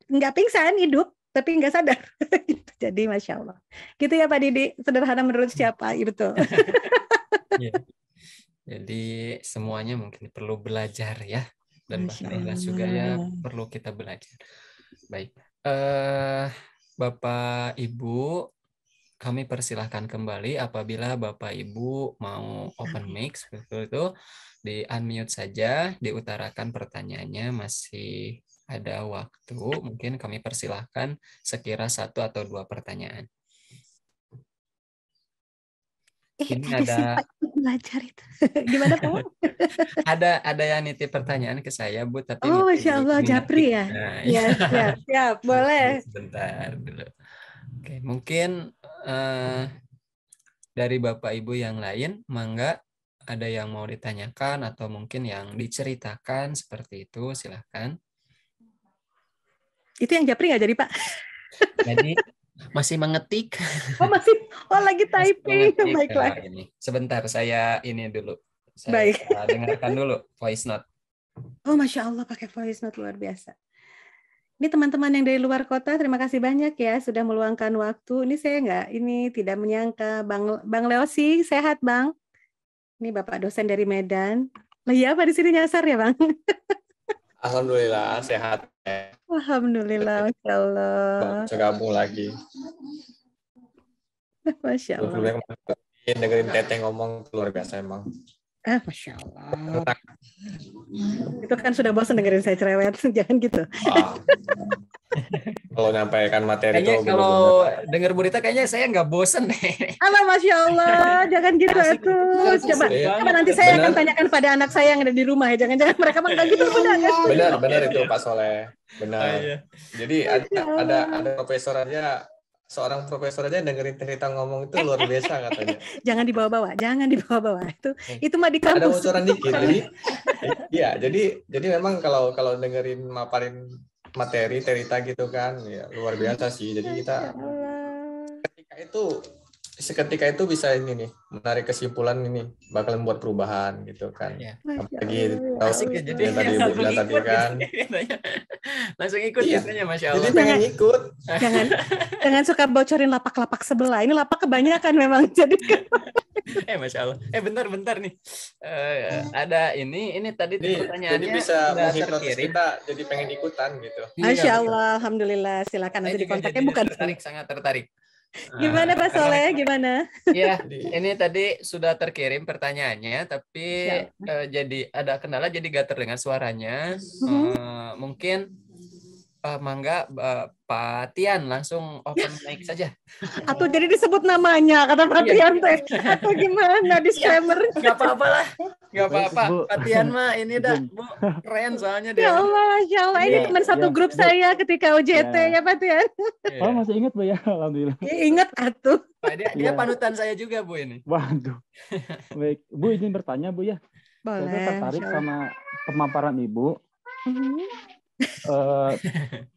nggak pingsan, hidup tapi nggak sadar. Jadi Masya Allah. Gitu ya Pak Didi, sederhana menurut siapa? Betul. Ya. Jadi semuanya mungkin perlu belajar ya. Dan bahkan ikhlas juga ya perlu kita belajar. Baik. Bapak Ibu, kami persilahkan kembali apabila Bapak Ibu mau open mic seperti itu, di unmute saja, diutarakan pertanyaannya, masih ada waktu, mungkin kami persilahkan sekira 1 atau 2 pertanyaan. Ini ada belajar itu. Gimana Pak? ada yang nitip pertanyaan ke saya Bu, tapi Masya Allah, Japri ya. Nah, ya, siap, boleh. Sebentar dulu. Oke, mungkin dari Bapak Ibu yang lain, mangga ada yang mau ditanyakan atau mungkin yang diceritakan seperti itu, silahkan. Itu yang Japri nggak jadi Pak? Jadi masih mengetik. Lagi typing. Baiklah. Ini. Sebentar, saya ini dulu. Saya Baik. Dengarkan dulu voice note. Oh, Masya Allah, pakai voice note luar biasa. Ini teman-teman yang dari luar kota, terima kasih banyak ya sudah meluangkan waktu. Ini saya tidak menyangka. Bang Leosi, sehat Bang? Ini Bapak dosen dari Medan. Iya Pak, di sini nyasar ya Bang? Alhamdulillah sehat. Alhamdulillah, Masya Allah. Bisa gabung lagi. Masya Allah. Dengerin Teteh ngomong luar biasa emang. Masya Allah. Itu kan sudah bosan dengerin saya cerewet, jangan gitu. Kalau nyampaikan materi kayaknya itu kalau denger berita kayaknya saya nggak bosan deh. Masya Allah, jangan gitu tuh. Coba nanti saya akan tanyakan pada anak saya yang ada di rumah ya. Jangan-jangan mereka mah nggak gitu, benar itu Pak Soleh. Benar. Jadi ada profesor aja. Seorang profesor aja dengerin cerita ngomong itu luar biasa katanya. Jangan dibawa-bawa. Itu mah di kampus. Ada bocoran dikit. Jadi memang kalau dengerin maparin materi cerita gitu kan, ya luar biasa sih. Jadi kita seketika itu bisa ini nih menarik kesimpulan ini bakal membuat perubahan gitu kan. Apalagi asik ya, jadi yang tadi Ibu bilang tadi kan. Langsung ikut katanya, Masya Allah. Jadi pengen ikut. Jangan suka bocorin lapak-lapak sebelah. Ini lapak kebanyakan memang. Jadi Masya Allah. Bentar nih. Ada ini tadi pertanyaannya. Jadi bisa menghipnotis kita jadi pengen ikutan gitu. Masya Allah, alhamdulillah. Silakan nanti dikontaknya bukan. Sangat tertarik. Gimana Pak Soleh? Gimana? Ya, ini tadi sudah terkirim pertanyaannya, tapi jadi ada kendala, jadi gak terdengar suaranya. Mungkin mangga Pak Tian langsung open mic saja. Atau jadi disebut namanya kata Pak Tian teh. Atau gimana disclaimer? Gak apa-apa lah. Gak apa-apa. Pak Tian mah ini dah Bu, keren soalnya dia. Ya Allah, ini teman satu grup saya ketika OJT ya Pak Tian. Oh masih ingat Bu ya, alhamdulillah. Ingat atuh. Dia panutan saya juga Bu ini. Waduh. Baik, Bu izin bertanya Bu ya. Boleh. Saya tertarik sama pemaparan Ibu.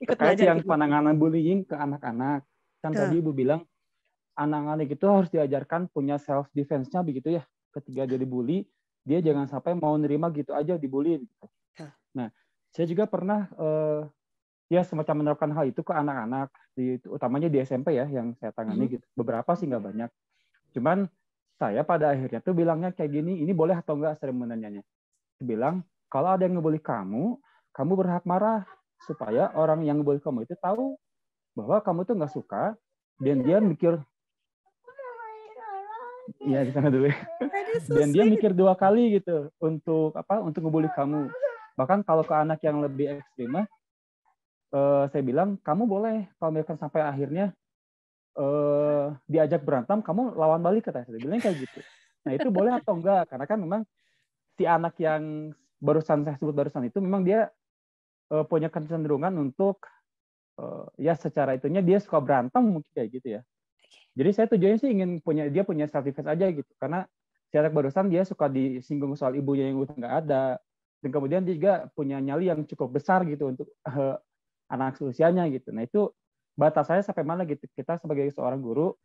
Terkait yang penanganan bullying ke anak-anak. Kan tadi Ibu bilang anak-anak itu harus diajarkan punya self defense-nya begitu ya. Ketika dia dibully, dia jangan sampai mau nerima gitu aja dibully. Nah, Saya juga pernah ya semacam menerapkan hal itu ke anak-anak, utamanya di SMP ya yang saya tangani gitu. Beberapa sih nggak banyak. Cuman saya pada akhirnya tuh bilangnya kayak gini, ini boleh atau enggak, sering menanyanya. Bilang, kalau ada yang ngebully kamu berhak marah supaya orang yang ngebully kamu itu tahu bahwa kamu tuh nggak suka dan dia mikir, ya di sana dulu ya. Dan dia mikir 2 kali gitu untuk ngebully kamu. Bahkan kalau ke anak yang lebih ekstrim, saya bilang kamu boleh kalau misalkan sampai akhirnya diajak berantem, kamu lawan balik, kata saya. Bilang kayak gitu. Nah itu boleh atau enggak? Karena kan memang si anak yang saya sebut barusan itu memang dia punya kecenderungan untuk ya secara itunya dia suka berantem mungkin kayak gitu ya. Jadi saya tujuannya sih ingin dia punya self defense aja gitu. Karena si anak barusan dia suka disinggung soal ibunya yang udah nggak ada. Dan kemudian dia juga punya nyali yang cukup besar gitu untuk anak seusianya gitu. Nah itu batas saya sampai mana gitu. Kita sebagai seorang guru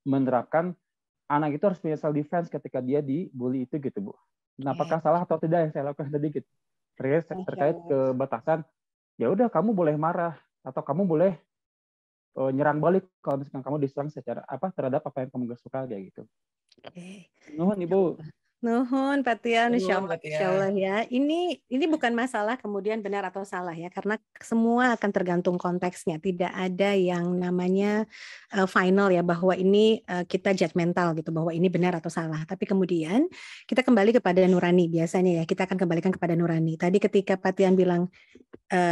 menerapkan anak itu harus punya self defense ketika dia dibully itu gitu, Bu. Nah, apakah salah atau tidak yang saya lakukan tadi gitu. Terkait ke batasan, ya udah kamu boleh marah atau kamu boleh nyerang balik kalau misalkan kamu diserang secara terhadap apa yang kamu gak suka kayak gitu. Nuhun Ibu. Nuhun Pak Tian, Insya Allah ya. Ini bukan masalah kemudian benar atau salah ya, karena semua akan tergantung konteksnya. Tidak ada yang namanya final ya, bahwa ini kita judgmental gitu, bahwa ini benar atau salah. Tapi kemudian kita kembali kepada nurani biasanya ya. Kita akan kembalikan kepada nurani. Tadi ketika Pak Tian bilang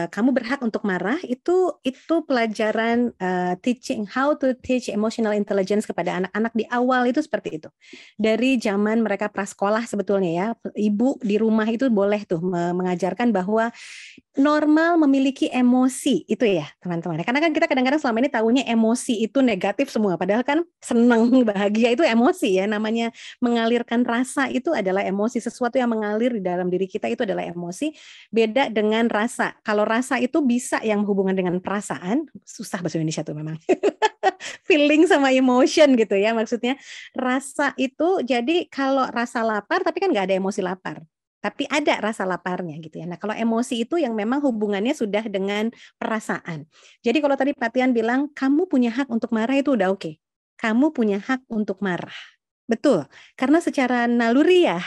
kamu berhak untuk marah, itu pelajaran teaching how to teach emotional intelligence kepada anak-anak di awal itu seperti itu. Dari zaman mereka prasekolah sebetulnya ya, ibu di rumah itu boleh tuh mengajarkan bahwa normal memiliki emosi itu ya teman-teman. Karena kan kita kadang-kadang selama ini tahunya emosi itu negatif semua, padahal kan senang, bahagia itu emosi ya. Namanya mengalirkan rasa itu adalah emosi, sesuatu yang mengalir di dalam diri kita itu adalah emosi. Beda dengan rasa. Kalau rasa itu bisa yang berhubungan dengan perasaan, susah bahasa Indonesia tuh memang. Feeling sama emotion gitu ya, maksudnya rasa itu. Jadi kalau rasa lapar tapi kan nggak ada emosi lapar, tapi ada rasa laparnya gitu ya. Nah kalau emosi itu yang memang hubungannya sudah dengan perasaan. Jadi kalau tadi Pak Tian bilang kamu punya hak untuk marah, itu udah oke. Kamu punya hak untuk marah, betul, karena secara naluriah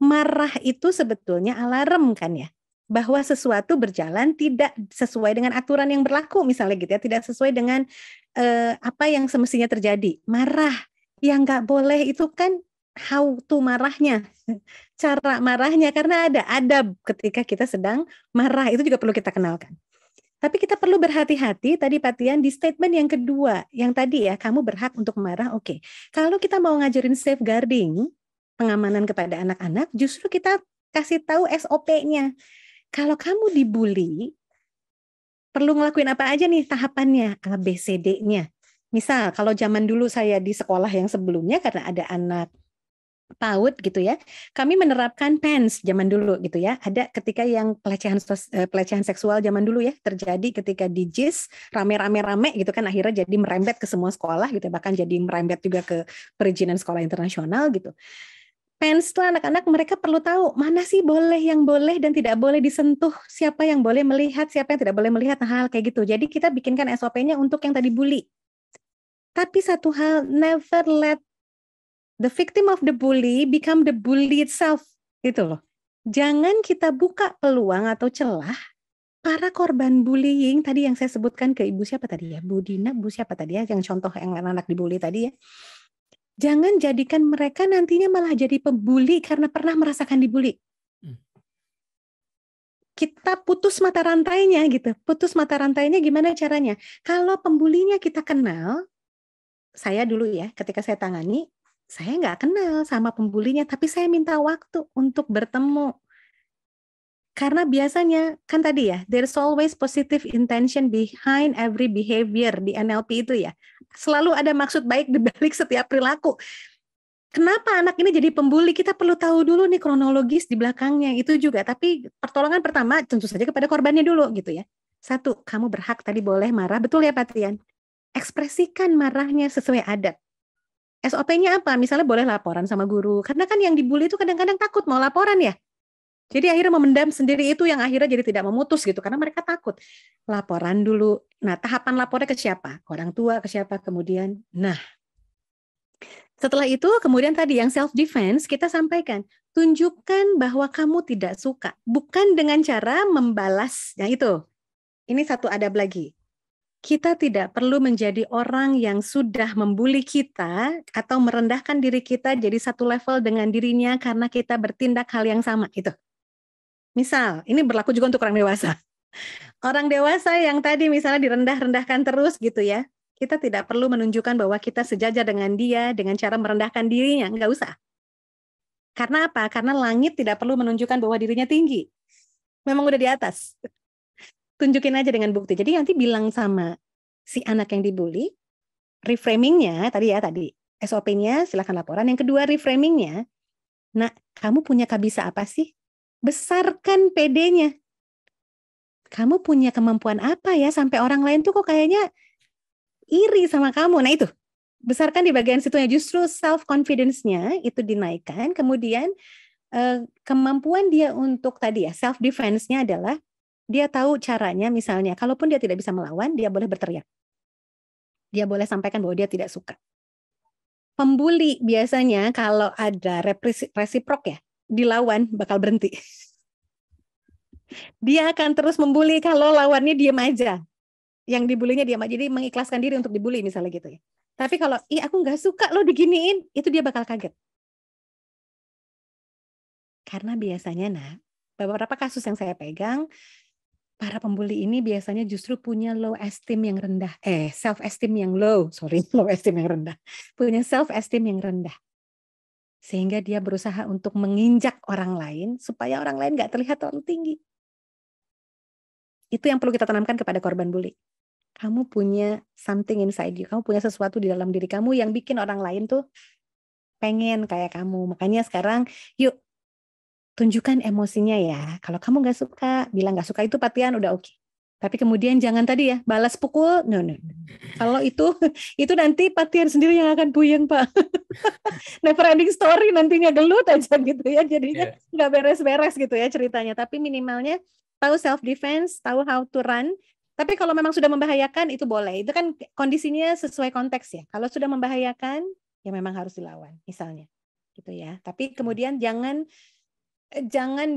marah itu sebetulnya alarm kan ya, bahwa sesuatu berjalan tidak sesuai dengan aturan yang berlaku misalnya gitu ya, tidak sesuai dengan apa yang semestinya terjadi. Marah yang nggak boleh itu kan how to marahnya, cara marahnya, karena ada adab ketika kita sedang marah, itu juga perlu kita kenalkan. Tapi kita perlu berhati-hati tadi Pak Tian di statement yang kedua, yang tadi ya, kamu berhak untuk marah. Oke. Kalau kita mau ngajarin safeguarding, pengamanan kepada anak-anak, justru kita kasih tahu SOP-nya. Kalau kamu dibully, perlu ngelakuin apa aja nih tahapannya, ABCD-nya. Misal kalau zaman dulu saya di sekolah yang sebelumnya, karena ada anak PAUD gitu ya, kami menerapkan PANS zaman dulu gitu ya. Ada ketika yang pelecehan seksual zaman dulu ya terjadi ketika di JIS rame-rame gitu kan, akhirnya jadi merembet ke semua sekolah gitu, bahkan jadi merembet juga ke perizinan sekolah internasional gitu. PANS itu anak-anak mereka perlu tahu mana sih yang boleh dan tidak boleh disentuh, siapa yang boleh melihat, siapa yang tidak boleh melihat, hal kayak gitu. Jadi kita bikinkan SOP-nya untuk yang tadi bully. Tapi satu hal, never let the victim of the bully become the bully itself, gitu loh. Jangan kita buka peluang atau celah para korban bullying tadi yang saya sebutkan ke Ibu siapa tadi ya, Bu Dina, Bu siapa tadi ya, yang contoh yang anak-anak dibully tadi ya. Jangan jadikan mereka nantinya malah jadi pembuli karena pernah merasakan dibully. Kita putus mata rantainya gitu. Putus mata rantainya gimana caranya? Kalau pembulinya kita kenal, saya dulu ya ketika saya tangani, saya nggak kenal sama pembulinya, tapi saya minta waktu untuk bertemu. Karena biasanya, kan tadi ya, there's always positive intention behind every behavior di NLP itu ya. Selalu ada maksud baik di balik setiap perilaku. Kenapa anak ini jadi pembuli? Kita perlu tahu dulu nih kronologis di belakangnya itu juga. Tapi pertolongan pertama tentu saja kepada korbannya dulu gitu ya. 1, kamu berhak tadi boleh marah. Betul ya Pak Tian? Ekspresikan marahnya sesuai adat. SOP-nya apa? Misalnya boleh laporan sama guru. Karena kan yang dibully itu kadang-kadang takut mau laporan ya. Jadi akhirnya memendam sendiri itu yang akhirnya jadi tidak memutus gitu karena mereka takut. Laporan dulu. Nah, tahapan lapornya ke siapa? Ke orang tua, ke siapa? Kemudian, nah, setelah itu kemudian tadi yang self defense kita sampaikan, tunjukkan bahwa kamu tidak suka, bukan dengan cara membalas. Nah, itu. Ini satu adab lagi. Kita tidak perlu menjadi orang yang sudah membuli kita atau merendahkan diri kita jadi satu level dengan dirinya karena kita bertindak hal yang sama gitu. Misal, ini berlaku juga untuk orang dewasa. Orang dewasa yang tadi misalnya direndah-rendahkan terus gitu ya, kita tidak perlu menunjukkan bahwa kita sejajar dengan dia dengan cara merendahkan dirinya, nggak usah. Karena apa? Karena langit tidak perlu menunjukkan bahwa dirinya tinggi. Memang udah di atas. Tunjukin aja dengan bukti. Jadi nanti bilang sama si anak yang dibully, reframingnya tadi SOP-nya silakan laporan. Yang kedua reframingnya, nah kamu punya kabisa apa sih? Besarkan PD-nya. Kamu punya kemampuan apa ya sampai orang lain tuh kok kayaknya iri sama kamu. Nah itu, besarkan di bagian situnya. Justru self-confidence-nya itu dinaikkan. Kemudian kemampuan dia untuk tadi ya, self-defense-nya adalah dia tahu caranya misalnya, kalaupun dia tidak bisa melawan, dia boleh berteriak. Dia boleh sampaikan bahwa dia tidak suka. Pembuli biasanya kalau ada resiprok ya, dilawan bakal berhenti. Dia akan terus membuli kalau lawannya diam aja. Yang dibulinya diam aja, jadi mengikhlaskan diri untuk dibully misalnya gitu ya. Tapi kalau, aku nggak suka lo diginiin, itu dia bakal kaget. Karena biasanya beberapa kasus yang saya pegang, para pembuli ini biasanya justru punya low esteem yang rendah. Self esteem yang low, low esteem yang rendah. Punya self esteem yang rendah. Sehingga dia berusaha untuk menginjak orang lain supaya orang lain nggak terlihat terlalu tinggi. Itu yang perlu kita tanamkan kepada korban bully. Kamu punya something inside you. Kamu punya sesuatu di dalam diri kamu yang bikin orang lain tuh pengen kayak kamu. Makanya sekarang yuk tunjukkan emosinya ya. Kalau kamu nggak suka, bilang nggak suka itu Patian udah oke. Tapi kemudian jangan tadi ya balas pukul. No. Kalau itu nanti Patian sendiri yang akan puyeng Pak. Never ending story nantinya gelut aja gitu ya. Jadinya nggak beres-beres gitu ya ceritanya. Tapi minimalnya tahu self defense, tahu how to run. Tapi kalau memang sudah membahayakan itu boleh. Itu kan kondisinya sesuai konteks ya. Kalau sudah membahayakan ya memang harus dilawan misalnya. Gitu ya. Tapi kemudian jangan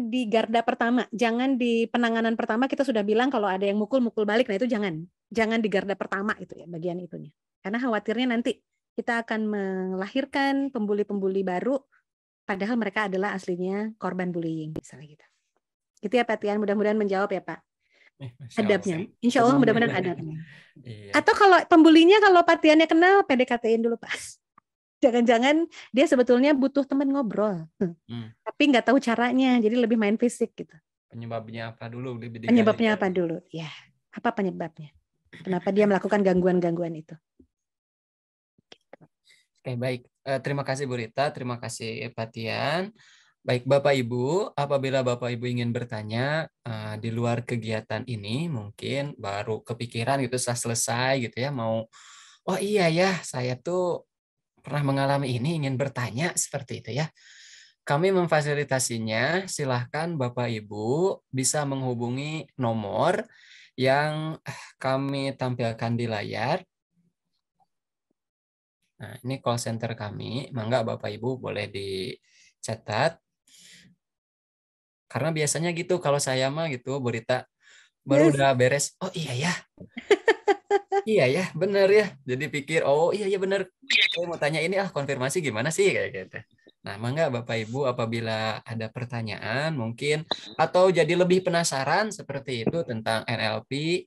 di garda pertama, jangan di penanganan pertama kita sudah bilang kalau ada yang mukul balik, nah itu jangan di garda pertama itu ya bagian itunya. Karena khawatirnya nanti kita akan melahirkan pembuli-pembuli baru, padahal mereka adalah aslinya korban bullying misalnya gitu. Gitu ya Pak Tian, mudah-mudahan menjawab ya Pak. Adabnya, insya Allah mudah-mudahan adabnya. Atau kalau pembulinya kalau Pak Tiannya kenal, PDKT-in dulu Pak. Jangan-jangan dia sebetulnya butuh teman ngobrol, tapi nggak tahu caranya, jadi lebih main fisik gitu. Penyebabnya apa dulu? Penyebabnya apa dulu? Ya, apa penyebabnya? Kenapa dia melakukan gangguan-gangguan itu? Oke, baik. Terima kasih Bu Rita, terima kasih Pak Tian. Baik Bapak Ibu, apabila Bapak Ibu ingin bertanya di luar kegiatan ini, mungkin baru kepikiran gitu setelah selesai gitu ya, mau, oh iya ya, saya tuh pernah mengalami ini, ingin bertanya seperti itu ya. Kami memfasilitasinya, silahkan Bapak Ibu bisa menghubungi nomor yang kami tampilkan di layar. Nah, ini call center kami, mangga Bapak Ibu boleh dicatat. Karena biasanya gitu, kalau saya mah gitu, Bu Rita, baru udah beres, oh iya ya. Iya ya, bener ya. Jadi pikir, oh iya ya bener. Saya mau tanya ini, konfirmasi gimana sih kayak gitu. Nah, mangga Bapak Ibu apabila ada pertanyaan mungkin atau jadi lebih penasaran seperti itu tentang NLP,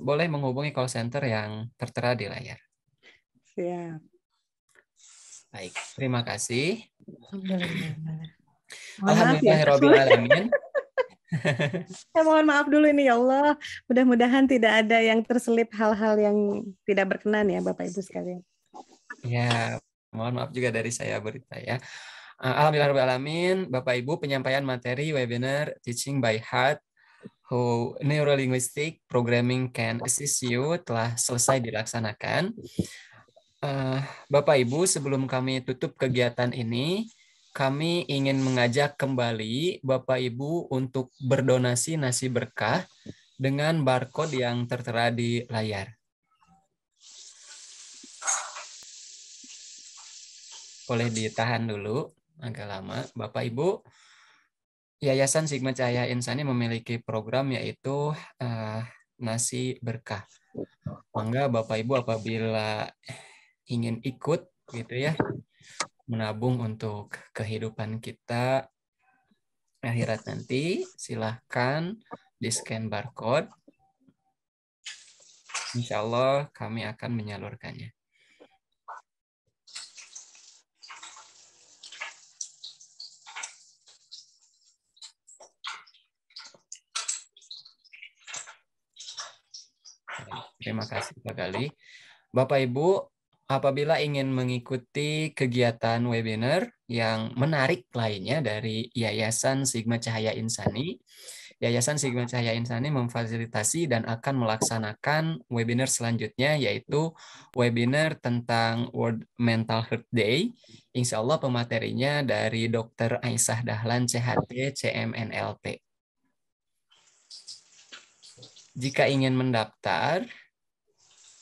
boleh menghubungi call center yang tertera di layar. Siap. Baik, terima kasih. Alhamdulillahirobbilalamin. Saya mohon maaf dulu ini ya Allah. Mudah-mudahan tidak ada yang terselip hal-hal yang tidak berkenan ya Bapak Ibu sekalian. Ya, mohon maaf juga dari saya Berita ya. Alhamdulillahirobbilalamin, Bapak Ibu, penyampaian materi webinar Teaching by Heart How Neurolinguistic Programming Can Assist You telah selesai dilaksanakan. Bapak Ibu, sebelum kami tutup kegiatan ini, kami ingin mengajak kembali Bapak Ibu untuk berdonasi nasi berkah dengan barcode yang tertera di layar. Boleh ditahan dulu, agak lama. Bapak Ibu, Yayasan Sigma Cahaya Insani memiliki program yaitu nasi berkah. Mangga Bapak Ibu apabila ingin ikut gitu ya, menabung untuk kehidupan kita akhirat nanti, silahkan di-scan barcode. Insya Allah kami akan menyalurkannya. Terima kasih Pak Gali. Bapak Ibu, apabila ingin mengikuti kegiatan webinar yang menarik lainnya dari Yayasan Sigma Cahaya Insani, Yayasan Sigma Cahaya Insani memfasilitasi dan akan melaksanakan webinar selanjutnya, yaitu webinar tentang World Mental Health Day. Insya Allah pematerinya dari Dr. Aisyah Dahlan, CHT, CMNLT. Jika ingin mendaftar,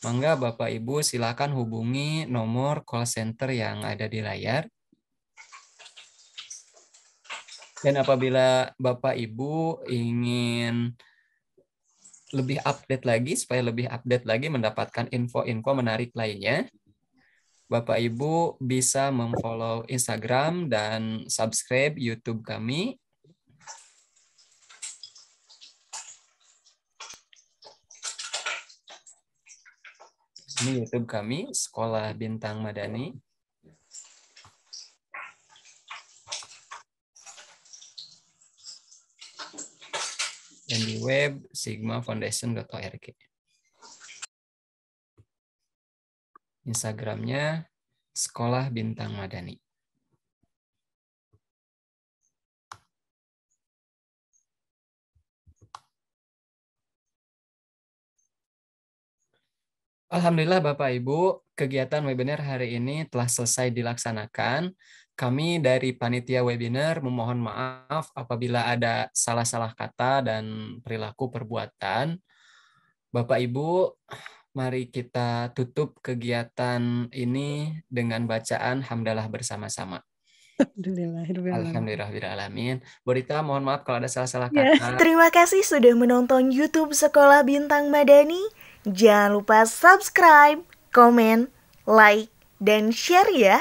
mangga Bapak Ibu silakan hubungi nomor call center yang ada di layar. Dan apabila Bapak Ibu ingin lebih update lagi, supaya lebih update lagi mendapatkan info-info menarik lainnya, Bapak Ibu bisa memfollow Instagram dan subscribe YouTube kami. Ini YouTube kami, Sekolah Bintang Madani. Dan di web sigmafoundation.org. Instagramnya Sekolah Bintang Madani. Alhamdulillah Bapak Ibu, kegiatan webinar hari ini telah selesai dilaksanakan. Kami dari panitia webinar memohon maaf apabila ada salah-salah kata dan perilaku perbuatan. Bapak Ibu, mari kita tutup kegiatan ini dengan bacaan hamdalah bersama-sama. Alhamdulillahirrahmanirrahim. Bu Rita, mohon maaf kalau ada salah-salah kata. Terima kasih sudah menonton YouTube Sekolah Bintang Madani. Jangan lupa subscribe, komen, like, dan share ya.